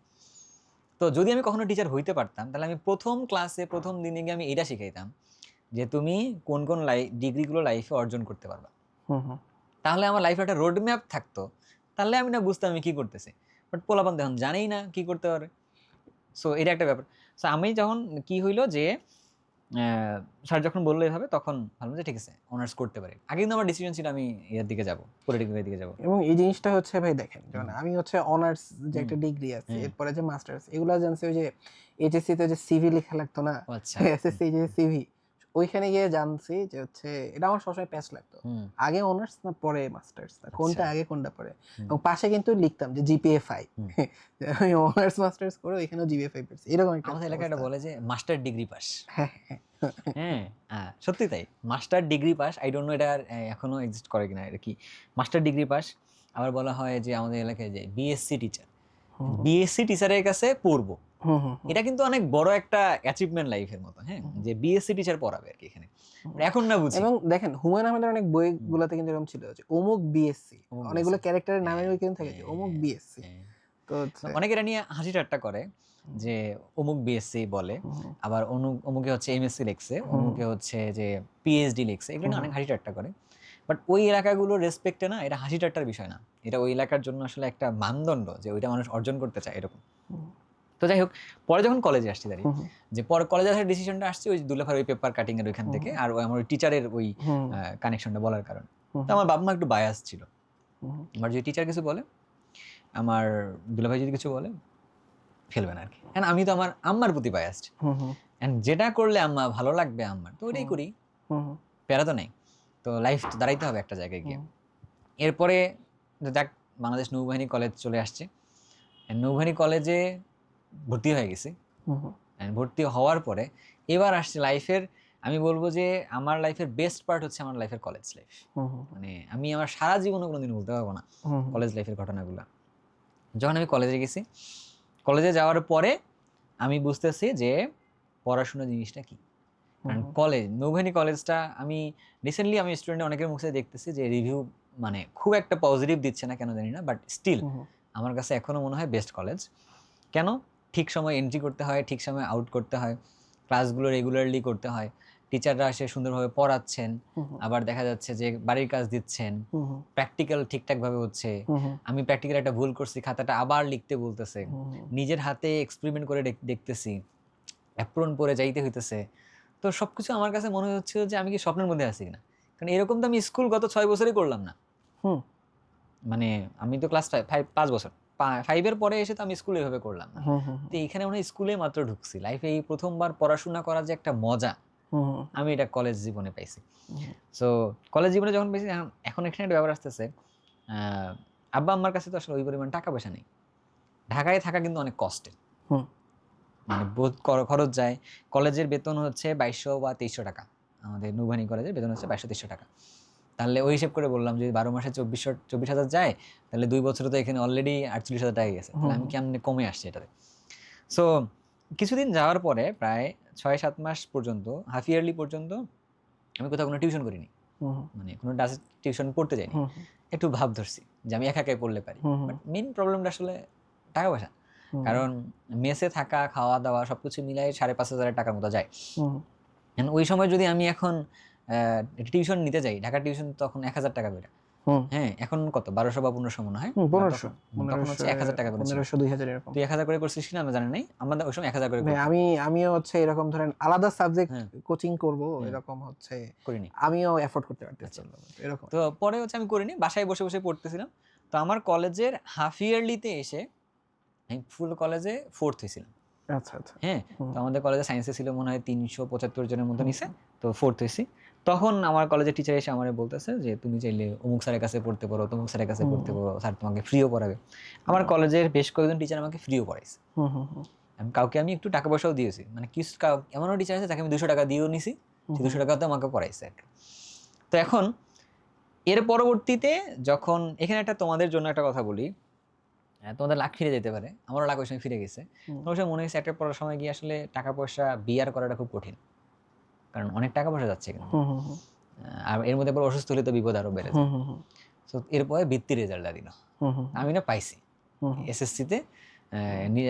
তো যদি আমি কখনো টিচার হইতে পারতাম, তাহলে আমি প্রথম ক্লাসে প্রথম দিনে গিয়ে আমি এটা শিখাইতাম যে তুমি কোন কোন ডিগ্রিগুলো লাইফে অর্জন করতে পারবা। তাহলে আমার লাইফে একটা রোড ম্যাপ থাকতো, তাহলে আমি না বুঝতাম আমি কি করতেছি। বাট পোলাপান তখন জানেই না কি করতে পারে। সো এটা একটা ব্যাপার। সো আমি যখন কি হইলো যে স্যার যখন বললো এভাবে, তখন ভাবলাম যে ঠিক আছে অনার্স করতে পারি। আগে কিন্তু আমার ডিসিশন ছিল আমি এর দিকে যাবো, পলিটিক্যালের দিকে যাবো। এবং এই জিনিসটা হচ্ছে ভাই দেখেন, যেমন আমি হচ্ছে অনার্স যে একটা ডিগ্রি আছে, এরপরে যে মাস্টার্স, এগুলো জানছি ওই যে এইচএসসি তে যে সিভি লেখা লাগতো না, আচ্ছা। এসএসসি যে সিভি, ওইখানে গিয়ে জানছি যে হচ্ছে এটা আমার সবসময় প্যাচ লাগতো, আগে অনার্স না পরে মাস্টার্স, না কোনটা আগে কোনটা পরে। এবং পাশে কিন্তু লিখতাম যে জিপিএ 5, আমি অনার্স মাস্টার্স করে ওইখানেও জিপিএ 5 পেয়েছি, এরকম একটা আমাদের এলাকায় বলে যে মাস্টার ডিগ্রি পাস। হ্যাঁ হ্যাঁ সত্যি তাই, master degree pass. I don't no এটা এখনো এক্সিস্ট করে কিনা, এটা কি মাস্টার ডিগ্রি পাস। আবার বলা হয় যে আমাদের এলাকায় যে বিএসসি টিচার, বিএসসি টিচারের কাছে পড়বো, এটা কিন্তু অনেক বড় একটা অ্যাচিভমেন্ট লাইফের মতো। হ্যাঁ, যে বিএসসি টিচার পড়াবে আর কি এখানে, এখন না বুঝি। এবং দেখেন হুমায়ুন আহমেদের অনেক বইগুলোতে কিন্তু এরকম ছিল যে অমুক বিএসসি, অনেকগুলো ক্যারেক্টারের নামের কিন্তু থাকে যে অমুক বিএসসি। তো অনেকে এটা নিয়ে হাসি ঠাট্টা করে যে অমুক বিএসসি বলে, আবার অমুকে হচ্ছে এমএসসি লিখছে, অমুকে হচ্ছে যে পিএইচডি লিখছে, এগুলো নিয়ে অনেক হাসি ঠাট্টা করে। বাট ওই এলাকাগুলোর রেসপেক্টে না, এটা হাসি ঠাট্টার বিষয় না, এটা ওই এলাকার জন্য আসলে একটা মানদণ্ড যে ওইটা মানুষ অর্জন করতে চায় এরকম। তো যাই হোক, পরে যখন কলেজে আসছি দাঁড়িয়ে, যে পরে কলেজে আসার ডিসিশনটা আসছে ওই দুলাভার ওই পেপার কাটিং এর ওইখান থেকে, আর আমার ওই টিচারের ওই কানেকশনটা বলার কারণে। তো আমার বাবা মা একটু বায়াস ছিল, আমার যদি টিচার কিছু বলে, আমার দুলাভাই যদি কিছু বলে, ফেলবে না আর কি। এন্ড আমি তো আমার আম্মার প্রতি বায়াসড, এন্ড যেটা করলে আম্মা ভালো লাগবে আম্মার, তো ওইটাই করি, প্যারা তো নেই। তো লাইফ দাঁড়াইতে হবে একটা জায়গায় গিয়ে। এরপরে যাক, বাংলাদেশ নৌবাহিনী কলেজ চলে আসছে, নৌবাহিনী কলেজে ভর্তি হয়ে গেছি। ভর্তি হওয়ার পরে এবার আসছে লাইফের, আমি বলবো যে আমার লাইফের বেস্ট পার্ট হচ্ছে আমার লাইফের কলেজ লাইফ। মানে আমি আমার সারা জীবনে কোনোদিন বলতে পারবো না কলেজ লাইফের ঘটনাগুলো। যখন আমি কলেজে গেছি, কলেজে যাওয়ার পরে আমি বুঝতেছি যে পড়াশোনা জিনিসটা কি। কারণ কলেজ, নৌবাহিনী কলেজটা আমি রিসেন্টলি আমি স্টুডেন্ট অনেকের মুখে দেখতেছি যে রিভিউ মানে খুব একটা পজিটিভ দিচ্ছে না, কেন জানি না, বাট স্টিল আমার কাছে এখনো মনে হয় বেস্ট কলেজ। কেন? ঠিক সময় এন্ট্রি করতে হয়, ঠিক সময় আউট করতে হয়, ক্লাসগুলো রেগুলারলি করতে হয়, টিচাররা এসে সুন্দরভাবে পড়াচ্ছেন, আবার দেখা যাচ্ছে যে বাড়ির কাজ দিচ্ছেন, প্র্যাকটিক্যাল ঠিকঠাকভাবে হচ্ছে। আমি প্র্যাকটিক্যাল একটা ভুল করছি, খাতাটা আবার লিখতে বলতেছে, নিজের হাতে এক্সপেরিমেন্ট করে দেখতেছি, অ্যাপ্রন পরে যাইতে হইতেছে। তো সবকিছু আমার কাছে মনে হচ্ছে যে আমি কি স্বপ্নের মধ্যে আছি কিনা, কারণ এরকম তো আমি স্কুল গত 6 বছরই করলাম না। মানে আমি তো ক্লাস 5 বছর, 5-এর পরে এসে তো আমি স্কুলে এভাবে করলাম না। তো এখানে মনে হয় স্কুলে মাত্র ঢুকছি, লাইফে এই প্রথমবার পড়াশোনা করার যে একটা মজা আমি এটা কলেজ জীবনে পাইছি। সো কলেজ জীবনে যখন পাইছি, এখন এখানে একটা ব্যাপার আসতেছে, আব্বা আম্মার কাছে তো আসলে ওই পরিমাণ টাকা পয়সা নেই। ঢাকায় থাকা কিন্তু অনেক কষ্টের, মানে বহুত খরচ যায়। কলেজের বেতন হচ্ছে 2200 বা 2300 টাকা, আমাদের নৌবাহিনী কলেজের বেতন হচ্ছে 2200-2300 টাকা। তাহলে ওই হিসেব করে বললাম যদি 12 মাসে 24,000 যায়, তাহলে 2 বছরে তো এখানে অলরেডি 48,000 টাকা গেছে, তাহলে আমি কেমনে কমে আসছি এটাতে। সো কিছুদিন যাওয়ার পরে প্রায় 6-7 মাস পর্যন্ত, হাফ ইয়ারলি পর্যন্ত আমি কোথাও কোনো টিউশন করিনি, মানে কোনো টিউশন পড়তে যাইনি। একটু ভাব ধরছি যে আমি একা একাই পড়লে পারি, বাট মেইন প্রবলেমটা আসলে টাকা পয়সা। কারণ মেসে থাকা, খাওয়া দাওয়া সবকিছু মিলাই 5,500 টাকার মতো যায়। ওই সময় যদি আমি এখন টিউশন নিতে যাই, ঢাকা টিউশন তখন 1,000 টাকা করে। হ্যাঁ, এখন কত 1200 বা 1500 মনে হয়, 1500 তখন হচ্ছে 1,000 টাকা করে ছিল। 1500 2000 এরকম। তুই 1,000 করে করছিস কিনা আমি জানি নাই, আমাদের ওই সময় 1,000 করে ভাই করতাম। আমিও হচ্ছে এরকম ধরেন আলাদা সাবজেক্ট কোচিং করব এরকম হচ্ছে করিনি, আমিও এফোর্ড করতে পারতেছিলাম না এরকম। তো পরে হচ্ছে আমি করিনি, বাসায় বসে বসে পড়তেছিলাম। তো আমার কলেজের হাফ ইয়ারলিতে এসে আমি ফুল কলেজে 4th হয়েছিলাম। আচ্ছা আচ্ছা। হ্যাঁ, তো আমাদের কলেজে সায়েন্সে ছিল মনে হয় 375 জনের মতো নিছে, তো 4th হয়েছি। তখন আমার কলেজের টিচার এসে আমারে বলতেছে যে তুমি চাইলে অমুক স্যারের কাছে পড়তে পারো, তমুক স্যারের কাছে পড়তে পারো, স্যার তোমাকে ফ্রিও পড়াবে। আমার কলেজের বেশ কয়েকজন টিচার আমাকে ফ্রিও পড়াইছে। কাউকে আমি একটু টাকা পয়সাও দিয়েছি, মানে কিছু এমনও টিচার আছে যাকে আমি 200 টাকা দিয়েও নিছি, 200 টাকাতে আমাকে পড়াইছে আর কি। তো এখন এর পরবর্তীতে যখন এখানে একটা তোমাদের জন্য একটা কথা বলি, তোমাদের লাখ ফিরে যেতে পারে, আমারও লাখ ওই সময় ফিরে গেছে। ওই সময় মনে হয়েছে একটা পড়ার সময় গিয়ে আসলে টাকা পয়সা বিয়ার করাটা খুব কঠিন, কারণ অনেক টাকা পয়সা যাচ্ছে কিন্তু। আর এর মধ্যে আবার অসুস্থ হলে তো বিপদ আরো বেড়ে যায়। তো এরপরে বৃত্তি রেজাল্ট দিল, আমি না পাইছি এসএসসিতে,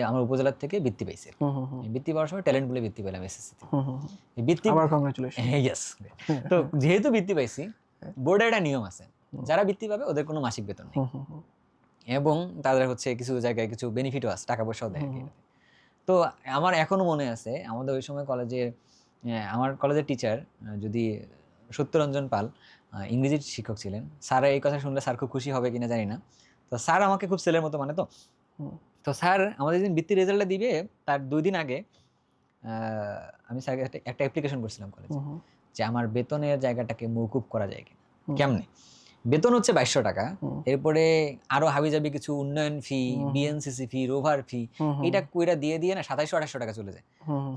আমার উপজেলার থেকে বৃত্তি পাইছি। বৃত্তি পাওয়ার সময় ট্যালেন্ট বলে বৃত্তি পেলাম এসএসসিতে। বৃত্তি, আবার কংগ্রাচুলেশন। ইয়েস। তো যেহেতু বৃত্তি পাইছি, বোর্ডের একটা নিয়ম আছে, যারা বৃত্তি পাবে ওদের কোনো মাসিক বেতন নেই, এবং তাদের হচ্ছে কিছু জায়গায় কিছু বেনিফিটও আছে, টাকা পয়সাও দেয়। তো আমার এখনো মনে আছে আমাদের ওই সময় কলেজের, আমার কলেজের টিচার যদি সত্যরঞ্জন পাল ইংরেজির শিক্ষক ছিলেন, স্যার এই কথা শুনলে স্যার খুব খুশি হবে কিনা জানি না। তো স্যার আমাকে খুব ছেলের মতো মানে, তো স্যার আমাদের যেদিন বৃত্তি রেজাল্টটা দিবে তার 2 দিন আগে আমি স্যারকে একটা অ্যাপ্লিকেশন করছিলাম কলেজে, যে আমার বেতনের জায়গাটাকে মৌকুব করা যায় কিনা। কেমনে? বেতন হচ্ছে 2,200 টাকা, এরপরে আরো হাবিজাবি কিছু উন্নয়ন ফি, বিএনসিসি ফি, রোভার ফি, এইটা কইরা দিয়ে দিয়ে না 2700-2800 টাকা চলে যায়।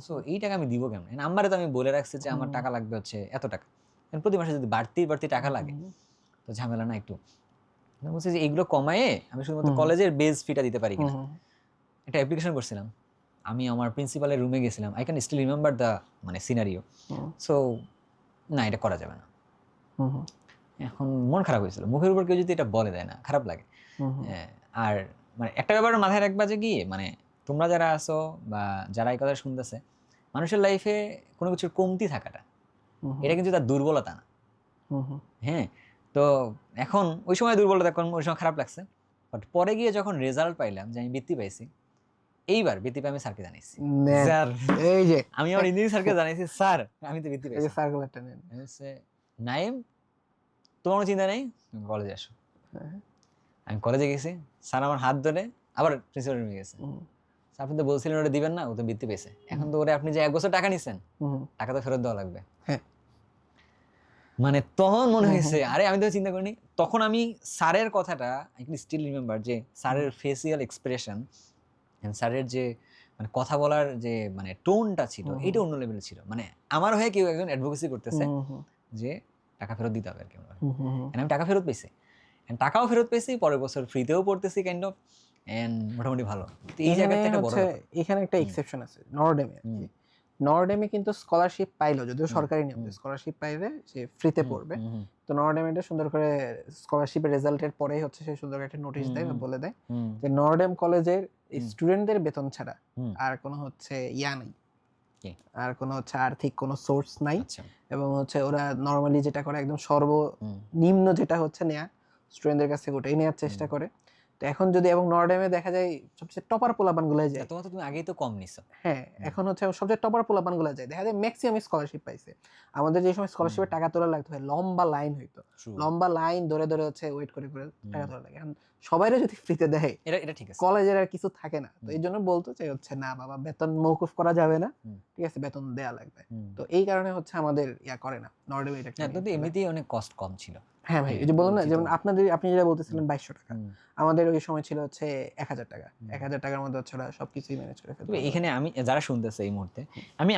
সো এই টাকা আমি দিব কেমন? আমারে তো আমি বলে রাখছি যে আমার টাকা লাগবে হচ্ছে এত টাকা, প্রতি মাসে যদি বাড়তি বাড়তি টাকা লাগে তো ঝামেলা না একটু। বলছি যে এইগুলো কমায়ে আমি শুধুমাত্র কলেজের বেজ ফিটা দিতে পারি কিনা। একটা অ্যাপ্লিকেশন করছিলাম, আমি আমার প্রিন্সিপালের রুমে গেছিলাম, I can still remember the মানে সিনারিও। সো না, এটা করা যাবে না। এখন মন খারাপ হয়েছিল, মুখের উপর কেউ যদি এটা বলে দেয় না খারাপ লাগে। আর মানে একটা ব্যাপার মাথায় রাখবা যে কি, মানে তোমরা যারা আছো বা যারা এই কথা শুনতেছে, মানুষের লাইফে কোনো কিছুর কমতি থাকাটা এটা কিন্তু তার দুর্বলতা না। হ্যাঁ, তো এখন ওই সময় দুর্বলতা, এখন ওই সময় খারাপ লাগছে, বাট পরে গিয়ে যখন রেজাল্ট পাইলাম যে আমি বৃত্তি পাইছি, এইবার বৃত্তি পেয়ে আমি স্যারকে জানাইছি, স্যার এই যে আমি আমার ইঞ্জিনিয়ারিং স্যারকে জানাইছি, স্যার আমি তো বৃত্তি পেয়েছি। সার্কুলারটা নেন। নাইম তোমার চিন্তা নেই, কলেজে আসো। আমি কলেজে গেছি, স্যার আমার হাত ধরে আবার প্রিন্সিপাল রুমে গেছে, স্যার আপনি তো বলছিলেন ওটা দিবেন না, ও তো বৃত্তি পেয়েছে, এখন তো ওরে আপনি যে 1 বছর টাকা নিচ্ছেন টাকা তো ফেরত দেওয়া লাগবে। মানে তখন মনে হয়েছে আরে আমি তো চিন্তা করিনি, তখন আমি স্যারের কথাটা আই ক্যান স্টিল রিমেম্বার, যে স্যারের ফেসিয়াল এক্সপ্রেশন, স্যারের যে মানে কথা বলার যে মানে টোনটা ছিল, এটা অন্য লেভেল ছিল। মানে আমার হয়ে কেউ একজন অ্যাডভোকেসি করতেছে যে টাকা ফেরত দিতে হবে আর কি। আমি টাকা ফেরত পেয়েছি, টাকাও ফেরত পেয়েছি, পরের বছর ফ্রিতেও পড়তেছি কাইন্ড অফ, এন্ড মোটামুটি ভালো। এই জায়গাতে একটা বড় এখানে একটা এক্সেপশন আছে নরডেমে। নরডেমে কিন্তু স্কলারশিপ পাইলো, যদিও সরকারি নিয়ম, স্কলারশিপ পাইলে সে ফ্রিতে পড়বে। তো নরডেমে এটা সুন্দর করে স্কলারশিপের রেজাল্টের পরেই হচ্ছে সে সুন্দর একটা নোটিশ দেয়, বলে দেয় যে নরডেম কলেজের স্টুডেন্টদের বেতন ছাড়া আর কোনো হচ্ছে ইয়া নাই, আর কোনো হচ্ছে আর্থিক কোনো সোর্স নাই। এবং হচ্ছে ওরা নর্মালি যেটা করে একদম সর্বনিম্ন যেটা হচ্ছে নেয়া স্টুডেন্টদের কাছ থেকে ওটাই নেওয়ার চেষ্টা করে। তো এখন যদি এবং নরডেমে দেখা যায় সবচেয়ে টপার পোলাপানগুলো যায়, তোমার তো তুমি আগেই তো কম নিছো। হ্যাঁ, এখন হচ্ছে সবচেয়ে টপার পোলাপানগুলো যায়, দেখা যায় ম্যাক্সিমাম স্কলারশিপ পাইছে। আমাদের যে সময় স্কলারশিপের টাকা তোলা লাগতো লম্বা লাইন হইতো, লম্বা লাইন ধরে ধরে হচ্ছে ওয়েট করে করে টাকা তোলা লাগে। এখন সবাইরে যদি ফ্রিতে দেয় এটা ঠিক আছে, কলেজের আর কিছু থাকে না। তো এই জন্য বলতো যে হচ্ছে না বাবা বেতন মৌকুফ করা যাবে না, ঠিক আছে, বেতন দেয়া লাগবে। তো এই কারণে হচ্ছে আমাদের ইয়া করে না নরডেমে এটা। কিন্তু এমনিতেই অনেক কস্ট কম ছিল। হ্যাঁ ভাই, এই যে বললাম না, যেমন আপনি যেটা বলতেছিলেন 2,200 টাকা, আমাদের ওই সময় ছিল হচ্ছে 1,000 টাকা। 1,000 টাকার মধ্যে হচ্ছে ওরা সবকিছুই ম্যানেজ করে ফেলতো। এখানে আমি যারা শুনতেছে এই মুহূর্তে,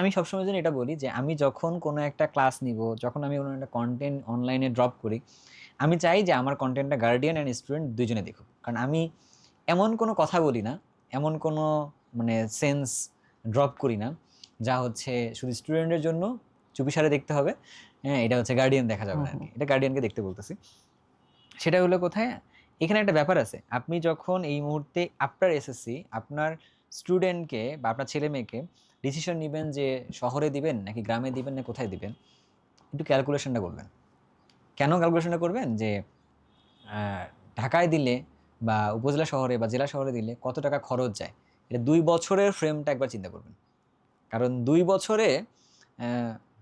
আমি সবসময় জন্য এটা বলি যে আমি যখন কোনো একটা ক্লাস নিব, যখন আমি কোনো একটা কন্টেন্ট অনলাইনে ড্রপ করি, আমি চাই যে আমার কন্টেন্টটা গার্ডিয়ান অ্যান্ড স্টুডেন্ট দুজনে দেখুক। কারণ আমি এমন কোনো কথা বলি না, এমন কোনো মানে সেন্স ড্রপ করি না, যা হচ্ছে শুধু স্টুডেন্টের জন্য চুপিসারে দেখতে হবে, হ্যাঁ এটা হচ্ছে গার্ডিয়ান দেখা যাবে না আর কি, এটা গার্ডিয়ানকে দেখতে বলতেছি। সেটা হলো কোথায়, এখানে একটা ব্যাপার আছে, আপনি যখন এই মুহূর্তে আফটার এসএসসি আপনার স্টুডেন্টকে বা আপনার ছেলে মেয়েকে ডিসিশন নেবেন যে শহরে দিবেন নাকি গ্রামে দিবেন না কোথায় দিবেন, একটু ক্যালকুলেশনটা করবেন। কেন ক্যালকুলেশনটা করবেন যে ঢাকায় দিলে বা উপজেলা শহরে বা জেলা শহরে দিলে কত টাকা খরচ যায়, এটা 2 বছরের ফ্রেমটা একবার চিন্তা করবেন। কারণ 2 বছরে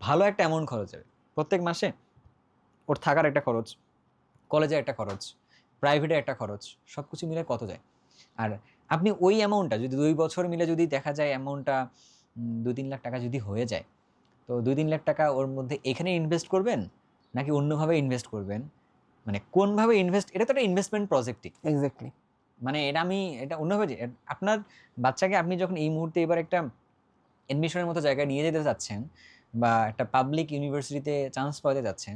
ভালো একটা অ্যামাউন্ট খরচ যাবে প্রত্যেক মাসে, ওর থাকার একটা খরচ, কলেজের একটা খরচ, প্রাইভেটের একটা খরচ, সব কিছু মিলে কত যায়। আর আপনি ওই অ্যামাউন্টটা যদি 2 বছর মিলে যদি দেখা যায় অ্যামাউন্টটা 2-3 লাখ টাকা যদি হয়ে যায়, তো 2-3 লাখ টাকা ওর মধ্যে এখানে ইনভেস্ট করবেন নাকি অন্যভাবে ইনভেস্ট করবেন, মানে কোনভাবে ইনভেস্ট, এটা তো একটা ইনভেস্টমেন্ট প্রজেক্টই। এক্স্যাক্টলি। মানে এটা অন্যভাবে আপনার বাচ্চাকে আপনি যখন এই মুহূর্তে এবার একটা অ্যাডমিশনের মতো জায়গায় নিয়ে যেতে যাচ্ছেন বা একটা পাবলিক ইউনিভার্সিটিতে চান্স পাওয়াতে যাচ্ছেন,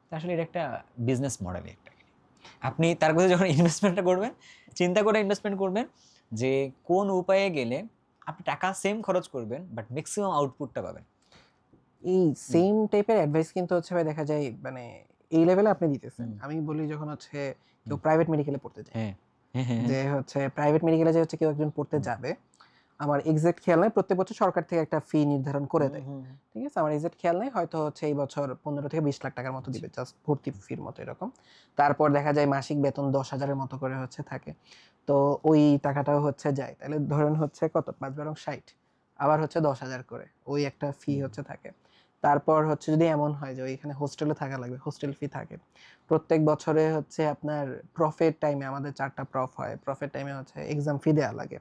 তা আসলে এটা একটা বিজনেস মডেলই একটা। আপনি তার কাছে যখন ইনভেস্টমেন্টটা করবেন, চিন্তা করে ইনভেস্টমেন্ট করবেন যে কোন উপায়ে গেলে আপনি টাকা সেম খরচ করবেন বাট ম্যাক্সিমাম আউটপুটটা পাবেন। এই সেম টাইপের অ্যাডভাইস কিন্তু হচ্ছে ভাই দেখা যায় মানে এই লেভেলে আপনি দিতেছেন। আমি বলি যখন হচ্ছে কেউ প্রাইভেট মেডিকেলে পড়তে যায়, হ্যাঁ হ্যাঁ হ্যাঁ যে হচ্ছে প্রাইভেট মেডিকেলে যে হচ্ছে কেউ একজন পড়তে যাবে, আমার এক্সাক্ট খেয়াল নাই, প্রত্যেক বছর সরকার থেকে একটা ফি নির্ধারণ করে দেয়, ঠিক আছে? আমার এক্সাক্ট খেয়াল নাই, হয়তো হচ্ছে এই বছর 15 থেকে 20 লাখ টাকার মতো দিবে জাস্ট ভর্তি ফির মতো এরকম। তারপর দেখা যায় মাসিক বেতন 10,000-এর মতো করে হচ্ছে থাকে। তো ওই টাকাটাও হচ্ছে যায়, তাহলে ধরেন হচ্ছে কত 5 × 60, আবার হচ্ছে 10,000 করে ওই একটা ফি হচ্ছে থাকে। তারপর হচ্ছে যদি এমন হয় যে ওইখানে হোস্টেলে থাকা লাগবে, হোস্টেল ফি থাকে। প্রত্যেক বছরে হচ্ছে আপনার প্রফেট টাইমে আমাদের 4টা প্রফ হয়, প্রফেট টাইমে হচ্ছে এক্সাম ফি দেওয়া লাগে।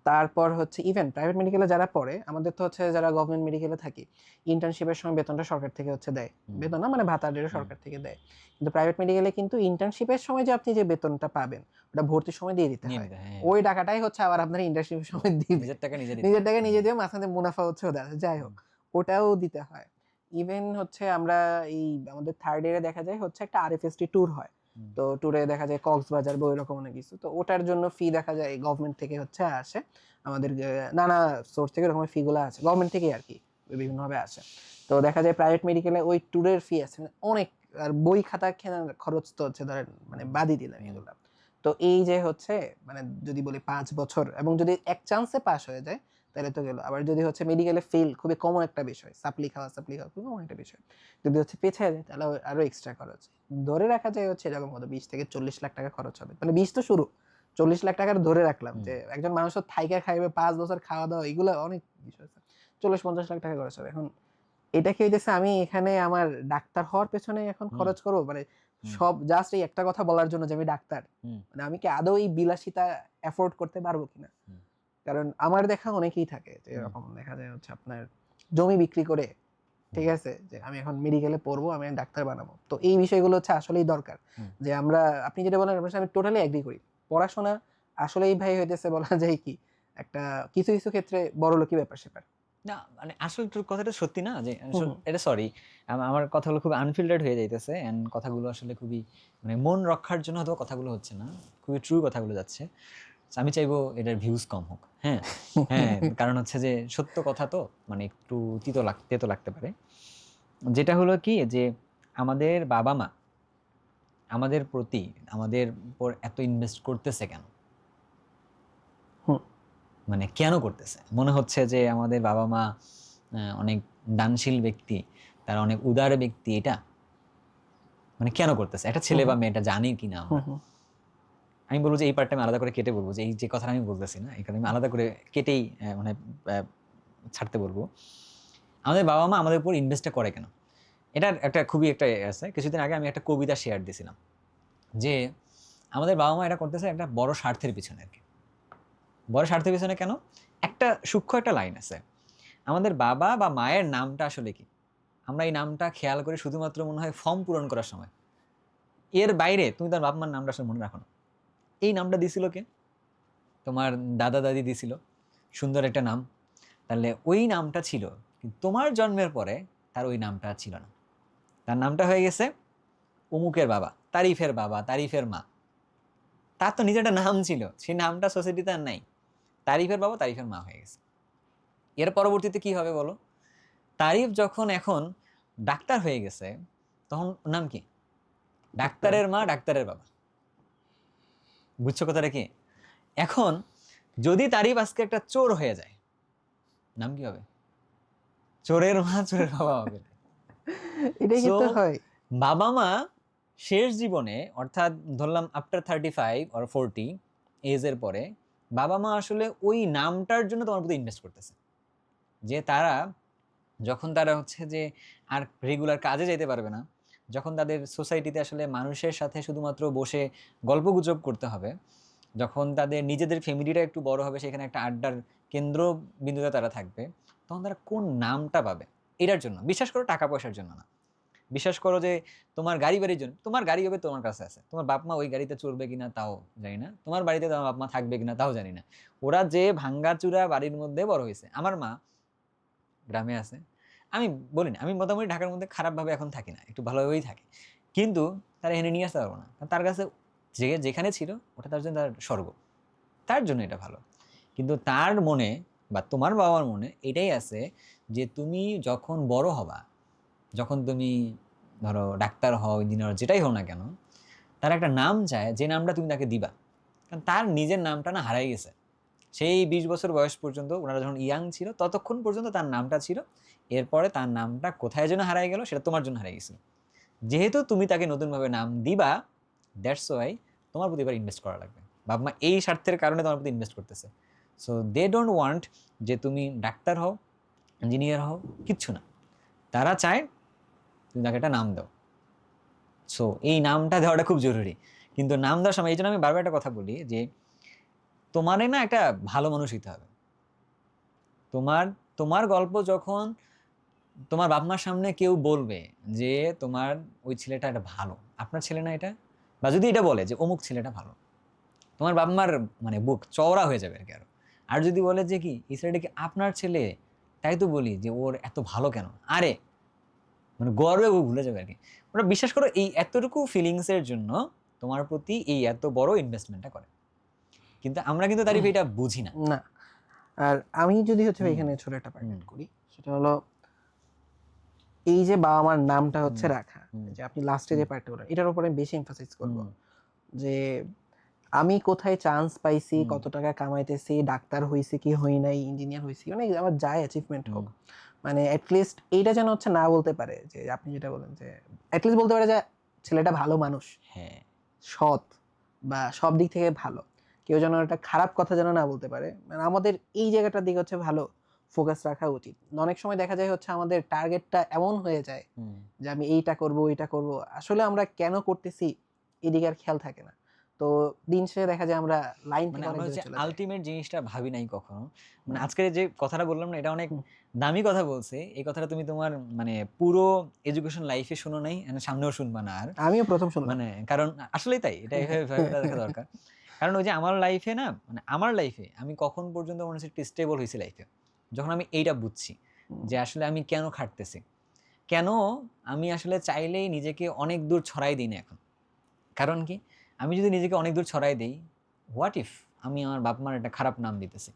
তারপর হচ্ছে ইভেন প্রাইভেট মেডিকেলে যারা পড়ে, আমাদের তো হচ্ছে যারা গভর্নমেন্ট মেডিকেলে থাকি, ইন্টার্নশিপের সময় বেতনটা সরকার থেকে হচ্ছে দেয়, বেতন না মানে ভাতা যেটা সরকার থেকে দেয়। কিন্তু প্রাইভেট মেডিকেলে কিন্তু ইন্টার্নশিপের সময় যে আপনি যে বেতনটা পাবেন ওটা ভর্তির সময় দিয়ে দিতে হয়, ওই টাকাটাই হচ্ছে আবার আপনার ইন্টার্নশিপের সময় দিবে, নিজের টাকা নিজে দিতে নিজের টাকা নিজে দিয়ে মাঝখানে মুনাফা হচ্ছে ওদের, যাই হোক ওটাও দিতে হয়। ইভেন হচ্ছে আমরা এই আমাদের থার্ড ইয়ারে দেখা যায় হচ্ছে একটা আরএফএসটি ট্যুর হয়, তো ট্যুরে দেখা যায় কক্সবাজার বা ওইরকম অনেক কিছু, তো ওটার জন্য ফি দেখা যায় গভর্নমেন্ট থেকে হচ্ছে আসে, আমাদের নানা সোর্স থেকে এরকম ফি গুলো আছে গভর্নমেন্ট থেকে আর কি, বিভিন্নভাবে আসে। তো দেখা যায় প্রাইভেট মেডিকেলে ওই ট্যুরের ফি আছে অনেক, আর বই খাতা কেনার খরচ তো হচ্ছে ধরেন মানে বাদই দিলাম এগুলা। তো এই যে হচ্ছে মানে যদি বলি 5 বছর, এবং যদি এক চান্সে পাস হয়ে যায় তাহলে তো গেল। আবার যদি হচ্ছে মেডিকেলে ফেল, খুবই কমন একটা বিষয়, সাপ্লি খাওয়া খুবই কমন একটা বিষয়, যদি হচ্ছে পেছিয়ে যায় তাহলে আরো এক্সট্রা খরচ। ধরে রাখা যায় হচ্ছে এরকম হতো 20 থেকে 40 লাখ টাকা খরচ হবে, মানে 20 তো শুরু, 40 লাখ টাকার ধরে রাখলাম যে একজন মানুষের থাইকা খাইবে 5 বছর খাওয়া দাওয়া এগুলো অনেক বিষয় আছে, 40-50 লাখ টাকা খরচ হবে। এখন এটা কি হইতেছে আমি এখানে আমার ডাক্তার হওয়ার পেছনে এখন খরচ করবো, মানে সব জাস্ট এই একটা কথা বলার জন্য যে আমি ডাক্তার, মানে আমি কি আদৌ এই বিলাসিতা অ্যাফোর্ড করতে পারবো কিনা? কারণ আমার দেখা অনেকেই থাকে যে এরকম দেখা যায় হচ্ছে আপনার জমি বিক্রি করে, ঠিক আছে, যে আমি এখন মেডিকেলে পড়বো, আমি ডাক্তার বানাবো। তো এই বিষয়গুলো হচ্ছে আসলেই দরকার, যে আমরা আপনি যেটা বলেন আমি টোটালি এগ্রি করি। পড়াশোনা আসলেই ভাই হইতেছে বলা যায় কি একটা কিছু কিছু ক্ষেত্রে বড়লোকি ব্যাপার স্যাপার না, মানে আসল কথাটা সত্যি না যে এটা সরি, আমার কথাগুলো খুব আনফিল্টার্ড হয়ে যাইতেছে এন্ড কথাগুলো আসলে খুবই মানে মন রক্ষার জন্য হয়তো কথাগুলো হচ্ছে না, খুবই ট্রু কথাগুলো যাচ্ছে। আমি চাইবো এটার ভিউজ কম হোক, হ্যাঁ হ্যাঁ, কারণ হচ্ছে যে সত্য কথা তো মানে একটু তেতো লাগতে পারে। যেটা হলো কি যে আমাদের বাবা মা আমাদের প্রতি আমাদের উপর এত ইনভেস্ট করতেছে কেন, মানে কেন করতেছে? মনে হচ্ছে যে আমাদের বাবা মা অনেক দানশীল ব্যক্তি, তারা অনেক উদার ব্যক্তি, এটা মানে কেন করতেছে? একটা ছেলে বা মেয়েটা জানি কিনা আমরা? আমি বলবো যে এই পার্টটা আমি আলাদা করে কেটে বলবো, যে এই যে কথাটা আমি বলতেছি না এখানে আমি আলাদা করে কেটেই মানে ছাড়তে বলবো। আমাদের বাবা মা আমাদের উপর ইনভেস্টটা করে কেন? এটার একটা খুবই একটা আছে। কিছুদিন আগে আমি একটা কবিতা শেয়ার দিছিলাম যে আমাদের বাবা মা এটা করতেছে একটা বড় স্বার্থের পিছনে আর কি। বড় স্বার্থের পিছনে কেন? একটা সূক্ষ্ম একটা লাইন আছে, আমাদের বাবা বা মায়ের নামটা আসলে কি, আমরা এই নামটা খেয়াল করে শুধুমাত্র মনে হয় ফর্ম পূরণ করার সময়, এর বাইরে তুমি তার বাপ মার নামটা আসলে মনে রাখো না। এই নামটা দিছিল কে? তোমার দাদা দাদি দিছিল, সুন্দর একটা নাম, তাহলে ওই নামটা ছিল, কিন্তু তোমার জন্মের পরে তার ওই নামটা ছিল না, তার নামটা হয়ে গেছে অমুকের বাবা, তারিফের মা। তার তো নিজের একটা নাম ছিল, সেই নামটা সোসাইটিতে আর নাই, তারিফের বাবা তারিফের মা হয়ে গেছে। এর পরবর্তীতে কি হবে বলো? তারিফ যখন এখন ডাক্তার হয়ে গেছে, তখন নাম কি? ডাক্তারের মা, ডাক্তারের বাবা। বুঝছো কথাটা কি? এখন যদি তারিফ আজকে একটা চোর হয়ে যায়, নাম কি হবে? চোরের মা, চোরের বাবা হবে। এটাই So, কিন্তু হয়। বাবা মা শেষ জীবনে, অর্থাৎ ধরলাম আফটার 35 অর 40 এজের পরে, বাবা মা আসলে ওই নামটার জন্য তোমার প্রতি ইনভেস্ট করতেছে। যে তারা যখন তারা হচ্ছে যে আর রেগুলার কাজে যেতে পারবে না, যখন তাদের সোসাইটিতে আসলে মানুষের সাথে শুধুমাত্র বসে গল্পগুজব করতে হবে, যখন তাদের নিজেদের ফ্যামিলিটা একটু বড় হবে, সেখানে একটা আড্ডার কেন্দ্র বিন্দুতে তারা থাকবে, তখন তারা কোন নামটা পাবে? এটার জন্য। বিশ্বাস করো, টাকা পয়সার জন্য না। বিশ্বাস করো যে তোমার গাড়ি বাড়ির জন্য। তোমার গাড়ি হবে, তোমার কাছে আছে, তোমার বাপ মা ওই গাড়িতে চড়বে কিনা তাও জানি না, তোমার বাড়িতে তোমার বাপ মা থাকবে কিনা তাও জানি না। ওরা যে ভাঙ্গাচুরা বাড়ির মধ্যে বড় হয়েছে। আমার মা গ্রামে আছে, আমি বলি না, আমি মোটামুটি ঢাকার মধ্যে খারাপভাবে এখন থাকি না, একটু ভালোভাবেই থাকি, কিন্তু তারা এনে নিয়ে আসতে পারবো না, কারণ তার কাছে যে যেখানে ছিল ওটা তার জন্য তার স্বর্গ, তার জন্য এটা ভালো। কিন্তু তার মনে বা তোমার বাবার মনে এটাই আছে যে তুমি যখন বড় হবা, যখন তুমি ধরো ডাক্তার হও, ইঞ্জিনিয়ার, যেটাই হও না কেন, তার একটা নাম চায়, যে নামটা তুমি তাকে দিবা। কারণ তার নিজের নামটা না হারাই গেছে। সেই 20 বছর বয়স পর্যন্ত, ওনারা যখন ইয়াং ছিল ততক্ষণ পর্যন্ত তার নামটা ছিল, এরপরে তার নামটা কোথায় যেন হারাই গেল, সেটা তোমার জন্য হারাই গেছিল। যেহেতু তুমি তাকে নতুনভাবে নাম দিবা, দ্যাটস ওয়াই তোমার প্রতি এবার ইনভেস্ট করা লাগবে। বাবা মা এই স্বার্থের কারণে তোমার প্রতি ইনভেস্ট করতেছে। সো দে ডোন্ট ওয়ান্ট যে তুমি ডাক্তার হও, ইঞ্জিনিয়ার হও, কিচ্ছু না। তারা চায় তুমি তাকে একটা নাম দাও। সো এই নামটা দেওয়াটা খুব জরুরি। কিন্তু নাম দেওয়ার সময় এই জন্য আমি বারবার একটা কথা বলি যে তোমারে না একটা ভালো মানুষ হইতে হবে। তোমার তোমার গল্প যখন তোমার বাপ মার সামনে কেউ বলবে যে তোমার ওই ছেলেটা এটা ভালো, আপনার ছেলে না এটা, বা যদি এটা বলে যে অমুক ছেলেটা ভালো, তোমার বাপ মার মানে বুক চওড়া হয়ে যাবে আর কি আরো। আর যদি বলে যে কি এই ছেলেটা কি আপনার ছেলে, তাই তো বলি যে ওর এত ভালো কেন, আরে মানে গর্বে ও ভুলে যাবে আর কি। ওরা বিশ্বাস করো এই এতটুকু ফিলিংসের জন্য তোমার প্রতি এই এত বড় ইনভেস্টমেন্টটা করে। কিন্তু আমরা কিন্তু তারিফ এটা বুঝি না। না, আর আমি যদি হচ্ছে এখানে ছোট একটা পয়েন্ট করি, সেটা হলো এই যে বাবা মার নামটা হচ্ছে রাখা, যে আপনি লাস্টে যে পার্টটা বলেন, এটার উপরে আমি বেশি এমফাসাইজ করব যে আমি কোথায় চান্স পাইছি, কত টাকা কামাইতেছি, ডাক্তার হইছি কি হই নাই, ইঞ্জিনিয়ার হইছি, মানে আমার যাই অ্যাচিভমেন্ট হোক, মানে অ্যাটলিস্ট এইটা যেন হচ্ছে না বলতে পারে যে আপনি যেটা বলেন, যে অ্যাটলিস্ট বলতে পারে যে ছেলেটা ভালো মানুষ, হ্যাঁ, সৎ, বা সব দিক থেকে ভালো। কেউ যেন একটা খারাপ কথা যেন না বলতে পারে। মানে আমাদের এই জায়গাটার দিকে হচ্ছে ভালো ফোকাস রাখা উচিত। অনেক সময় দেখা যায় হচ্ছে আমাদের টার্গেটটা এমন হয়ে যায় যে আমি এইটা করব ওইটা করব, আসলে আমরা কেন করতেছি এদিকে আর খেয়াল থাকে না। তো দিন শেষে দেখা যায় আমরা লাইন মানে থেকে অনেক আমরা দূরে হচ্ছে চলে যাই। আলটিমেট জিনিসটা ভাবি নাই কখনো। মানে আজকে যে কথাটা বললাম না, এটা অনেক দামি কথা বলছে। এই কথাটা তুমি তোমার মানে পুরো এডুকেশন লাইফে শুনো নাই, সামনেও শুনবা না আর। আমিও প্রথম শুনলাম। মানে কারণ আসলেই তাই, এটা এভাবে ভেবে দেখা দরকার। কারণ ওই যে আমার লাইফে না, মানে আমার লাইফে আমি কখন পর্যন্ত মনে হচ্ছে একটু স্টেবল হয়েছি লাইফে, যখন আমি এইটা বুঝছি যে আসলে আমি কেন খাটতেছি, কেন আমি আসলে চাইলেই নিজেকে অনেক দূর ছড়াই দিই না এখন। কারণ কি, আমি যদি নিজেকে অনেক দূর ছড়াই দিই, হোয়াট ইফ আমি আমার বাপ মার একটা খারাপ নাম দিতেছি,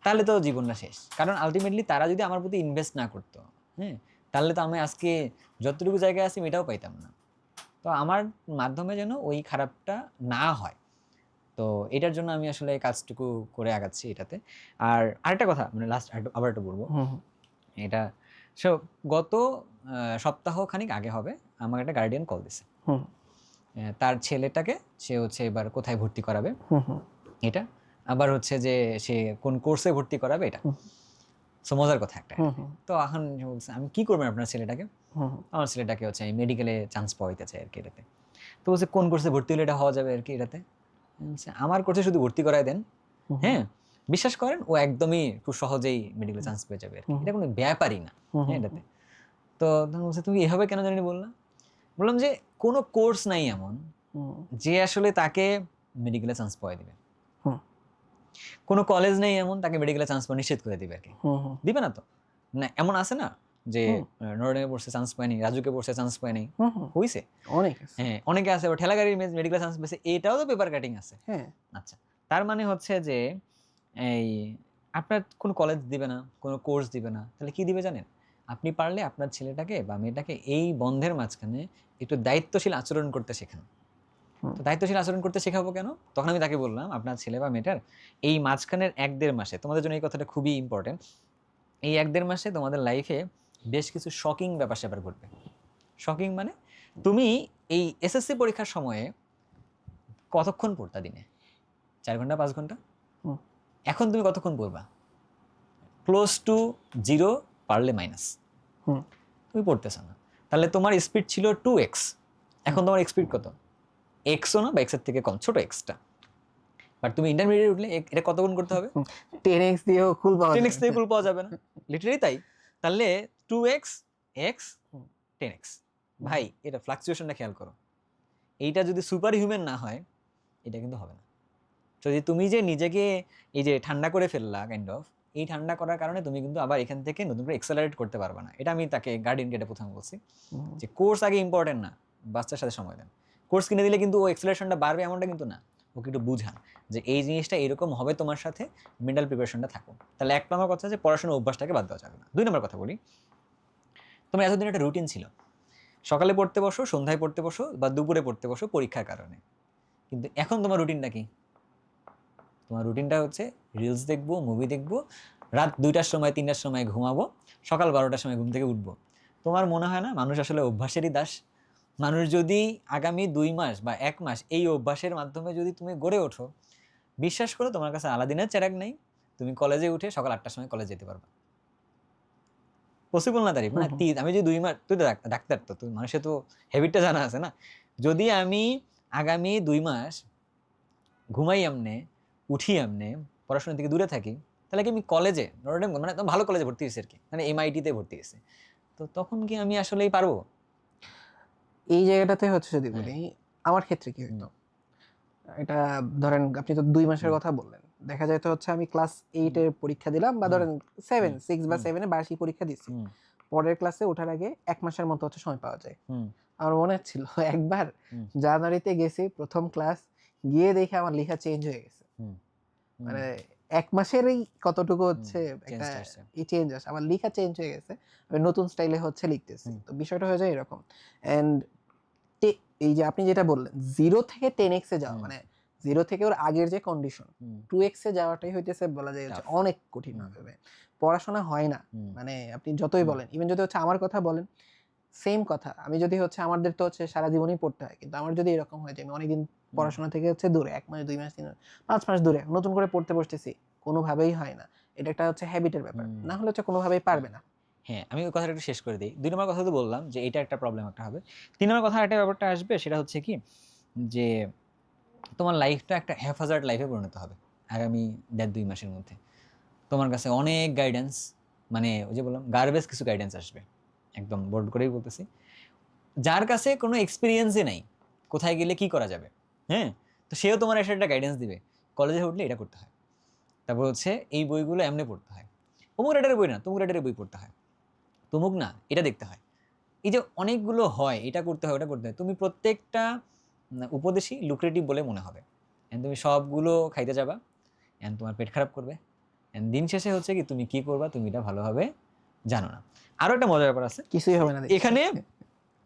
তাহলে তো জীবনটা শেষ। কারণ আলটিমেটলি তারা যদি আমার প্রতি ইনভেস্ট না করতো, হ্যাঁ, তাহলে তো আমি আজকে যতটুকু জায়গায় আছি এটাও পাইতাম না। তো আমার মাধ্যমে যেন ওই খারাপটা না হয়, তো এটার জন্য আমি আসলে কাজটুকু করে আগাচ্ছি এটাতে। আর আরেকটা কথা, মানে লাস্ট আবার একটা বলবো, এটা সো গত সপ্তাহ খানিক আগে হবে, আমার একটা গার্ডিয়ান কল দিছে। তার ছেলেটাকে সে হচ্ছে এবার কোথায় ভর্তি করাবে এটা, আবার হচ্ছে যে সে কোন কোর্সে ভর্তি করাবে এটা। সো মজার কথা একটা। তো এখন বলছে আমি কি করবেন আপনার ছেলেটাকে? আমার ছেলেটাকে হচ্ছে আমি মেডিকেলে চান্স পাইতে চাই আর কি এটাতে। তো বলছে কোন কোর্সে ভর্তি হলে এটা হওয়া যাবে আর কি এটাতে? আমার কোর্সে শুধু ভর্তি করায় দেন, হ্যাঁ, বিশ্বাস করেন ও একদমই খুব সহজেই মেডিকেলে চান্স পেয়ে যাবে আর কি, এটা কোনো ব্যাপারই না, হ্যাঁ এটাতে। তো তখন বলছে তুমি এভাবে কেন জানি বললাম? বললাম যে কোনো কোর্স নাই এমন যে আসলে তাকে মেডিকেলে চান্স পাওয়া দিবে, কোনো কলেজ নেই এমন তাকে মেডিকেলে চান্স পাওয়া নিষেধ করে দিবে আর কি, দিবে না তো। না এমন আছে না যে নরডেমে পড়ছে চান্স পায়নি, রাজুকে পড়ছে চান্স পায়নি, হইছে অনেক, হ্যাঁ অনেকে আছে, ঠেলা গাড়ির মেডিকেলে চান্স পেয়েছে, এটাও তো পেপার কাটিং আছে। আচ্ছা, তার মানে হচ্ছে যে এই আপনার কোনো কলেজ দিবে না, কোনো কোর্স দিবে না, তাহলে কি দিবে জানেন? আপনি পারলে আপনার ছেলেটাকে বা মেয়েটাকে এই বন্ধের মাঝখানে একটু দায়িত্বশীল আচরণ করতে শেখান। হুম। তো দায়িত্বশীল আচরণ করতে শেখাবো কেন? তখন আমি তাকে বললাম, আপনার ছেলে বা মেয়েটার এই মাঝখানের ১-১.৫ মাসে, তোমাদের জন্য এই কথাটা খুবই ইম্পর্টেন্ট। এই ১-১.৫ মাসে তোমাদের লাইফে বেশ কিছু শকিং ব্যাপার-স্যাপার ঘটবে। শকিং মানে, তুমি এই এসএসসি পরীক্ষার সময়ে কতক্ষণ পড়তা দিনে? ৪ ঘন্টা, ৫ ঘন্টা? হুম। এখন তুমি কতক্ষণ পড়বা? ক্লোজ টু 0, পারলে মাইনাস। হুম। তুমি পড়তেছ না। তাহলে তোমার স্পিড ছিল 2x, এখন তোমার স্পিড কত? এক্সও না, বা এক্সের থেকে কম, ছোট এক্সটা। বাট তুমি ইন্টারমিডিয়েট উঠলে এটা কত গুণ করতে হবে? 10x দিয়েও কুল পাওয়া 10x যায় থেকে না। কুল পাওয়া যাবে না, লিটারেলি তাই। তাহলে 2x, x, 10x। ভাই, এটা ফ্লাকচুয়েশনটা খেয়াল করো। এইটা যদি সুপার হিউম্যান না হয়, এটা কিন্তু হবে না। যদি তুমি যে নিজেকে এই যে ঠান্ডা করে ফেললা কাইন্ড অফ, এই ঠান্ডা করার কারণে তুমি কিন্তু আবার এখান থেকে নতুন করে এক্সেলারেট করতে পারবে না। এটা আমি তাকে গার্ডিয়ানকে এটা প্রথমে বলছি, যে কোর্স আগে ইম্পর্টেন্ট না, বাচ্চার সাথে সময় দেন। কোর্স কিনে দিলে কিন্তু ও এক্সেলারেশনটা বাড়বে এমনটা কিন্তু না। ওকে একটু বুঝান যে এই জিনিসটা এরকম হবে তোমার সাথে, মেন্টাল প্রিপারেশনটা থাকো। তাহলে ১ নম্বর কথা যে পড়াশোনার অভ্যাসটাকে বাদ দেওয়া যাবে না। ২ নম্বর কথা বলি, তোমার এতদিন একটা রুটিন ছিল, সকালে পড়তে বসো, সন্ধ্যায় পড়তে বসো, বা দুপুরে পড়তে বসো পরীক্ষার কারণে। কিন্তু এখন তোমার রুটিনটা কি? তোমার রুটিনটা হচ্ছে রিলস দেখবো, মুভি দেখবো, রাত ২টার সময় ৩টার সময় ঘুমাবো, সকাল ১২টার সময় ঘুম থেকে উঠবো। তোমার মনে হয় না মানুষ আসলে অভ্যাসেরই দাস? মানুষ যদি আগামী ২ মাস বা ১ মাস এই অভ্যাসের মাধ্যমে যদি তুমি গড়ে ওঠো, বিশ্বাস করো তোমার কাছে আলাদিনের চেরাগ নেই, তুমি কলেজে উঠে সকাল ৮টার সময় কলেজ যেতে পারবা। পসিবল না তারিফ, মানে আমি যদি ২ মাস, তুই তো ডাক্তার, তো তুই মানুষের তো হ্যাবিটটা জানা আছে না। যদি আমি আগামী ২ মাস ঘুমাই এমনে, উঠি এমনে, পড়াশোনা থেকে দূরে থাকি, তাহলে কি আমি কলেজে নটরডেম, মানে একদম ভালো কলেজে ভর্তি হয়েছি আর কি, মানে এমআইটিতে ভর্তি হয়েছি, তো তখন কি আমি আসলেই পারবো? এই জায়গাটাতে হচ্ছে যদি হ্যাঁ। বলি, আমার ক্ষেত্রে কি হইতো, এটা ধরেন আপনি তো ২ মাসের কথা বললেন, দেখা যায় তো হচ্ছে আমি ক্লাস 8 এর পরীক্ষা দিলাম, বা ধরেন 7, 6 বা 7 এ বার্ষিক পরীক্ষা দিচ্ছি, পরের ক্লাসে ওঠার আগে ১ মাসের মতো হচ্ছে সময় পাওয়া যায়। আমার মনে ছিল একবার জানুয়ারিতে গেছি প্রথম ক্লাস, গিয়ে দেখে আমার লেখা চেঞ্জ হয়ে গেছে। মানে ১ মাসেরই কতটুকু হচ্ছে একটা চেঞ্জ আসে, আমার লেখা চেঞ্জ হয়ে গেছে, আমি নতুন স্টাইলে হচ্ছে লিখতেছি। তো বিষয়টা হয়ে যায় এরকম। এন্ড এই যে আপনি যেটা বললেন 0 থেকে 10x এ যাওয়া, মানে 0 থেকে ওর আগের যে কন্ডিশন 2x এ যাওয়াটাই হইতেছে বলা যায় হচ্ছে অনেক কঠিন হবে। পড়াশোনা হয় না, মানে আপনি যতই বলেন, ইভেন যদি হচ্ছে আমার কথা বলেন, সেম কথা, আমি যদি হচ্ছে আমাদের তো হচ্ছে সারা জীবনই পড়তে হয়, কিন্তু আমার যদি এরকম হয় যে আমি অনেকদিন পড়াশোনা থেকে হচ্ছে দূরে, ১ মাস ২ মাস ৩ মাস ৫ মাস দূরে নতুন করে পড়তে বসতেছি, কোনোভাবেই হয় না। এটা একটা হচ্ছে হ্যাবিটের ব্যাপার, না হলে হচ্ছে কোনোভাবেই পারবে না। হ্যাঁ, আমি ওই কথাটা একটু শেষ করে দিই। ২ নম্বর কথা তো বললাম যে এটা একটা প্রবলেম একটা হবে। ৩ নম্বর কথা একটা ব্যাপারটা আসবে, সেটা হচ্ছে কি, যে তোমার লাইফটা একটা হ্যাফাজার্ড লাইফে পরিণত হবে আগামী ১.৫-২ মাসের মধ্যে। তোমার কাছে অনেক গাইডেন্স, মানে ওই যে বললাম গার্বেজ কিছু গাইডেন্স আসবে, একদম বোল্ড করেই বলতেছি। যার কাছে কোনো এক্সপেরিয়েন্সই নাই কোথায় গেলে কি করা যাবে, হ্যাঁ, তো সেও তোমার এসে একটা গাইডেন্স দিবে, কলেজে উঠলে এটা করতে হয়, তারপর হচ্ছে এই বইগুলো এমনি পড়তে হয়, অমুক রাইটারের বই না তমুক রাইটারের বই পড়তে হয়, তমুক না এটা দেখতে হয়। এই যে অনেকগুলো হয়, এটা করতে হয় ওটা করতে হয়, তুমি প্রত্যেকটা উপদেশই লুক্রেটিভ বলে মনে হবে, অ্যান্ড তুমি সবগুলো খাইতে যাবা, অ্যান্ড তোমার পেট খারাপ করবে, অ্যান্ড দিন শেষে হচ্ছে কি তুমি কি করবা তুমি এটা ভালোভাবে জানো না। আরও একটা মজার ব্যাপার আছে কিছুই হবে না দেখছি। এখানে,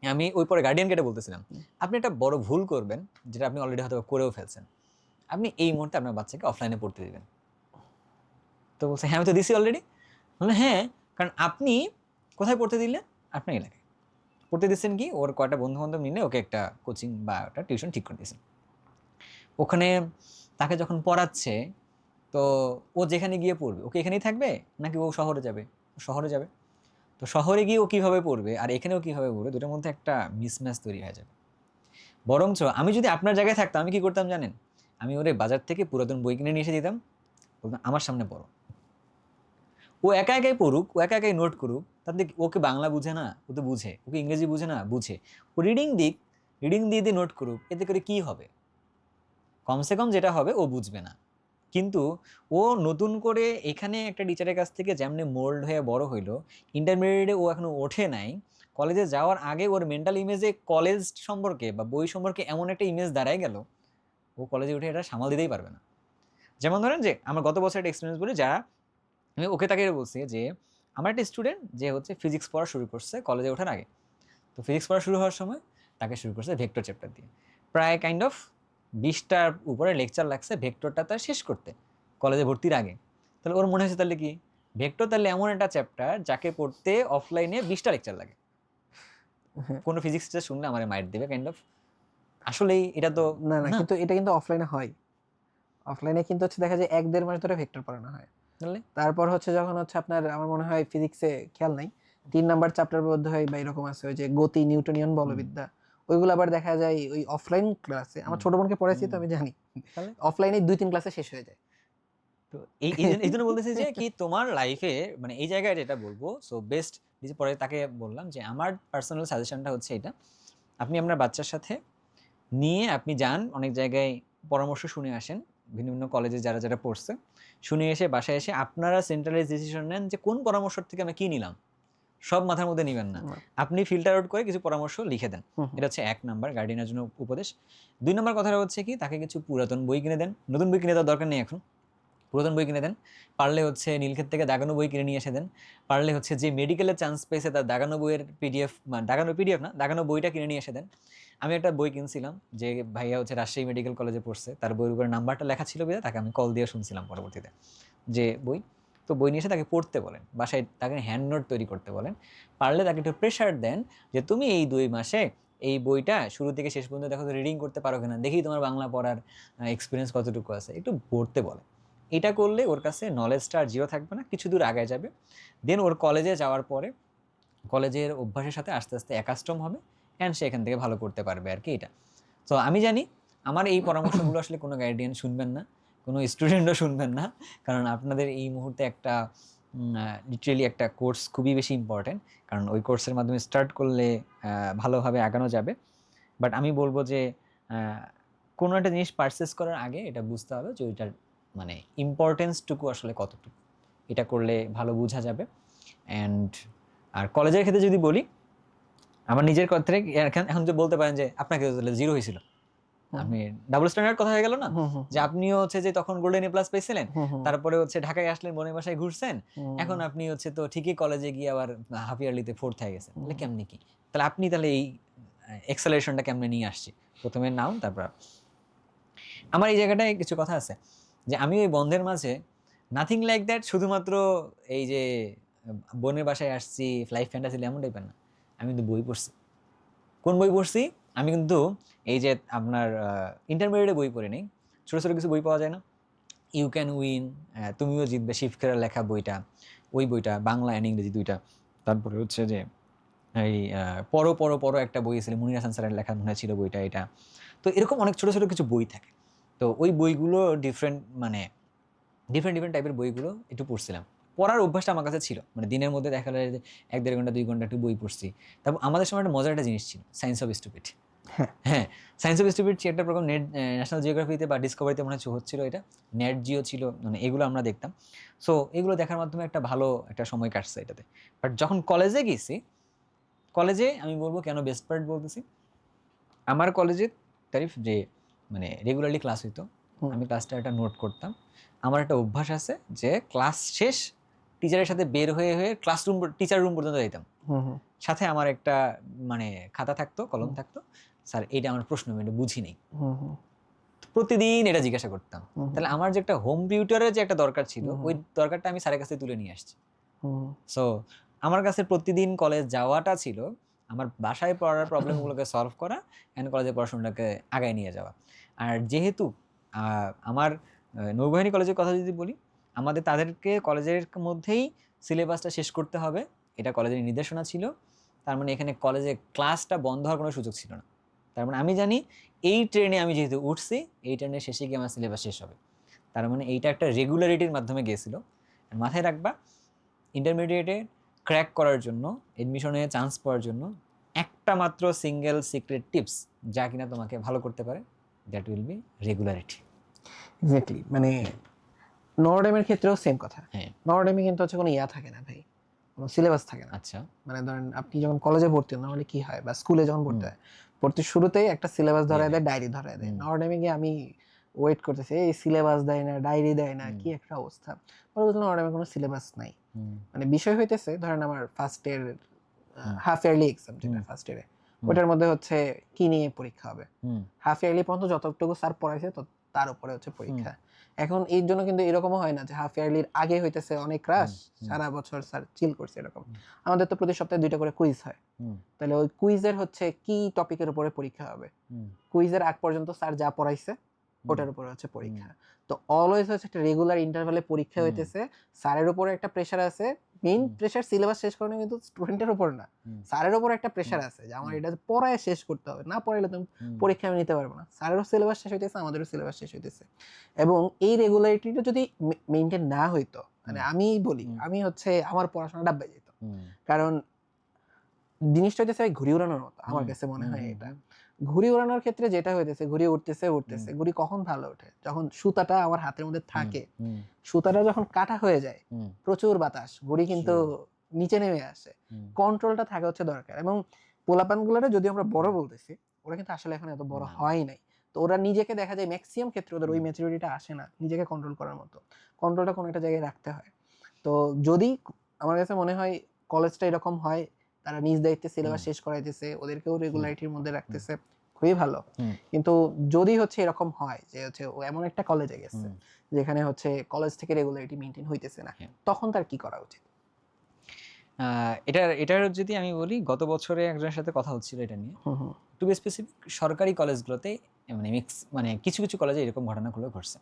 আমি ওই পরে গার্ডিয়ানকে এটা বলতেছিলাম, আপনি একটা বড় ভুল করবেন যেটা আপনি অলরেডি হয়তো করেও ফেলছেন, আপনি এই মুহূর্তে আপনার বাচ্চাকে অফলাইনে পড়তে দিবেন। তো বলছে হ্যাঁ আমি তো দিছি অলরেডি। বললে হ্যাঁ, কারণ আপনি কোথায় পড়তে দিলেন? আপনার এলাকায় পড়তে দিচ্ছেন, কি ওর কয়টা বন্ধু বান্ধব নিলে ওকে একটা কোচিং বা একটা টিউশন ঠিক করে দিয়েছেন। ওখানে তাকে যখন পড়াচ্ছে, তো ও যেখানে গিয়ে পড়বে ওকে এখানেই থাকবে, নাকি ও শহরে যাবে? শহরে যাবে। তো শহরে গিয়ে ও কীভাবে পড়বে আর এখানেও কীভাবে পড়বে, দুটোর মধ্যে একটা মিসম্যাচ তৈরি হয়ে যাবে। বরঞ্চ আমি যদি আপনার জায়গায় থাকতাম আমি কি করতাম জানেন? আমি ওরে বাজার থেকে পুরাতন বই কিনে নিয়ে এসে দিতাম, বলতাম আমার সামনে পড়ো, ও একা একাই পড়ুক, ও একা একাই নোট করুক, তাতে ওকে বাংলা বুঝে না ও তো বুঝে, ওকে ইংরেজি বুঝে না বুঝে, ও রিডিং দিক, রিডিং দিয়ে দিয়ে নোট করুক, এতে করে কি হবে? কমসে কম যেটা হবে ও বুঝবে না। কিন্তু ও নতুন করে এখানে একটা টিচারের কাছ থেকে যেমনি মোল্ড হয়ে বড় হইলো, ইন্টারমিডিয়েটে ও এখনো ওঠে নাই, কলেজে যাওয়ার আগে ওর মেন্টাল ইমেজে কলেজ সম্পর্কে বা বই সম্পর্কে এমন একটা ইমেজ দাঁড়ায় গেল, ও কলেজে উঠে এটা সামাল দিতেই পারবে না। যেমন ধরেন যে আমার গত বছর একটা এক্সপিরিয়েন্স বলি, যারা আমি ওকে তাকে বলছি যে আমার একটা স্টুডেন্ট যে হচ্ছে ফিজিক্স পড়া শুরু করছে কলেজে ওঠার আগে, তো ফিজিক্স পড়া শুরু হওয়ার সময় তাকে শুরু করছে ভেক্টর চ্যাপ্টার দিয়ে, প্রায় কাইন্ড অফ 20টার উপরে লেকচার লাগছে ভেক্টরটা তার শেষ করতে কলেজে ভর্তির আগে। তাহলে ওর মনে হয়েছে তাহলে কি ভেক্টর তাহলে এমন একটা চ্যাপ্টার যাকে পড়তে অফলাইনে 20টা লেকচার লাগে, কোনো ফিজিক্স টিচার শুনলে আমার মাইট দেবে কাইন্ড অফ। আসলেই এটা তো না না, কিন্তু এটা কিন্তু অফলাইনে হয়। অফলাইনে কিন্তু হচ্ছে দেখা যায় 1-1.5 মাস ধরে ভেক্টর পড়ানো হয়। তাহলে তারপর হচ্ছে যখন হচ্ছে আপনার, আমার মনে হয় ফিজিক্সে খেয়াল নাই, 3 নাম্বার চ্যাপ্টার বোধ হয় বা এরকম আছে, ওই যে গতি, নিউটনিয়ান বলবিদ্যা, ওইগুলো আবার দেখা যায় ওই অফলাইন ক্লাসে, আমার ছোট বোনকে পড়াইছি তো আমি জানি, তাহলে অফলাইনে 2-3 ক্লাসে শেষ হয়ে যায়। তো এই জন্য বলতেছি যে কি তোমার লাইফে মানে এই জায়গায় যেটা বলবো, সো বেস্ট পরে তাকে বললাম যে আমার পার্সোনাল সাজেশনটা হচ্ছে এটা, আপনি আপনার বাচ্চার সাথে নিয়ে আপনি যান অনেক জায়গায়, পরামর্শ শুনে আসেন ভিন্ন ভিন্ন কলেজে যারা যারা পড়ছে, শুনে এসে বাসায় এসে আপনারা সেন্ট্রালাইজ ডিসিশন নেন যে কোন পরামর্শ থেকে আমি কী নিলাম, সব মাথার মধ্যে নেবেন না, আপনি ফিল্টার আউট করে কিছু পরামর্শ লিখে দেন। এটা হচ্ছে 1 নাম্বার গার্ডিয়ানের জন্য উপদেশ। 2 নাম্বার কথাটা হচ্ছে কি তাকে কিছু পুরাতন বই কিনে দেন, নতুন বই কিনে দেওয়ার দরকার নেই এখন, পুরাতন বই কিনে দেন। পারলে হচ্ছে নীলক্ষেত থেকে দাগানো বই কিনে নিয়ে এসে দেন। পারলে হচ্ছে যে মেডিকেলের চান্স পেয়েছে তার দাগানো বইয়ের পিডিএফ, পিডিএফ না, দাগানো বইটা কিনে নিয়ে এসে দেন। আমি একটা বই কিনছিলাম, যে ভাইয়া হচ্ছে রাজশাহী মেডিকেল কলেজে পড়ছে, তার বইয়ের উপরে নাম্বারটা লেখা ছিল বিধায় তাকে আমি কল দিয়ে শুনছিলাম পরবর্তীতে যে বই, তো বই নিয়ে এসে তাকে পড়তে বলেন, বাসায় তাকে হ্যান্ড নোট তৈরি করতে বলেন। পারলে তাকে একটু প্রেশার দেন যে তুমি এই 2 মাসে এই বইটা শুরু থেকে শেষ পর্যন্ত দেখো রিডিং করতে পারো কিনা, দেখি তোমার বাংলা পড়ার এক্সপিরিয়েন্স কতটুকু আছে, একটু পড়তে বলে। এটা করলে ওর কাছে নলেজটা আর জিরো থাকবে না, কিছু দূর আগায় যাবে। দেন ওর কলেজে যাওয়ার পরে কলেজের অভ্যাসের সাথে আস্তে আস্তে অ্যাকাস্টম হবে অ্যান্ড সে এখান থেকে ভালো করতে পারবে আর কি। এটা তো আমি জানি আমার এই পরামর্শগুলো আসলে কোনো গাইডিয়ান শুনবেন না, কোনো স্টুডেন্টও শুনবেন না, কারণ আপনাদের এই মুহূর্তে একটা লিটারেলি একটা কোর্স খুবই বেশি ইম্পর্ট্যান্ট, কারণ ওই কোর্সের মাধ্যমে স্টার্ট করলে ভালোভাবে আগানো যাবে। বাট আমি বলবো যে কোনো একটা জিনিস পারচেস করার আগে এটা বুঝতে হবে যে ওইটার মানে ইম্পর্টেন্সটুকু আসলে কতটুকু, এটা করলে ভালো বোঝা যাবে। অ্যান্ড আর কলেজের ক্ষেত্রে যদি বলি, আমার নিজের কথা থেকে এখন যে বলতে পারেন যে আপনাকে জিরো হয়েছিল, আপনি ডাবল স্ট্যান্ডার্ড কথা হয়ে গেল না, যে আপনিও হচ্ছে যে তখন গোল্ডেন এ প্লাস পেয়েছিলেন, তারপরে হচ্ছে ঢাকায় আসলেন, বোনের বাসায় ঘুরছেন, এখন আপনি হচ্ছে তো ঠিকই কলেজে গিয়ে আবার হাফ ইয়ারলিতে 4th হয়ে গেছেন, তাহলে কেমনি কি, তাহলে আপনি তাহলে এই এক্সেলারেশনটা কেমনে নিয়ে আসছি, প্রথমে নাও তারপর। আমার এই জায়গাটায় কিছু কথা আছে যে আমি ওই বন্ধের মাঝে নাথিং লাইক দ্যাট শুধুমাত্র এই যে বোনের বাসায় আসছি লাইফ ফ্যান্টাসি এমন টাইপের না, আমি কিন্তু বই পড়ছি। কোন বই পড়ছি? আমি কিন্তু এই যে আপনার ইন্টারমিডিয়েটে বই পড়ি নেই, ছোটো ছোটো কিছু বই পাওয়া যায় না, ইউ ক্যান উইন, তুমিও জিতবে, শিব খেরার লেখা বইটা, ওই বইটা বাংলা অ্যান্ড ইংরেজি দুইটা। তারপরে হচ্ছে যে এই পরো পরো পরো একটা বই ছিল মুনির হাসান স্যারের লেখা মনে ছিল বইটা, এটা। তো এরকম অনেক ছোটো ছোটো কিছু বই থাকে, তো ওই বইগুলো ডিফারেন্ট ডিফারেন্ট টাইপের বইগুলো একটু পড়ছিলাম। পড়ার অভ্যাসটা আমার কাছে ছিল, মানে দিনের মধ্যে দেখা যায় যে 1-1.5 ঘন্টা 2 ঘন্টা একটু বই পড়ছি। তারপর আমাদের সময় একটা মজার একটা জিনিস ছিল, সায়েন্স অফ স্টুপিড। হ্যাঁ, সায়েন্স অফ স্টুপিড একটা প্রোগ্রাম নেট ন্যাশনাল জিওগ্রাফিতে বা ডিসকভারিতে মনে হচ্ছিল, এটা নেট জিও ছিল, মানে এগুলো আমরা দেখতাম। সো এগুলো দেখার মাধ্যমে একটা ভালো একটা সময় কাটছে এটাতে। বাট যখন কলেজে গেছি, কলেজে আমি বলবো কেন বেস্ট পার্ট বলতেছি, আমার কলেজে তারিফ যে মানে রেগুলারলি ক্লাস হইতো, আমি ক্লাসটা একটা নোট করতাম। আমার একটা অভ্যাস আছে যে ক্লাস শেষ টিচারের সাথে বের হয়ে হয়ে ক্লাসরুম টিচার রুম পর্যন্ত যেতাম, সাথে আমার একটা মানে খাতা থাকতো, কলম থাকতো, স্যার এইটা আমার প্রশ্ন আমি এটা বুঝি নেই, প্রতিদিন এটা জিজ্ঞাসা করতাম। তাহলে আমার যে একটা হোম টিউটরের যে একটা দরকার ছিল, ওই দরকারটা আমি স্যারের কাছে তুলে নিয়ে আসছি। সো আমার কাছে প্রতিদিন কলেজ যাওয়াটা ছিল আমার বাসায় পড়ার প্রবলেমগুলোকে সলভ করা অ্যান্ড কলেজে পড়াশোনাটাকে আগায় নিয়ে যাওয়া। আর যেহেতু আমার নৌবাহিনী কলেজের কথা যদি বলি, আমাদের তাদেরকে কলেজের মধ্যেই সিলেবাসটা শেষ করতে হবে, এটা কলেজের নির্দেশনা ছিল। তার মানে এখানে কলেজে ক্লাসটা বন্ধ হওয়ার কোনো সুযোগ ছিল না। তার মানে আমি জানি এই ট্রেনে আমি যেহেতু উঠছি, এই ট্রেনের শেষে গিয়ে আমার সিলেবাস শেষ হবে। তার মানে এইটা একটা রেগুলারিটির মাধ্যমে গিয়েছিল। মাথায় রাখবা, ইন্টারমিডিয়েটে ক্র্যাক করার জন্য, এডমিশনে চান্স পাওয়ার জন্য একটা মাত্র সিঙ্গেল সিক্রেট টিপস যা কিনা তোমাকে ভালো করতে পারে, that will be regularity. Exactly, মানে নরডেমের ক্ষেত্রেও সেম কথা। হ্যাঁ, নরডেমে কিন্তু হচ্ছে কোনো ইয়া থাকে না ভাই, কোনো সিলেবাস থাকে না। আচ্ছা, মানে ধরেন আপনি যখন কলেজে ভর্তি হন, নর্মালি কি হয়, বা স্কুলে যখন ভর্তি হয়, ভর্তির শুরুতেই একটা সিলেবাস ধরায় দেয়, ডায়েরি ধরায় দেয়। নরডেমে গিয়ে আমি ওয়েট করতেছে, এই সিলেবাস দেয় না, ডায়েরি দেয় না, কি একটা অবস্থা। পরে বুঝলাম ম্যাডামের কোনো সিলেবাস নাই। মানে বিষয় হইতেছে ধরেন আমার first year half yearly exam, যেটা ফার্স্ট ইয়ারে, ওটার মধ্যে হচ্ছে কি নিয়ে পরীক্ষা হবে, হাফ ইয়ারলি পর্যন্ত যতটুকু স্যার পড়াইছে তো তার উপরে হচ্ছে পরীক্ষা। এখন এর জন্য কিন্তু এরকমও হয় না যে হাফ ইয়ারলির আগে হইতেছে অনেক রাশ, সারা বছর স্যার চিল করছে এরকম। আমাদের তো প্রতি সপ্তাহে 2টা করে কুইজ হয়, তাহলে ওই কুইজের হচ্ছে কি টপিকের উপরে পরীক্ষা হবে, কুইজের আগ পর্যন্ত স্যার যা পড়াইছে ওটার উপরে হচ্ছে পরীক্ষা। তো অলওয়েজ হচ্ছে একটা রেগুলার ইন্টারভালে পরীক্ষা হইতেছে, স্যারের উপরে একটা প্রেশার আছে, মেইন প্রেশার সিলেবাস শেষ করানো কিন্তু স্টুডেন্টের উপর না, স্যারের উপর একটা প্রেশার আছে যে আমার এটা পড়ায় শেষ করতে হবে, না পড়াইলে তুমি পরীক্ষা আমি নিতে পারবো না। স্যারেরও সিলেবাস শেষ হইতেছে, আমাদেরও সিলেবাস শেষ হইতেছে, এবং এই রেগুলারিটিটা যদি মেইনটেইন না হইতো, মানে আমি বলি আমি হচ্ছে আমার পড়াশোনা ডাব্বাই যেত। কারণ জিনিসটা হইতেছে ঘুড়ি উড়ানোর মতো আমার কাছে মনে হয়। এটা ঘুড়ি উড়ানোর ক্ষেত্রে যেটা হইতেছে, ঘুড়ি উঠতেছে, ঘুড়ি কখন ভালো ওঠে, যখন সুতাটা আমার হাতের মধ্যে থাকে, সুতাটা যখন কাটা হয়ে যায়, প্রচুর বাতাস, ঘুড়ি কিন্তু নিচে নেমে আসে, কন্ট্রোলটা থাকে হচ্ছে দরকার। এবং পোলাপানগুলোরে যদি আমরা বড় বলতেছি, ওরা কিন্তু আসলে এখন এত বড় হয় নাই, তো ওরা নিজেকে দেখা যায় ম্যাক্সিমাম ক্ষেত্রে ওদের ওই ম্যাচুরিটিটা আসে না নিজেকে কন্ট্রোল করার মতো, কন্ট্রোলটা কোনো একটা জায়গায় রাখতে হয়। তো যদি আমার কাছে মনে হয় কলেজটা এরকম হয়, তারা নিজ দায়িত্বে সিলেবাস শেষ করাইতেছে, ওদেরকেও রেগুলারিটির মধ্যে রাখতেছে, খুবই ভালো। কিন্তু যদি হচ্ছে এরকম হয় যে হচ্ছে ও এমন একটা কলেজে গেছে যেখানে হচ্ছে কলেজ থেকে রেগুলারিটি মেইনটেইন হইতেছে না, তখন তার কি করা উচিত? এটার যদি আমি বলি, গত বছরে একজনের সাথে কথা হচ্ছিল এটা নিয়ে, টু বি স্পেসিফিক, সরকারি কলেজগুলোতে মানে কিছু কিছু কলেজে এরকম ঘটনাগুলো ঘটছে,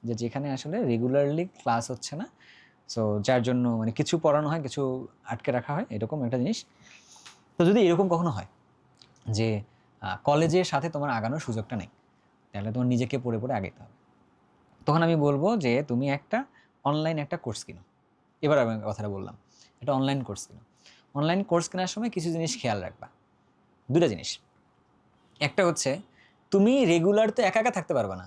যে যেখানে আসলে রেগুলারলি ক্লাস হচ্ছে না, সো যার জন্য মানে কিছু পড়ানো হয়, কিছু আটকে রাখা হয়, এরকম একটা জিনিস। তো যদি এরকম কখনো হয় যে কলেজের সাথে তোমার আগানোর সুযোগটা নেই, তাহলে তোমার নিজেকে পড়ে পড়ে আগাইতে হবে। তখন আমি বলবো যে তুমি একটা অনলাইন একটা কোর্স কিনো। এবার আমি কথাটা বললাম, একটা অনলাইন কোর্স কিনো। অনলাইন কোর্স কেনার সময় কিছু জিনিস খেয়াল রাখবা, দুটা জিনিস। একটা হচ্ছে তুমি রেগুলার তো একা একা থাকতে পারবে না,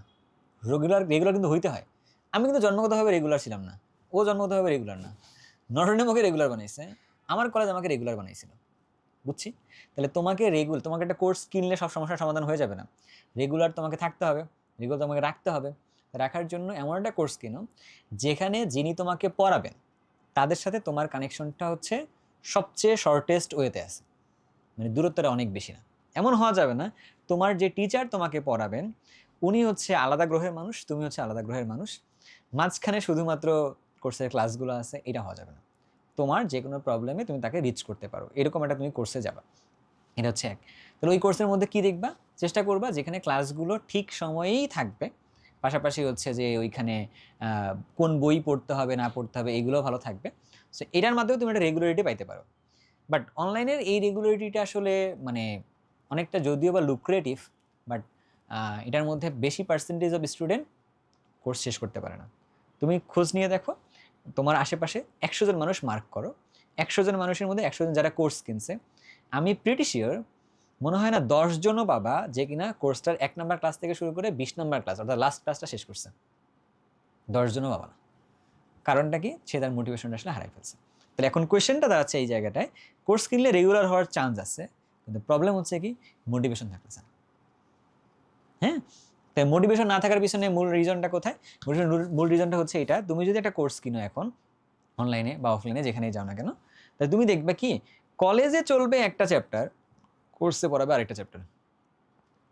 রেগুলার কিন্তু হইতে হয়। আমি কিন্তু জন্মগতভাবে রেগুলার ছিলাম না, ও জন্মগতভাবে রেগুলার না, নটরডেম আমাকে রেগুলার বানাইছে, আমার কলেজ আমাকে রেগুলার বানাইছিল, বুঝছি। তাহলে তোমাকে একটা কোর্স কিনলে সব সমস্যার সমাধান হয়ে যাবে না, রেগুলার তোমাকে থাকতে হবে, রেগুলার তোমাকে রাখতে হবে। রাখার জন্য এমন একটা কোর্স কিনো যেখানে যিনি তোমাকে পড়াবেন তাদের সাথে তোমার কানেকশনটা হচ্ছে সবচেয়ে শর্টেস্ট ওয়েতে আছে, মানে দূরত্বটা অনেক বেশি না। এমন হওয়া যাবে না তোমার যে টিচার তোমাকে পড়াবেন উনি হচ্ছে আলাদা গ্রহের মানুষ, তুমি হচ্ছে আলাদা গ্রহের মানুষ, মাঝখানে শুধুমাত্র কোর্সের ক্লাসগুলো আছে, এটা হওয়া যাবে না। তোমার যে কোনো প্রবলেমে তুমি তাকে রিচ করতে পারো, এরকম একটা তুমি কোর্সে যাবা, এটা হচ্ছে এক। তাহলে ওই কোর্সের মধ্যে কি দেখবা, চেষ্টা করবা যেখানে ক্লাসগুলো ঠিক সময়েই থাকবে, পাশাপাশি হচ্ছে যে ওইখানে কোন বই পড়তে হবে না পড়তে হবে এগুলো ভালো থাকবে। সো এটার মাধ্যমে তুমি একটা রেগুলারিটি পাইতে পারো। বাট অনলাইনের এই রেগুলারিটিটা আসলে মানে অনেকটা যদিও বা লুক্রেটিভ, বাট এটার মধ্যে বেশি পার্সেন্টেজ অফ স্টুডেন্ট কোর্স শেষ করতে পারে না। তুমি খোঁজ নিয়ে দেখো, তোমার আশেপাশে 100 জন মানুষ মার্ক করো, 100 জন মানুষের মধ্যে 100 জন যারা কোর্স কিনছে, আমি প্রিটি শিওর মনে হয় না 10 জনও বাবা যে কিনা কোর্সটার 1 নম্বর ক্লাস থেকে শুরু করে 20 নম্বর ক্লাস অর্থাৎ লাস্ট ক্লাসটা শেষ করছে, 10 জনও বাবা না। কারণটা কি, সে তার মোটিভেশনটা আসলে হারাই ফেলছে। তাহলে এখন কোয়েশ্চেনটা দাঁড়াচ্ছে এই জায়গাটায়, কোর্স কিনলে রেগুলার হওয়ার চান্স আছে, কিন্তু প্রবলেম হচ্ছে কি মোটিভেশন থাকতেছে না। হ্যাঁ, তাই মোটিভেশন না থাকার পিছনে মূল রিজনটা কোথায়? মূল রিজনটা হচ্ছে এটা, তুমি যদি একটা কোর্স কিনো এখন অনলাইনে বা অফলাইনে যেখানেই যাও না কেন, তাহলে তুমি দেখবে কি কলেজে চলবে একটা চ্যাপ্টার, কোর্সে পড়াবে আরেকটা চ্যাপ্টার।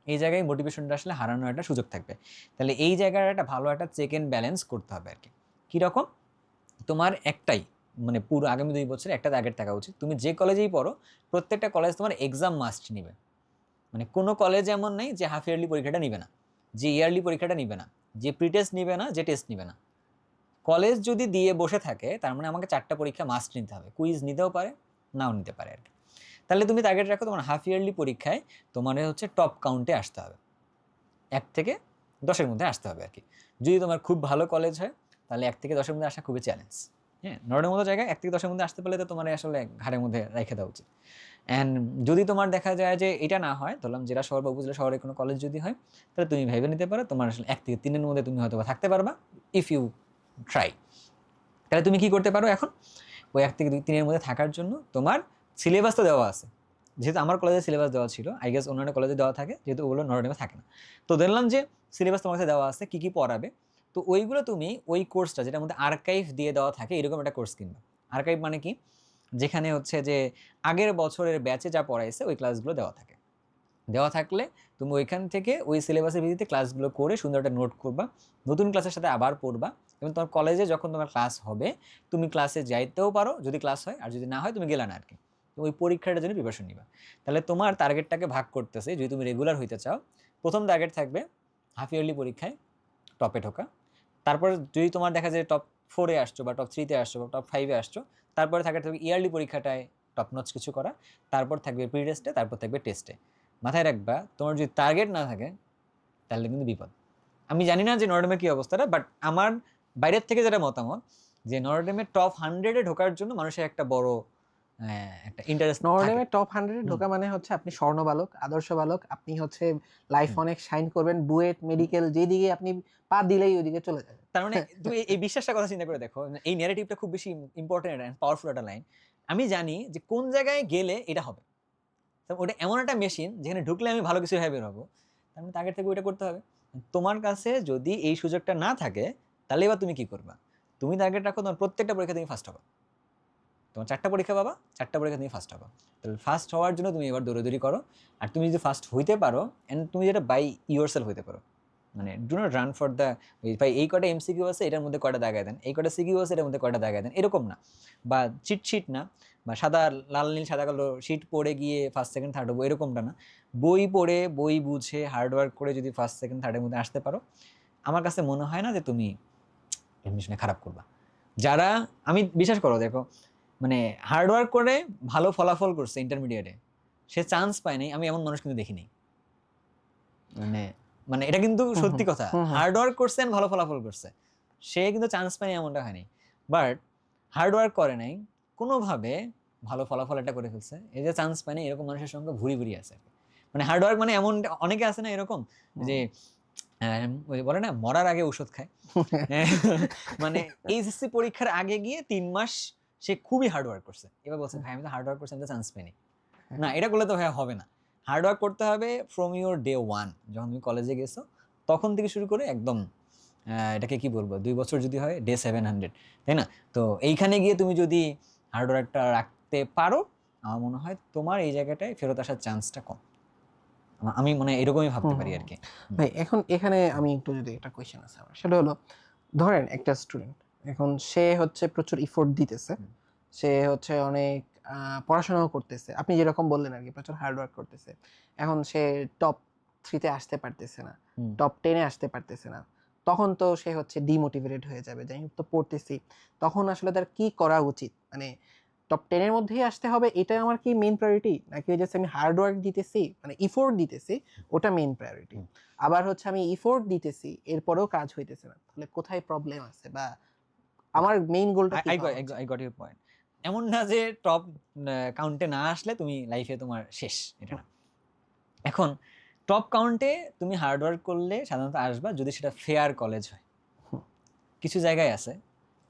এই জায়গায় মোটিভেশনটা আসলে হারানোর একটা সুযোগ থাকবে। তাহলে এই জায়গার একটা ভালো একটা চেক এন্ড ব্যালেন্স করতে হবে আর কি। কীরকম, তোমার একটাই মানে পুরো আগামী 2 বছরে একটা টার্গেট থাকা উচিত, তুমি যে কলেজেই পড়ো প্রত্যেকটা কলেজ তোমার এক্সাম মাস্ট নিবে। মানে কোনো কলেজ এমন নেই যে হাফ ইয়ারলি পরীক্ষাটা নিবে না, যে ইয়ারলি পরীক্ষাটা নিবে না, যে প্রি টেস্ট নিবে না, যে টেস্ট নিবে না। কলেজ যদি দিয়ে বসে থাকে তার মানে আমাকে 4টা পরীক্ষা মাস্ট নিতে হবে, কুইজ নিতেও পারে নাও নিতে পারে আর কি। তাহলে তুমি টার্গেট রাখো তোমার হাফ ইয়ারলি পরীক্ষায় তোমার হচ্ছে টপ কাউন্টে আসতে হবে, 1 থেকে 10-এর মধ্যে আসতে হবে আর কি। যদি তোমার খুব ভালো কলেজ হয় তাহলে 1 থেকে 10-এর মধ্যে আসা খুবই চ্যালেঞ্জ। হ্যাঁ, নর্ডের মতো জায়গায় 1 থেকে 10-এর মধ্যে আসতে পারলে তো তোমার আসলে ঘাড়ের মধ্যে রেখে দেওয়া উচিত। অ্যান্ড যদি তোমার দেখা যায় যে এটা না হয়, ধরলাম জেলা শহর বা উপজেলা শহরে কোনো কলেজ যদি হয়, তাহলে তুমি ভেবে নিতে পারো তোমার আসলে 1 থেকে 3-এর মধ্যে তুমি হয়তো থাকতে পারবা ইফ ইউ ট্রাই। তাহলে তুমি কি করতে পারো এখন, ওই 1 থেকে 3-এর মধ্যে থাকার জন্য তোমার সিলেবাস তো দেওয়া আছে, যেহেতু আমার কলেজে সিলেবাস দেওয়া ছিল, আই গেস অন্যান্য কলেজে দেওয়া থাকে, যেহেতু ওগুলো নর্ডেমে থাকে না। তো দেখলাম যে সিলেবাস তোমার কাছে দেওয়া আছে কি কি পড়াবে, তো ওইগুলো তুমি ওই কোর্সটা যেটার মধ্যে আর্কাইভ দিয়ে দেওয়া থাকে এরকম একটা কোর্স কিনবা। আর্কাইভ মানে কি, যেখানে হচ্ছে যে আগের বছরের ব্যাচে যা পড়াইছে ওই ক্লাসগুলো দেওয়া থাকে, দেওয়া থাকলে তুমি ওইখান থেকে ওই সিলেবাসের ভিত্তিতে ক্লাসগুলো করে সুন্দর একটা নোট করবা, নতুন ক্লাসের সাথে আবার পড়বা, এবং তোমার কলেজে যখন তোমার ক্লাস হবে তুমি ক্লাসে যাইতেও পারো যদি ক্লাস হয়, আর যদি না হয় তুমি গেলা না আর কি। তো ওই পরীক্ষাটার জন্য প্রিপারেশন নিবা। তাহলে তোমার টার্গেটটাকে ভাগ করতেছে, যদি তুমি রেগুলার হইতে চাও প্রথম টার্গেট থাকবে হাফ ইয়ারলি পরীক্ষায় টপে ঢোকা, তারপর যদি তোমার দেখা যায় টপ 4-এ আসছো বা টপ 3-তে আসছো বা টপ 5-এ আসছো, তারপরে থাকবে ইয়ারলি পরীক্ষাটায় টপ নচ কিছু করা, তারপর থাকবে প্রি টেস্টে, তারপর থাকবে টেস্টে। মাথায় রাখবা তোমার যদি টার্গেট না থাকে তাহলে কিন্তু বিপদ। আমি জানি না যে নরডেমের কী অবস্থাটা, বাট আমার বাইরের থেকে যেটা মতামত যে নরডেমের টপ 100-এ ঢোকার জন্য মানুষের একটা বড় একটা ইন্টারেস্ট থাকে। নরডেমের টপ 100-এ ঢোকা মানে হচ্ছে আপনি স্বর্ণ বালক, আদর্শ বালক, আপনি হচ্ছে লাইফ অনেক শাইন করবেন, বুয়েট মেডিকেল যেদিকে আপনি পা দিলেই ওইদিকে চলে যাবেন। তার মানে তুমি এই বিশ্বাসটার কথা চিন্তা করে দেখো, এই ন্যারেটিভটা খুব বেশি ইম্পর্টেন্ট অ্যান্ড পাওয়ারফুল একটা লাইন। আমি জানি যে কোন জায়গায় গেলে এটা হবে, ওটা এমন একটা মেশিন যেখানে ঢুকলে আমি ভালো কিছু ভেবে বেরোবো, তার মানে আগের থেকে ওইটা করতে হবে। তোমার কাছে যদি এই সুযোগটা না থাকে তাহলে এবার তুমি কি করবা, তুমি টার্গেট রাখো তোমার প্রত্যেকটা পরীক্ষা তুমি ফার্স্ট হবা, তোমার 4টা পরীক্ষা পাবা, 4টা পরীক্ষা তুমি ফার্স্ট হবা। তাহলে ফার্স্ট হওয়ার জন্য তুমি এবার দৌড়াদৌড়ি করো। আর তুমি যদি ফার্স্ট হইতে পারো অ্যান্ড তুমি যেটা বাই ইউর সেলফ হইতে পারো, মানে do not run for the ভাই এই কটা এমসিকিউ আছে এটার মধ্যে কয়টা দাগায় দেন, এই কটা সিকিউ আছে এটার মধ্যে কয়টা দাগায় দেন, এরকম না। বা চিট না, বা সাদা লাল নীল সাদা কালো শিট পড়ে গিয়ে ফার্স্ট সেকেন্ড থার্ড হবো এরকমটা না। বই পড়ে বই বুঝে হার্ডওয়ার্ক করে যদি ফার্স্ট সেকেন্ড থার্ডের মধ্যে আসতে পারো, আমার কাছে মনে হয় না যে তুমি এডমিশনে খারাপ করবা। যারা, আমি বিশ্বাস করো দেখো, মানে হার্ডওয়ার্ক করে ভালো ফলাফল করছে ইন্টারমিডিয়েটে, সে চান্স পায় নাই, আমি এমন মানুষ কিন্তু দেখিনি। মানে মানে এটা কিন্তু সত্যি কথা, হার্ডওয়ার্ক করছে and ভালো ফলাফল করছে, সে কিন্তু চান্স পায়নি এমনটা হয়নি। বাট হার্ডওয়ার্ক করে নাই, কোনোভাবে ভালো ফলাফল একটা করে ফেলছে, এই যে চান্স পায়নি এরকম মানুষের সংখ্যা ভুরি ভুরি আছে। মানে হার্ডওয়ার্ক মানে এমন অনেকে আছে না এরকম যে ওই বলে না মরার আগে ওষুধ খায়, মানে এইচএসসি পরীক্ষার আগে গিয়ে 3 মাস সে খুবই হার্ডওয়ার্ক করছে, এবার বলছে ভাই আমি তো হার্ডওয়ার্ক করছি, আমি তো চান্স পাইনি। না, এটা করলে তো ভাই হবে না। হার্ডওয়ার্ক করতে হবে ফ্রম ইউর ডে 1, যখন তুমি কলেজে গেছো তখন থেকে শুরু করে একদম এটাকে কি বলবো 2 বছর যদি হয় ডে 700, তাই না? তো এইখানে গিয়ে তুমি যদি হার্ডওয়ার্কটা রাখতে পারো, আমার মনে হয় তোমার এই জায়গাটায় ফেরত আসার চান্সটা কম। আমি মনে হয় এরকমই ভাবতে পারি আর কি। ভাই এখন এখানে আমি একটু যদি একটা কোয়েশ্চেন আছে আমার, সেটা হলো ধরেন একটা স্টুডেন্ট এখন সে হচ্ছে প্রচুর ইফোর্ট দিতেছে, সে হচ্ছে অনেক পড়াশোনাও করতেছে, আপনি যেরকম বললেন আর কি, প্রচুর হার্ডওয়ার্ক করতেছে, এখন সে টপ 3-তে আসতে পারতেছে না, টপ 10-এ আসতে পারতেছে না, তখন তো সে হচ্ছে ডিমোটিভেটেড হয়ে যাবে, যাই হোক তো পড়তেছি, তখন আসলে তার কি করা উচিত? মানে টপ 10-এর মধ্যেই আসতে হবে, এটা আমার কি মেইন প্রায়োরিটি, নাকি ওই যে আমি হার্ডওয়ার্ক দিতেছি মানে ইফোর্ট দিতেছি ওটা মেইন প্রায়োরিটি? আবার হচ্ছে আমি ইফোর্ট দিতেছি এরপরেও কাজ হইতেছে না, তাহলে কোথায় প্রবলেম আছে বা আমার মেইন গোলটা কি? I got your point. এমন না যে টপ কাউন্টে না আসলে তুমি লাইফে তোমার শেষ, এটা না। এখন টপ কাউন্টে তুমি হার্ডওয়ার্ক করলে সাধারণত আসবা যদি সেটা ফেয়ার কলেজ হয়। কিছু জায়গায় আছে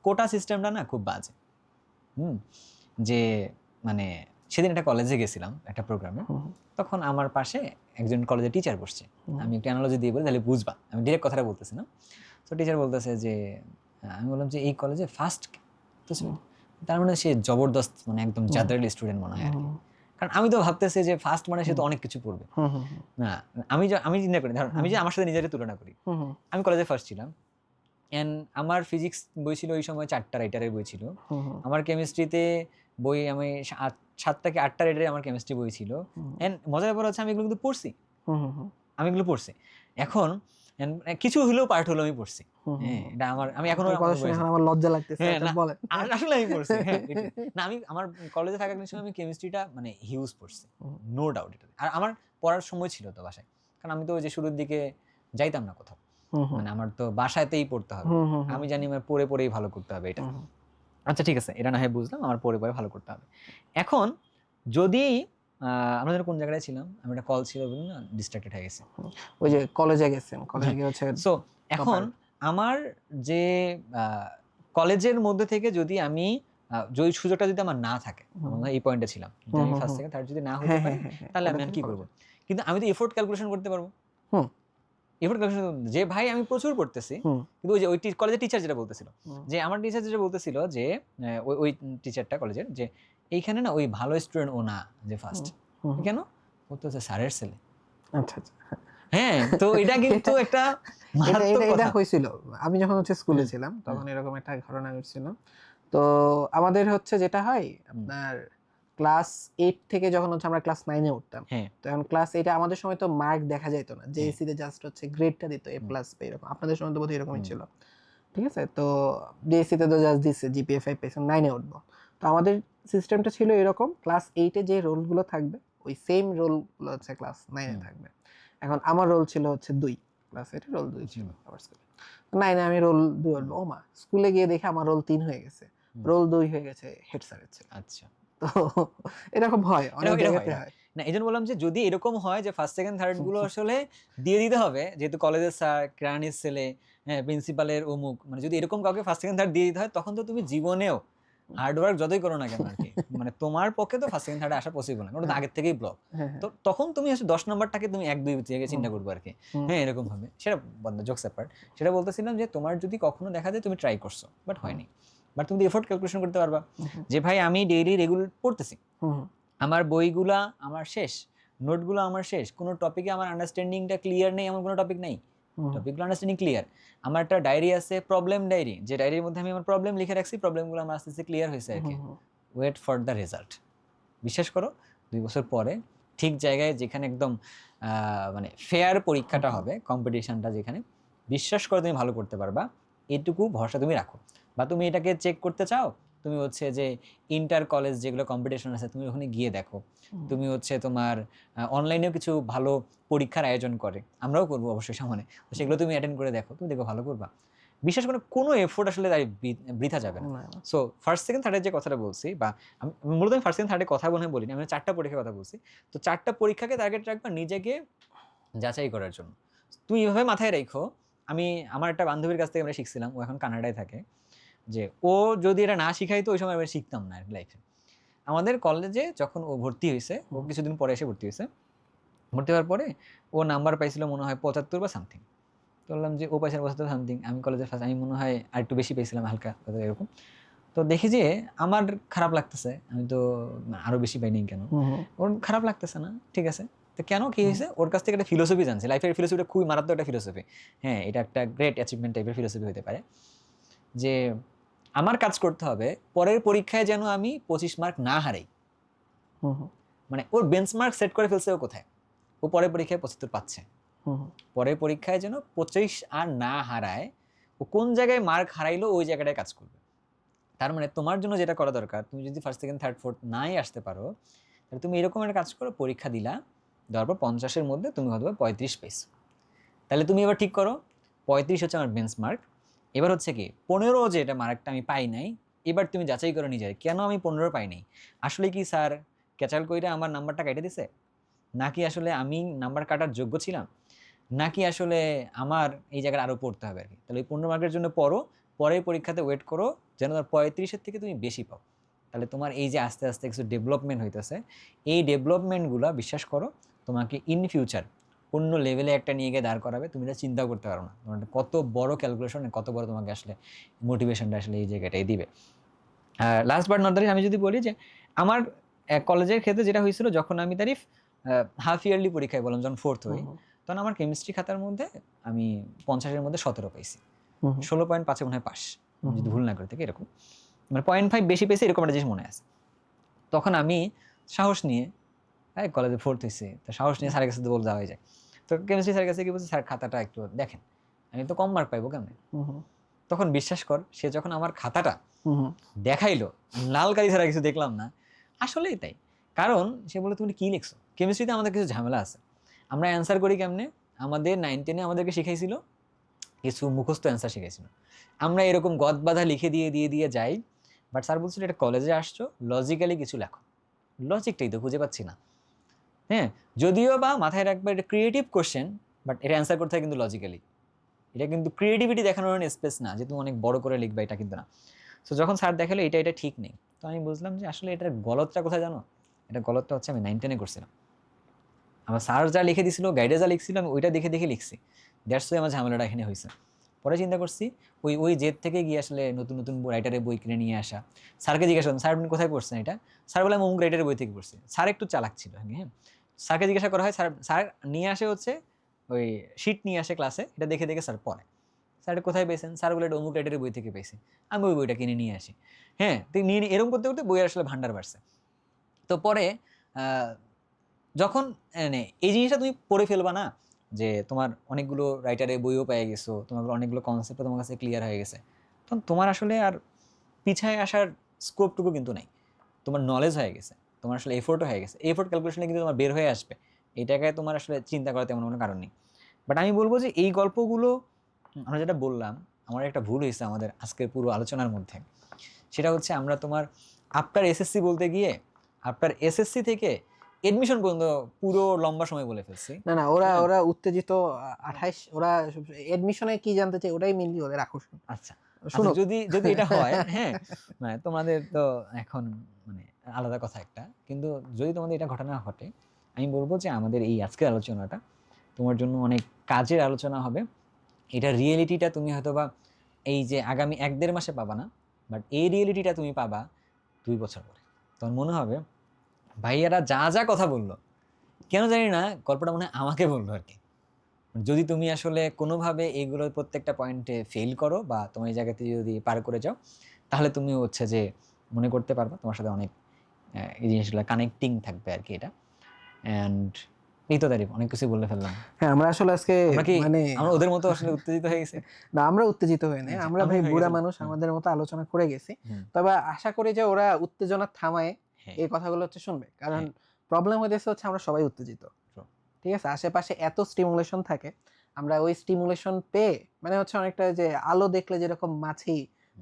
কোটা সিস্টেমটা না খুব বাজে। যে মানে সেদিন একটা কলেজে গেছিলাম একটা প্রোগ্রামে, তখন আমার পাশে একজন কলেজের টিচার বসছে, আমি একটা অ্যানালজি দিয়ে বলি তাহলে বুঝবা, আমি ডিরেক্ট কথাটা বলতেছি না। তো টিচার বলতেছে যে আমি বললাম যে এই কলেজে ফার্স্ট, তো তার মানে সে জবরদস্ত মানে একদম জাদারলি স্টুডেন্ট মনে হয় আর কি। কারণ আমি তো ভাবতেছি যে ফার্স্ট মানে সে তো অনেক কিছু পড়বে না। আমি চিন্তা করি, ধর আমি যে আমার সাথে নিজের তুলনা করি, আমি কলেজে ফার্স্ট ছিলাম অ্যান্ড আমার ফিজিক্স বই ছিল ওই সময় 4টা রাইটারের বই ছিল, আমার কেমিস্ট্রিতে বই আমি 7 থেকে 8টা রাইটারের আমার কেমিস্ট্রি বই ছিল। অ্যান্ড মজার ব্যাপার হচ্ছে আমি এগুলো কিন্তু পড়ছি, আমি এগুলো পড়ছি। এখন কিছু হলেও পার্ট হলো আমি পড়ছি, হ্যাঁ এটা আমি এখনো আমার লজ্জা লাগতেছে, বলেন আসলে আমি পড়ছি। না আমি আমার কলেজে থাকাকালীন সময় আমি কেমিস্ট্রিটা মানে হিউজ পড়ছি, নো ডাউট এটা। আর আমার পড়ার সময় ছিল তো বাসায়, কারণ আমি তো ওই যে শুরুর দিকে যাইতাম না কোথাও, মানে আমার তো বাসাতেই পড়তে হবে, আমি জানি আমার পড়ে পড়েই ভালো করতে হবে এটা। আচ্ছা ঠিক আছে, এটা না হয় বুঝলাম, আমার পড়ে পড়ে ভালো করতে হবে। এখন যদি আমরা কোন জায়গায় ছিলাম, আমি একটা কল ছিল বলি না, ডিস্ট্রাক্টেড হয়ে গেছে, ওই যে কলেজে গেছেন, কলেজে গিয়ে হচ্ছে। সো এখন আমার যে কলেজের মধ্যে থেকে যদি আমি ওই সুযোগটা যদি আমার না থাকে, আমরা এই পয়েন্টে ছিলাম, আমি ফার্স্ট সেকেন্ড থার্ড যদি না হতে পারি তাহলে আমি আর কি করবো? কিন্তু আমি তো এফোর্ট ক্যালকুলেশন করতে পারবো, এফোর্ট ক্যালকুলেশন যে ভাই আমি প্রচুর পড়তেছি, হুম কিন্তু ওই যে ওই কলেজের টিচার যেটা বলতেছিল, হুম। যে আমার টিচার যেটা বলতেছিল যে ওই টিচারটা কলেজের, যে এইখানে না ওই ভালো স্টুডেন্ট ও না যে ফার্স্ট। হুম। কেন? ও তো হচ্ছে স্যারের ছেলে। আচ্ছা আচ্ছা। হ্যাঁ, তো এটা কিন্তু একটা এটা মারাত্মক এটা এটা কথা। হয়েছিল, আমি যখন হচ্ছে স্কুলে হ্যাঁ, ছিলাম হ্যাঁ, তখন এরকম একটা ঘটনা ঘটছিল। তো আমাদের হচ্ছে যেটা হয় আপনার ক্লাস 8 থেকে যখন হচ্ছে আমরা ক্লাস 9 এ উঠতাম, হ্যাঁ, তখন ক্লাস 8 এ আমাদের সময় তো মার্ক দেখা যেত না, হ্যাঁ, জেএসসি তে জাস্ট হচ্ছে গ্রেডটা দিত এ হুম, প্লাস বা এরকম। আপনাদের সময় তো বোধহয় এরকমই হুম, ছিল, ঠিক আছে? তো জেএসসি তে তো জাস্ট দিচ্ছে জিপিএ 5 পেয়েছেন 9 এ উঠবো। তো আমাদের সিস্টেমটা ছিল এরকম, ক্লাস 8 এ যে রোলগুলো থাকবে ওই সেম রোলগুলো হচ্ছে ক্লাস 9 এ হুম, থাকবে। এখন আমার রোল ছিল হচ্ছে 2, ক্লাস 8 এ রোল 2 ছিল হুম, আমার স্কুলে। 9 এ আমি রোল 2 হুম, উঠবো, ও মা! স্কুলে গিয়ে দেখি আমার রোল 3 হয়ে গেছে। হুম। রোল 2 হয়ে গেছে হেড স্যারের ছেলে। আচ্ছা, তো এরকম হয়, এটা অনেক এটা হয়, জায়গাতে এটা হয়। হয়। না, এজন্য বললাম যে যদি এরকম হয় যে ফার্স্ট, সেকেন্ড, থার্ড গুলো আসলে দিয়ে দিতে হবে, যেহেতু কলেজের স্যার, কেরানির ছেলে, হ্যাঁ, প্রিন্সিপালের অমুক, মানে যদি এরকম কাউকে ফার্স্ট, সেকেন্ড, থার্ড দিয়ে দিতে হয়, তখন তো তুমি জীবনেও হার্ড ওয়ার্ক যতই করো না কেন আরকি, মানে তোমার পক্ষে তো ফার্স্ট, সেকেন্ড, থার্ড এ আসা পসিবল না। কারণ ওটা তো হ্যাঁ, আগের থেকেই ব্লক। হ্যাঁ, তো হ্যাঁ। তখন তুমি আসলে 10 নাম্বারটাকে তুমি 1-2 জায়গায় হুম, চিন্তা করবে আরকি। হুম, হ্যাঁ, এরকম হবে। সেটা বাদ দাও, জোকস অ্যাপার্ট। সেটা বলতেছিলাম যে তোমার যদি কখনো দেখা যায় তুমি ট্রাই করছো, বাট হুম, হয়নি। বাট তুমি এফোর্ট ক্যালকুলেশন করতে পারবা। হুম, যে ভাই আমি ডেইলি রেগুলার পড়তেছি। হুম, আমার বইগুলা আমার শেষ, নোটগুলো আমার শেষ। কোনো টপিকে আমার আন্ডারস্ট্যান্ডিংটা ক্লিয়ার নেই, এমন কোনো টপিক নাই। হুম, টপিকগুলো আন্ডারস্ট্যান্ডিং ক্লিয়ার। আমার একটা ডায়েরি আছে, প্রবলেম ডায়েরি। যে ডায়েরির মধ্যে আমি আমার প্রবলেম লিখে রাখছি, প্রবলেমগুলো আমার আস্তে, আস্তে ক্লিয়ার হয়েছে হুম, আরকি। হুম, ওয়েট ফর দ্য রেজাল্ট। বিশ্বাস করো ২ বছর পরে ঠিক জায়গায় যেখানে একদম মানে ফেয়ার পরীক্ষাটা হুম, হবে, কম্পিটিশনটা যেখানে, বিশ্বাস করে তুমি ভালো করতে পারবা। এটুকু ভরসা তুমি রাখো। বা তুমি এটাকে চেক করতে চাও, তুমি হচ্ছে যে ইন্টার কলেজ যেগুলো কম্পিটিশন আছে তুমি ওখানে গিয়ে দেখো। হুম, তুমি হচ্ছে তোমার অনলাইনেও কিছু ভালো পরীক্ষার আয়োজন করে। আমরাও করবো অবশ্যই সামনে। তো সেগুলো তুমি অ্যাটেন্ড করে দেখো। তুমি দেখবে ভালো করবা। বিশ্বাস করে কোনো এফোর্ট আসলে তাই বৃথা যাবে না। না, না। সো ফার্স্ট, সেকেন্ড, থার্ড এর যে কথাটা বলছি, বা আমি মূলত আমি ফার্স্ট, সেকেন্ড, থার্ড এর কথা মনে হয় বলিনি। আমি ৪ টা পরীক্ষার কথা বলছি। তো ৪ টা পরীক্ষাকে টার্গেট রাখবা নিজেকে যাচাই করার জন্য। তুমি এভাবে মাথায় রাইখো, আমি আমার একটা বান্ধবীর কাছ থেকে আমরা শিখছিলাম। ও এখন কানাডায় থাকে। যে ও যদি এটা না শিখাইতো ওই সময় আমি শিখতাম না লাইফে। আমাদের কলেজে যখন ও ভর্তি হইছে, ও হুম, কিছুদিন পরে এসে ভর্তি হইছে। ভর্তি হওয়ার পরে ও নাম্বার পাইছিল মনে হয় ৭৫ বা সামথিং। তো বললাম যে ও পাইছে ৭৫ সামথিং। আমি কলেজের ফার্স্ট, আমি মনে হয় আরেকটু বেশি পেয়েছিলাম হালকা এরকম। তো দেখি যে আমার খারাপ লাগতেছে। আমি তো আরো বেশি পাইনি কেন? হুম, হুম, ওর খারাপ লাগতেছে না। ঠিক আছে। তো কেন কি হুম, হইছে? ওর কাছ থেকে একটা ফিলোসফি জানছি। লাইফের ফিলোসফিটা খুবই মারাত্মক একটা ফিলোসফি। হ্যাঁ, এটা একটা গ্রেট অ্যাচিভমেন্ট টাইপের ফিলোসফি হইতে পারে। যে আমার কাজ করতে হবে পরের পরীক্ষায় যেন আমি ২৫ মার্ক না হারাই। হুম, হুম, মানে ওর বেঞ্চমার্ক সেট করে ফেলছে ও কোথায়? ও পরের পরীক্ষায় ৭৫ পাচ্ছে। হুম, পরের পরীক্ষায় যেন ২৫ আর না হারায়, ও কোন জায়গায় মার্ক হারাইলো ওই জায়গাটায় কাজ করবে। তার মানে তোমার জন্য যেটা করা দরকার, তুমি যদি ফার্স্ট, সেকেন্ড, থার্ড, ফোর্থ নাই আসতে পারো, তাহলে তুমি এরকম একটা কাজ করো, পরীক্ষা দিলা, দেওয়ার পর ৫০ এর মধ্যে তুমি হয়তোবা ৩৫ পেয়েছো। তাহলে তুমি এবার ঠিক করো, ৩৫ হচ্ছে আমার বেঞ্চমার্ক। এবার হচ্ছে কি ১৫ যে এটা মার্কটা আমি পাই নাই, এবার তুমি যাচাই করো নিজের, কেন আমি ১৫ পাই নাই? আসলে কি স্যার ক্যাচাল কইরা আমার নাম্বারটা কাইটে দিছে? নাকি আসলে আমি নাম্বার কাটার যোগ্য ছিলাম? নাকি আসলে আমার এই জায়গায় আরো পড়তে হবে আরকি। তাহলে ওই ১৫ মার্কের জন্য পড়ো, পরের পরীক্ষাতে ওয়েট করো যেন তার ৩৫ এর থেকে তুমি বেশি পাও। তাহলে তোমার এই যে আস্তে, আস্তে কিছু ডেভেলপমেন্ট হইতেছে, এই ডেভেলপমেন্টগুলা বিশ্বাস করো তোমাকে ইন ফিউচার অন্য লেভেলে একটা নিয়ে গিয়ে দাঁড় করাবে। তুমি এটা চিন্তাও করতে পারো না। তোমার কত বড় ক্যালকুলেশন, কত বড় তোমাকে আসলে মোটিভেশনটা আসলে এই জায়গাটায় দিবে। আর last but not the least আমি যদি বলি যে আমার কলেজের ক্ষেত্রে যেটা হয়েছিল, যখন আমি তারিফ হাফ ইয়ারলি পরীক্ষায় বললাম যখন 4th হই, হুম, তখন আমার কেমিস্ট্রি খাতার মধ্যে আমি ৫০ এর মধ্যে ১৭ পাইছি। হুম, ১৬.৫ মনে হয় পাস। আমি যদি হুম, ভুল না করে থাকি এরকম। মানে 0.5 বেশি পেয়েছি এরকম একটা জিনিস মনে আছে। তখন আমি সাহস নিয়ে কলেজে 4th হইছি। তো সাহস নিয়ে স্যারের কাছে তো বলে যাওয়াই যায়। তো কেমিস্ট্রি স্যারের কাছে গিয়ে বলছি, "স্যার খাতাটা একটু দেখেন। আমি তো কম মার্ক পাইবো কেমনে?" হুম, তখন বিশ্বাস কর সে যখন আমার খাতাটা হুম, দেখাইলো, লাল কালি ছাড়া কিছু দেখলাম না। আসলেই তাই। কারণ সে বলল, "তুমি কি লিখছো?" কেমিস্ট্রিতে আমাদের কিছু ঝামেলা আছে। আমরা অ্যান্সার করি কেমনে? আমাদের 9-10 এ আমাদেরকে শিখাইছিল, কিছু মুখস্থ অ্যান্সার শিখাইছিল। আমরা এরকম গদবাঁধা লিখে দিয়ে যাই। বাট স্যার বলছিল, "এটা কলেজে আসছো, লজিক্যালি কিছু লেখো।" লজিকটাই তো খুঁজে পাচ্ছি না। হ্যাঁ? যদিও বা মাথায় রাখবা এটা ক্রিয়েটিভ কোয়েশ্চেন, বাট এটা অ্যান্সার করতে হয় কিন্তু লজিক্যালি। এটা কিন্তু ক্রিয়েটিভিটি দেখানোর স্পেস না যে তুমি অনেক বড় করে লিখবা, এটা কিন্তু না। সো যখন স্যার দেখালো এটা ঠিক নেই। তো আমি বুঝলাম যে আসলে এটার গলতটা কোথায় জানো? এটা গলতটা হচ্ছে আমি 9-10 এ করছিলাম। আমার স্যার যা লিখে দিছিল, গাইডে যা লিখছিল, আমি ওইটা দেখে দেখে লিখছি। দ্যাটস ওয়াই আমার ঝামেলাটা এখানে হয়েছে। পরে চিন্তা করছি ওই জেদ থেকে গিয়ে আসলে নতুন নতুন রাইটারের বই কিনে নিয়ে আসা। স্যারকে জিজ্ঞাসা করলাম, স্যার আপনি কোথায় পড়ছেন এটা? স্যার বলে আমি অমুক রাইটারের বই থেকে পড়ছি। স্যার একটু চালাক ছিল, হ্যাঁ। স্যারকে জিজ্ঞাসা করা হয়, স্যার স্যার নিয়ে আসে হচ্ছে ওই শিট নিয়ে আসে ক্লাসে, এটা দেখে দেখে স্যার পড়ে। স্যার কোথায় পেয়েছেন? স্যার বলে এটা অমুক রাইটারের বই থেকে পেয়েছি। আমি ওই বইটা কিনে নিয়ে আসি, হ্যাঁ। তো নিয়ে এরকম করতে করতে বইয়ের আসলে ভান্ডার বাড়ছে। তো পরে যখন মানে এই জিনিসটা তুমি পড়ে ফেলবা না, যে তোমার অনেকগুলো রাইটারের বইও পেয়ে গেছো, তোমার অনেকগুলো কনসেপ্ট তোমার কাছে ক্লিয়ার হয়ে গেছে, তখন তোমার আসলে আর পিছায় আসার স্কোপটুকু কিন্তু নাই। তোমার নলেজ হয়ে গেছে, তোমার আসলে এফোর্টও হয়ে গেছে, এফোর্ট ক্যালকুলেশনে কিন্তু তোমার বের হয়ে আসবে। এই টাকায় তোমার আসলে চিন্তা করার তেমন কোনো কারণ নেই। বাট আমি বলবো যে এই গল্পগুলো আমরা যেটা বললাম, আমার একটা ভুল হয়েছে আমাদের আজকের পুরো আলোচনার মধ্যে। সেটা হচ্ছে আমরা তোমার আফটার এসএসসি বলতে গিয়ে আফটার এসএসসি থেকে এডমিশন পর্যন্ত পুরো লম্বা সময় বলে ফেলছি। না না, ওরা ওরা উত্তেজিত 28, ওরা এডমিশনে কি জানতে চায় ওটাই মেইনলি ওদের আকর্ষণ। আচ্ছা শুনো, যদি যদি এটা হয়, হ্যাঁ, মানে তোমাদের তো এখন মানে আলাদা কথা একটা, কিন্তু যদি তোমাদের এটা ঘটনা ঘটে, আমি বলবো যে আমাদের এই আজকের আলোচনাটা তোমার জন্য অনেক কাজের আলোচনা হবে। এটা রিয়েলিটিটা তুমি হয়তোবা এই যে আগামী 1-1.5 মাসে পাবা না, বাট এই রিয়েলিটিটা তুমি পাবা 2 বছর পরে। তখন মনে হবে ভাইয়ারা যা যা কথা বললো, কেন জানি না গল্পটা মনে হয় আমাকে বললো আর কি। যদি তুমি আসলে কোনোভাবে এইগুলোর প্রত্যেকটা পয়েন্টে ফেল করো বা তোমার এই জায়গাতে যদি পার করে যাও, তাহলে তুমি হচ্ছে যে মনে করতে পারবা তোমার সাথে অনেক এই জিনিসগুলো কানেক্টিং থাকবে আর কি এটা। অ্যান্ড এই তো তারিফ অনেক কিছু বলে ফেললাম। হ্যাঁ আমরা আসলে আজকে আমরা কি মানে আমরা ওদের মতো আসলে উত্তেজিত হয়ে গেছি? না, আমরা উত্তেজিত হয়ে নাই, আচ্ছা, আমরা আমি ভাই হয়ে বুড়া গেছি। মানুষ, হুম, আমাদের মতো আলোচনা করে গেছি। হুম, তবে আশা করি যে ওরা উত্তেজনা থামায় হ্যাঁ, এই কথাগুলো হচ্ছে শুনবে, কারণ হ্যাঁ, প্রবলেম হয়েছে হচ্ছে আমরা সবাই উত্তেজিত। true, ঠিক আছে, আশেপাশে এত স্টিমুলেশন থাকে, আমরা ওই স্টিমুলেশন পেয়ে মানে হচ্ছে অনেকটা যে আলো দেখলে যেরকম মাছি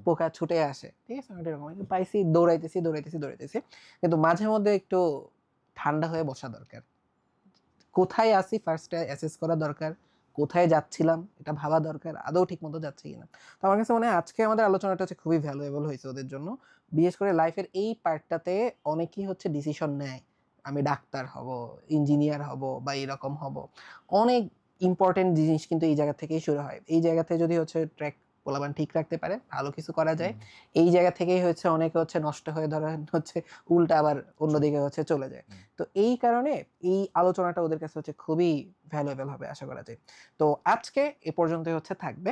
পোকা ছুটে আসে, ঠিক আছে, অনেকটা এরকম পাইছি, দৌড়াইতেছি দৌড়াইতেছি দৌড়াইতেছি, কিন্তু মাঝে মধ্যে একটু ঠান্ডা হয়ে বসা দরকার। কোথায় আসি ফার্স্টে অ্যাসেস করা দরকার, কোথায় যাচ্ছিলাম এটা ভাবা দরকার, আদৌ ঠিক মতো যাচ্ছে কিনা। তো আমার কাছে মনে হয় আজকে আমাদের আলোচনাটা হচ্ছে খুবই ভ্যালুয়েবল হয়েছে ওদের জন্য, বিশেষ করে লাইফের এই পার্টটাতে অনেকেই হচ্ছে ডিসিশন নেয় আমি ডাক্তার হব, ইঞ্জিনিয়ার হব বা এরকম হব। অনেক ইম্পর্টেন্ট জিনিস কিন্তু এই জায়গা থেকেই শুরু হয়। এই জায়গা থেকে যদি হচ্ছে ট্র্যাক পোলাবান ঠিক রাখতে পারে ভালো কিছু করা যায়। এই জায়গা থেকেই হচ্ছে অনেকে হচ্ছে নষ্ট হয়ে ধরেন হচ্ছে উল্টা আবার অন্যদিকে হচ্ছে চলে যায়। তো এই কারণে এই আলোচনাটা ওদের কাছে হচ্ছে খুবই ভ্যালুয়েবল হবে আশা করা যায়। তো আজকে এ পর্যন্তই হচ্ছে থাকবে,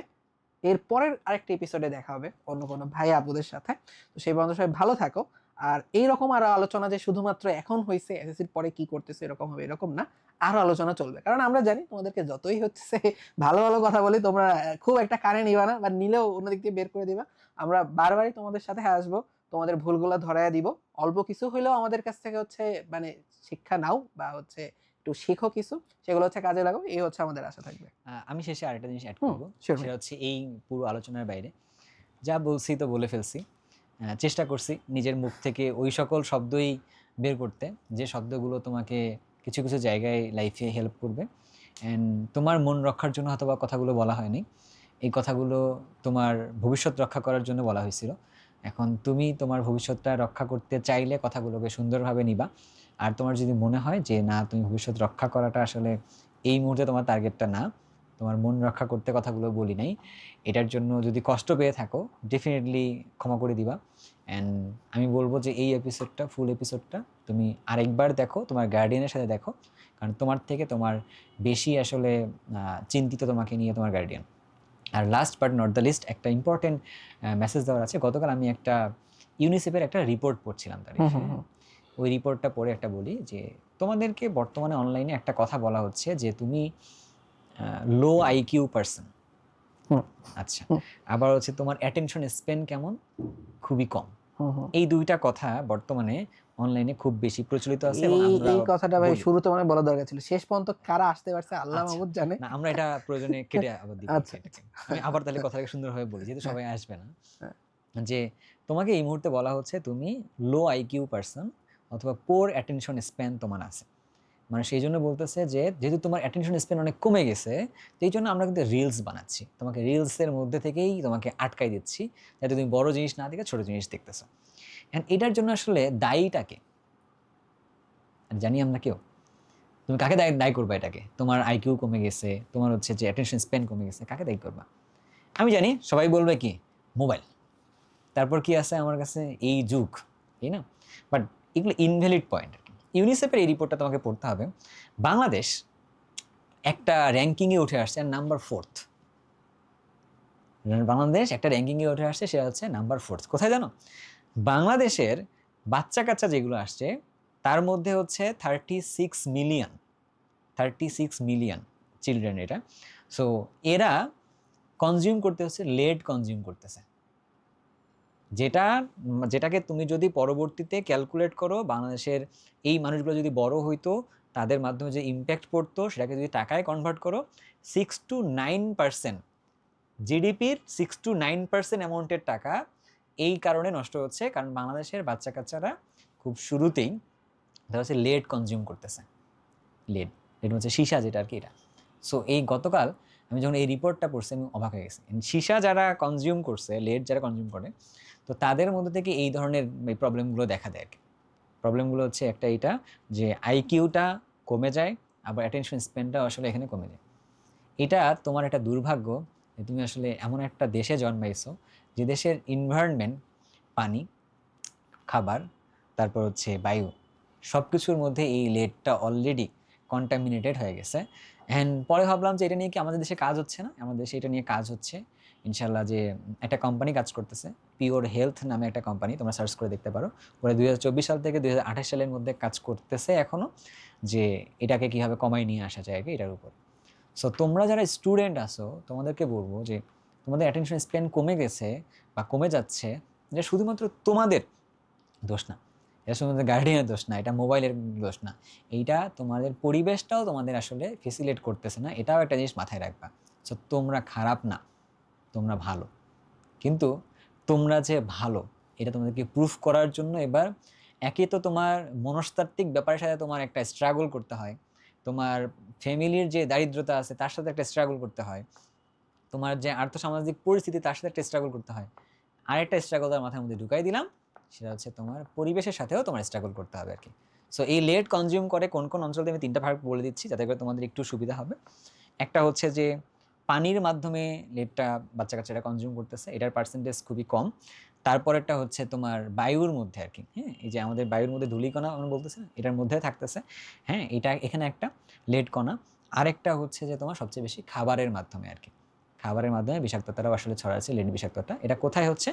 এর পরের আরেকটা এপিসোডে দেখা হবে অন্য কোনো ভাই আপুদের সাথে। তো সেই পর্যন্ত সবাই ভালো থাকো। আর এইরকম আরো আলোচনা যে শুধুমাত্র এখন হয়েছে এসএসসির পরে কি করতেছে এরকম হবে এরকম না, আরো আলোচনা চলবে, কারণ আমরা জানি তোমাদেরকে যতই হচ্ছে ভালো ভালো কথা বলি তোমরা খুব একটা কানে নিবা না, বা নিলেও অন্যদিক দিয়ে বের করে দিবা। আমরা বারবারই তোমাদের সাথে আসবো, তোমাদের ভুলগুলো ধরায়া দিব, অল্প কিছু হইলেও আমাদের কাছ থেকে হচ্ছে মানে শিক্ষা নাও বা হচ্ছে একটু শিখো কিছু, সেগুলো হচ্ছে কাজে লাগাও, এই হচ্ছে আমাদের আশা থাকবে। আমি শেষে আরেকটা জিনিস অ্যাড হুম, করবো। sure ভাই। সেটা হচ্ছে এই পুরো আলোচনার বাইরে যা বলছি তো বলে ফেলছি। চেষ্টা করছি নিজের মুখ থেকে ওই সকল শব্দই বের করতে যে শব্দগুলো তোমাকে কিছু কিছু জায়গায় লাইফে হেল্প করবে। অ্যান্ড তোমার মন রক্ষার জন্য হয়তো বা কথাগুলো বলা হয়নি, এই কথাগুলো তোমার ভবিষ্যৎ রক্ষা করার জন্য বলা হয়েছিল। এখন তুমি তোমার ভবিষ্যৎটা রক্ষা করতে চাইলে কথাগুলোকে সুন্দরভাবে নিবা। আর তোমার যদি মনে হয় যে না, তুমি ভবিষ্যৎ রক্ষা করাটা আসলে এই মুহূর্তে তোমার টার্গেটটা না, তোমার মন রক্ষা করতে কথাগুলো বলি নাই, এটার জন্য যদি কষ্ট পেয়ে থাকো ডেফিনেটলি ক্ষমা করে দিবা। অ্যান্ড আমি বলবো যে এই এপিসোডটা, ফুল এপিসোডটা তুমি আরেকবার দেখো, তোমার গার্ডিয়ানের সাথে দেখো, কারণ তোমার থেকে তোমার বেশি আসলে চিন্তিত তোমাকে নিয়ে তোমার গার্ডিয়ান। আর last but not the least, একটা ইম্পর্টেন্ট মেসেজ দেওয়ার আছে। গতকাল আমি একটা ইউনিসেফের একটা রিপোর্ট পড়ছিলাম তার, ওই রিপোর্টটা পড়ে একটা বলি যে তোমাদেরকে বর্তমানে অনলাইনে একটা কথা বলা হচ্ছে যে তুমি লো আইকিউ পারসন। আচ্ছা, আবার হচ্ছে তোমার অ্যাটেনশন স্পেন কেমন, খুবই কম। এই দুইটা কথা বর্তমানে অনলাইনে খুব বেশি প্রচলিত আছে এবং এই আমরা এই কথাটা ভাই বলি। শুরুতে মানে বলা দরকার ছিল, শেষ পর্যন্ত কারা আসতে পারছে আল্লাহ আচ্ছা, মাহমুদ জানে। না আমরা এটা প্রয়োজনে কেটে আবার দিব আর কি আচ্ছা এটাকে। আচ্ছা। আমি আবার তাহলে কথাটাকে সুন্দরভাবে বলি, যেহেতু হ্যাঁ, সবাই আসবে না। হ্যাঁ। যে তোমাকে এই মুহূর্তে বলা হচ্ছে তুমি লো আইকিউ পারসন অথবা পোর অ্যাটেনশন স্প্যান তোমার আছে। মানে সেই জন্য বলতেছে যে যেহেতু তোমার অ্যাটেনশন স্প্যান অনেক কমে গেছে, তো এই জন্য আমরা কিন্তু রিলস বানাচ্ছি, তোমাকে রিলসের মধ্যে থেকেই তোমাকে আটকাই দিচ্ছি, যাতে তুমি বড় জিনিস না দেখে ছোট জিনিস দেখতেছো। অ্যান্ড এটার জন্য আসলে দায়ীটাকে জানি আমরা কেউ, তুমি কাকে দায়ী দায়ী করবা এটাকে? তোমার আইকিউ কমে গেছে, তোমার হচ্ছে যে অ্যাটেনশন স্প্যান কমে গেছে, কাকে দায়ী করবা? আমি জানি সবাই বলবে কি মোবাইল, তারপর কি আছে আমার কাছে এই যুগ, তাই না? বাট এগুলো ইনভ্যালিড পয়েন্ট। ইউনিসেফের এই রিপোর্টটা তোমাকে পড়তে হবে। বাংলাদেশ একটা র্যাঙ্কিংয়ে উঠে আসছে নাম্বার 4th। বাংলাদেশ একটা র্যাঙ্কিংয়ে উঠে আসছে, সেটা হচ্ছে নাম্বার 4th। কোথায় জানো? বাংলাদেশের বাচ্চা কাচ্চা যেগুলো আসছে তার মধ্যে হচ্ছে 36 মিলিয়ন চিলড্রেন এটা। সো এরা কনজিউম করতে হচ্ছে লেড কনজিউম করতেছে, যেটা যেটাকে তুমি যদি পরবর্তীতে ক্যালকুলেট করো, বাংলাদেশের এই মানুষগুলো যদি বড় হইতো, তাদের মাধ্যমে যে ইম্প্যাক্ট পড়তো, সেটাকে যদি টাকায় কনভার্ট করো, 6 to 9% জিডিপির 6 to 9% অ্যামাউন্টের টাকা এই কারণে নষ্ট হচ্ছে, কারণ বাংলাদেশের বাচ্চা কাচ্চারা খুব শুরুতেই দেখা হচ্ছে লেড কনজিউম করতেছে। লেড লেড হচ্ছে সীসা, যেটা আর কি এটা। সো এই গতকাল আমি যখন এই রিপোর্টটা পড়ছি আমি অবাক হয়ে গেছি। সীসা যারা কনজিউম করছে, লেড যারা কনজিউম করে, তো তাদের মধ্যে থেকে এই ধরনের এই প্রবলেমগুলো দেখা দেয় আর কি। প্রবলেমগুলো হচ্ছে একটা এটা যে আইকিউটা কমে যায়, আবার অ্যাটেনশন স্প্যানটাও আসলে এখানে কমে যায়। এটা তোমার একটা দুর্ভাগ্য যে তুমি আসলে এমন একটা দেশে জন্মাইছো যে দেশের এনভায়রনমেন্ট, পানি, খাবার, তারপর হচ্ছে বায়ু, সব কিছুর মধ্যে এই লেডটা অলরেডি কন্টামিনেটেড হয়ে গেছে। অ্যান্ড পরে ভাবলাম যে এটা নিয়ে কি আমাদের দেশে কাজ হচ্ছে না? আমাদের দেশে এটা নিয়ে কাজ হচ্ছে ইনশাল্লাহ। যে একটা কোম্পানি কাজ করতেছে, পিওর হেলথ নামে একটা কোম্পানি, তোমরা সার্চ করে দেখতে পারো। ওরা 2024 সাল থেকে 2028 সালের মধ্যে কাজ করতেছে এখনও, যে এটাকে কীভাবে কমায় নিয়ে আসা যায় আর কি, এটার উপর। সো তোমরা যারা স্টুডেন্ট আসো, তোমাদেরকে বলবো যে তোমাদের অ্যাটেনশন স্প্যান কমে গেছে বা কমে যাচ্ছে, যে শুধুমাত্র তোমাদের দোষ না, এটা শুধুমাত্র গার্ডিয়ানের দোষ না, এটা মোবাইলের দোষ না, এইটা তোমাদের পরিবেশটাও তোমাদের আসলে ফেসিলেট করতেছে না। এটাও একটা জিনিস মাথায় রাখবা। সো তোমরা খারাপ না, তোমরা ভালো। কিন্তু তোমরা যে ভালো, এটা তোমাদেরকে প্রুফ করার জন্য এবার একে তো তোমার মনস্তাত্ত্বিক ব্যাপারের সাথে তোমার একটা স্ট্রাগল করতে হয়, তোমার ফ্যামিলির যে দারিদ্রতা আছে তার সাথে একটা স্ট্রাগল করতে হয়, তোমার যে আর্থসামাজিক পরিস্থিতি তার সাথে একটা স্ট্রাগল করতে হয়। আরেকটা স্ট্রাগল তার মাথার মধ্যে ঢুকাই দিলাম, সেটা হচ্ছে তোমার পরিবেশের সাথেও তোমার স্ট্রাগল করতে হবে আর কি। সো এই লেট কনজিউম করে কোন কোন অঞ্চলে আমি 3টা ভাগ বলে দিচ্ছি, যাতে করে তোমাদের একটু সুবিধা হবে। একটা হচ্ছে যে পানির মাধ্যমে লেটটা বাচ্চা কাচ্চারা কনজিউম করতেছে, এটার পার্সেন্টেজ খুবই কম। তারপরেরটা হচ্ছে তোমার বায়ুর মধ্যে আর কি, হ্যাঁ, এই যে আমাদের বায়ুর মধ্যে ধূলিকণা আমরা বলতেছি না, এটার মধ্যে থাকতেছে, হ্যাঁ, এটা এখানে একটা লেট কণা। আরেকটা হচ্ছে যে তোমার সবচেয়ে বেশি খাবারের মাধ্যমে আর কি, খাবারের মাধ্যমে বিষাক্ততারাও আসলে ছড়াচ্ছে, লেড বিষাক্ততা। এটা কোথায় হচ্ছে?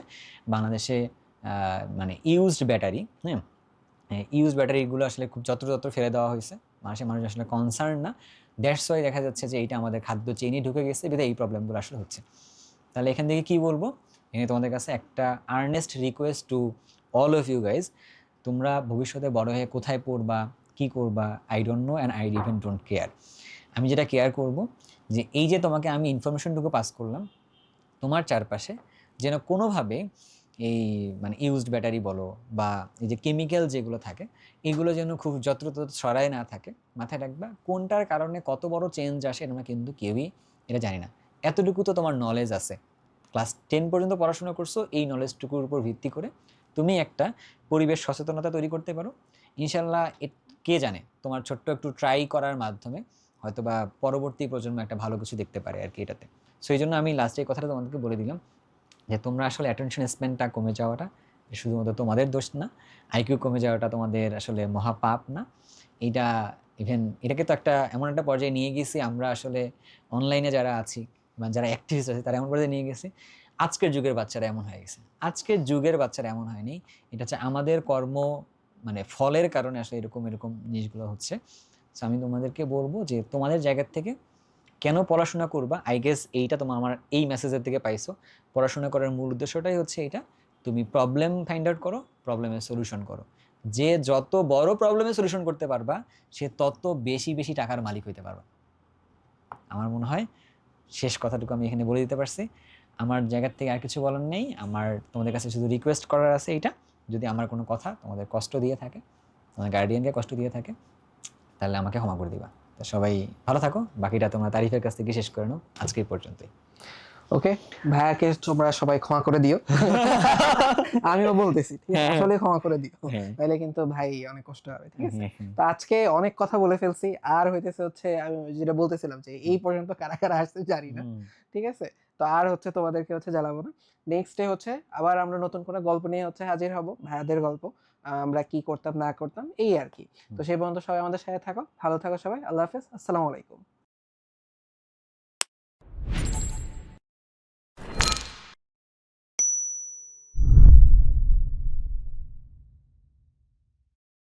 বাংলাদেশে মানে ইউজড ব্যাটারি, হ্যাঁ, ইউজ ব্যাটারিগুলো আসলে খুব যত্র ফেলে দেওয়া হয়েছে, মানুষ আসলে কনসার্ন না। দ্যাটস ওয়াই দেখা যাচ্ছে যে এইটা আমাদের খাদ্য চেইনে ঢুকে গেছে, বিধায় এই প্রবলেমগুলো আসলে হচ্ছে। তাহলে এখান থেকে কী বলবো, এখানে তোমাদের কাছে একটা earnest request to all of you guys, তোমরা ভবিষ্যতে বড় হয়ে কোথায় পড়বা, কী করবা, I don't know and I even don't care. আমি যেটা কেয়ার করব, যে এই যে তোমাকে আমি ইনফরমেশনটুকু পাস করলাম, তোমার চারপাশে যেন কোনোভাবে এই মানে ইউজড ব্যাটারি বলো বা এই যে কেমিক্যাল যেগুলো থাকে, এগুলো যেন খুব যত্রতত্র ছড়ায় না থাকে। মাথায় রাখবা কোনটার কারণে কত বড় চেঞ্জ আসে আমরা কিন্তু কেউই এটা জানি না। এতটুকু তো তোমার নলেজ আছে, ক্লাস 10 পর্যন্ত পড়াশোনা করছো, এই নলেজটুকুর উপর ভিত্তি করে তুমি একটা পরিবেশ সচেতনতা তৈরি করতে পারো ইনশাল্লাহ। কে জানে, তোমার ছোট্ট একটু ট্রাই করার মাধ্যমে হয়তো বা পরবর্তী প্রজন্ম একটা ভালো কিছু দেখতে পারে আর কি এটাতে। সো এই জন্য আমি লাস্টে এই কথাটা তোমাদেরকে বলে দিলাম যে তোমরা আসলে অ্যাটেনশন স্প্যানটা কমে যাওয়াটা শুধুমাত্র তোমাদের দোষ না, আইকিউ কমে যাওয়াটা তোমাদের আসলে মহাপাপ না। এইটা ইভেন এটাকে তো একটা এমন একটা পর্যায়ে নিয়ে গেছি আমরা আসলে, অনলাইনে যারা আছি বা যারা অ্যাক্টিভিস্ট আছে তারা এমন পর্যায়ে নিয়ে গেছি, আজকের যুগের বাচ্চারা এমন হয়ে গেছে। আজকের যুগের বাচ্চারা এমন হয়নি, এটা হচ্ছে আমাদের কর্ম মানে ফলের কারণে আসলে এরকম এরকম জিনিসগুলো হচ্ছে। সো আমি তোমাদেরকে বলবো যে তোমাদের জায়গার থেকে কেন পড়াশোনা করবা, আই গেস এইটা তোমার আমার এই মেসেজের থেকে পাইছো। পড়াশোনা করার মূল উদ্দেশ্যটাই হচ্ছে এইটা, তুমি প্রবলেম ফাইন্ড আউট করো, প্রবলেমের সলিউশন করো। যে যত বড় প্রবলেমের সলিউশন করতে পারবা, সে তত বেশি বেশি টাকার মালিক হইতে পারবা। আমার মনে হয় শেষ কথাটুকু আমি এখানে বলে দিতে পারছি। আমার জায়গার থেকে আর কিছু বলার নেই। আমার তোমাদের কাছে শুধু রিকোয়েস্ট করার আছে এইটা, যদি আমার কোনো কথা তোমাদের কষ্ট দিয়ে থাকে, তোমাদের গার্ডিয়ানকে কষ্ট দিয়ে থাকে, তাহলে আমাকে ক্ষমা করে দিবা। তো সবাই ভালো থাকো, বাকিটা তোমরা তারিফের কাছ থেকে শেষ করে নাও। আজকে এই পর্যন্তই। ওকে, ভাইয়াকে তোমরা সবাই ক্ষমা করে দিও। আমিও বলতেছি, ঠিক আছে? আসলে ক্ষমা করে দিও, হ্যাঁ। তাহলে কিন্তু ভাই অনেক কষ্ট হবে, ঠিক আছে? হ্যাঁ। তো আজকে অনেক কথা বলে ফেলছি, আর হইতেছে হচ্ছে আমি যেটা বলতেছিলাম যে এই পর্যন্ত কারা কারা আসছে জানি না, হুম। ঠিক আছে? তো আর হচ্ছে তোমাদেরকে হচ্ছে জ্বালাবো না। নেক্সট ডে হচ্ছে আবার আমরা নতুন করে গল্প নিয়ে হচ্ছে হাজির হব, ভাইয়াদের গল্প, আমরা কি করতাম না করতাম এই আর কি। তো সেই পর্যন্ত সবাই আমাদের সাথে থাকো, ভালো থাকো সবাই, আল্লাহ হাফেজ, আসসালামু আলাইকুম।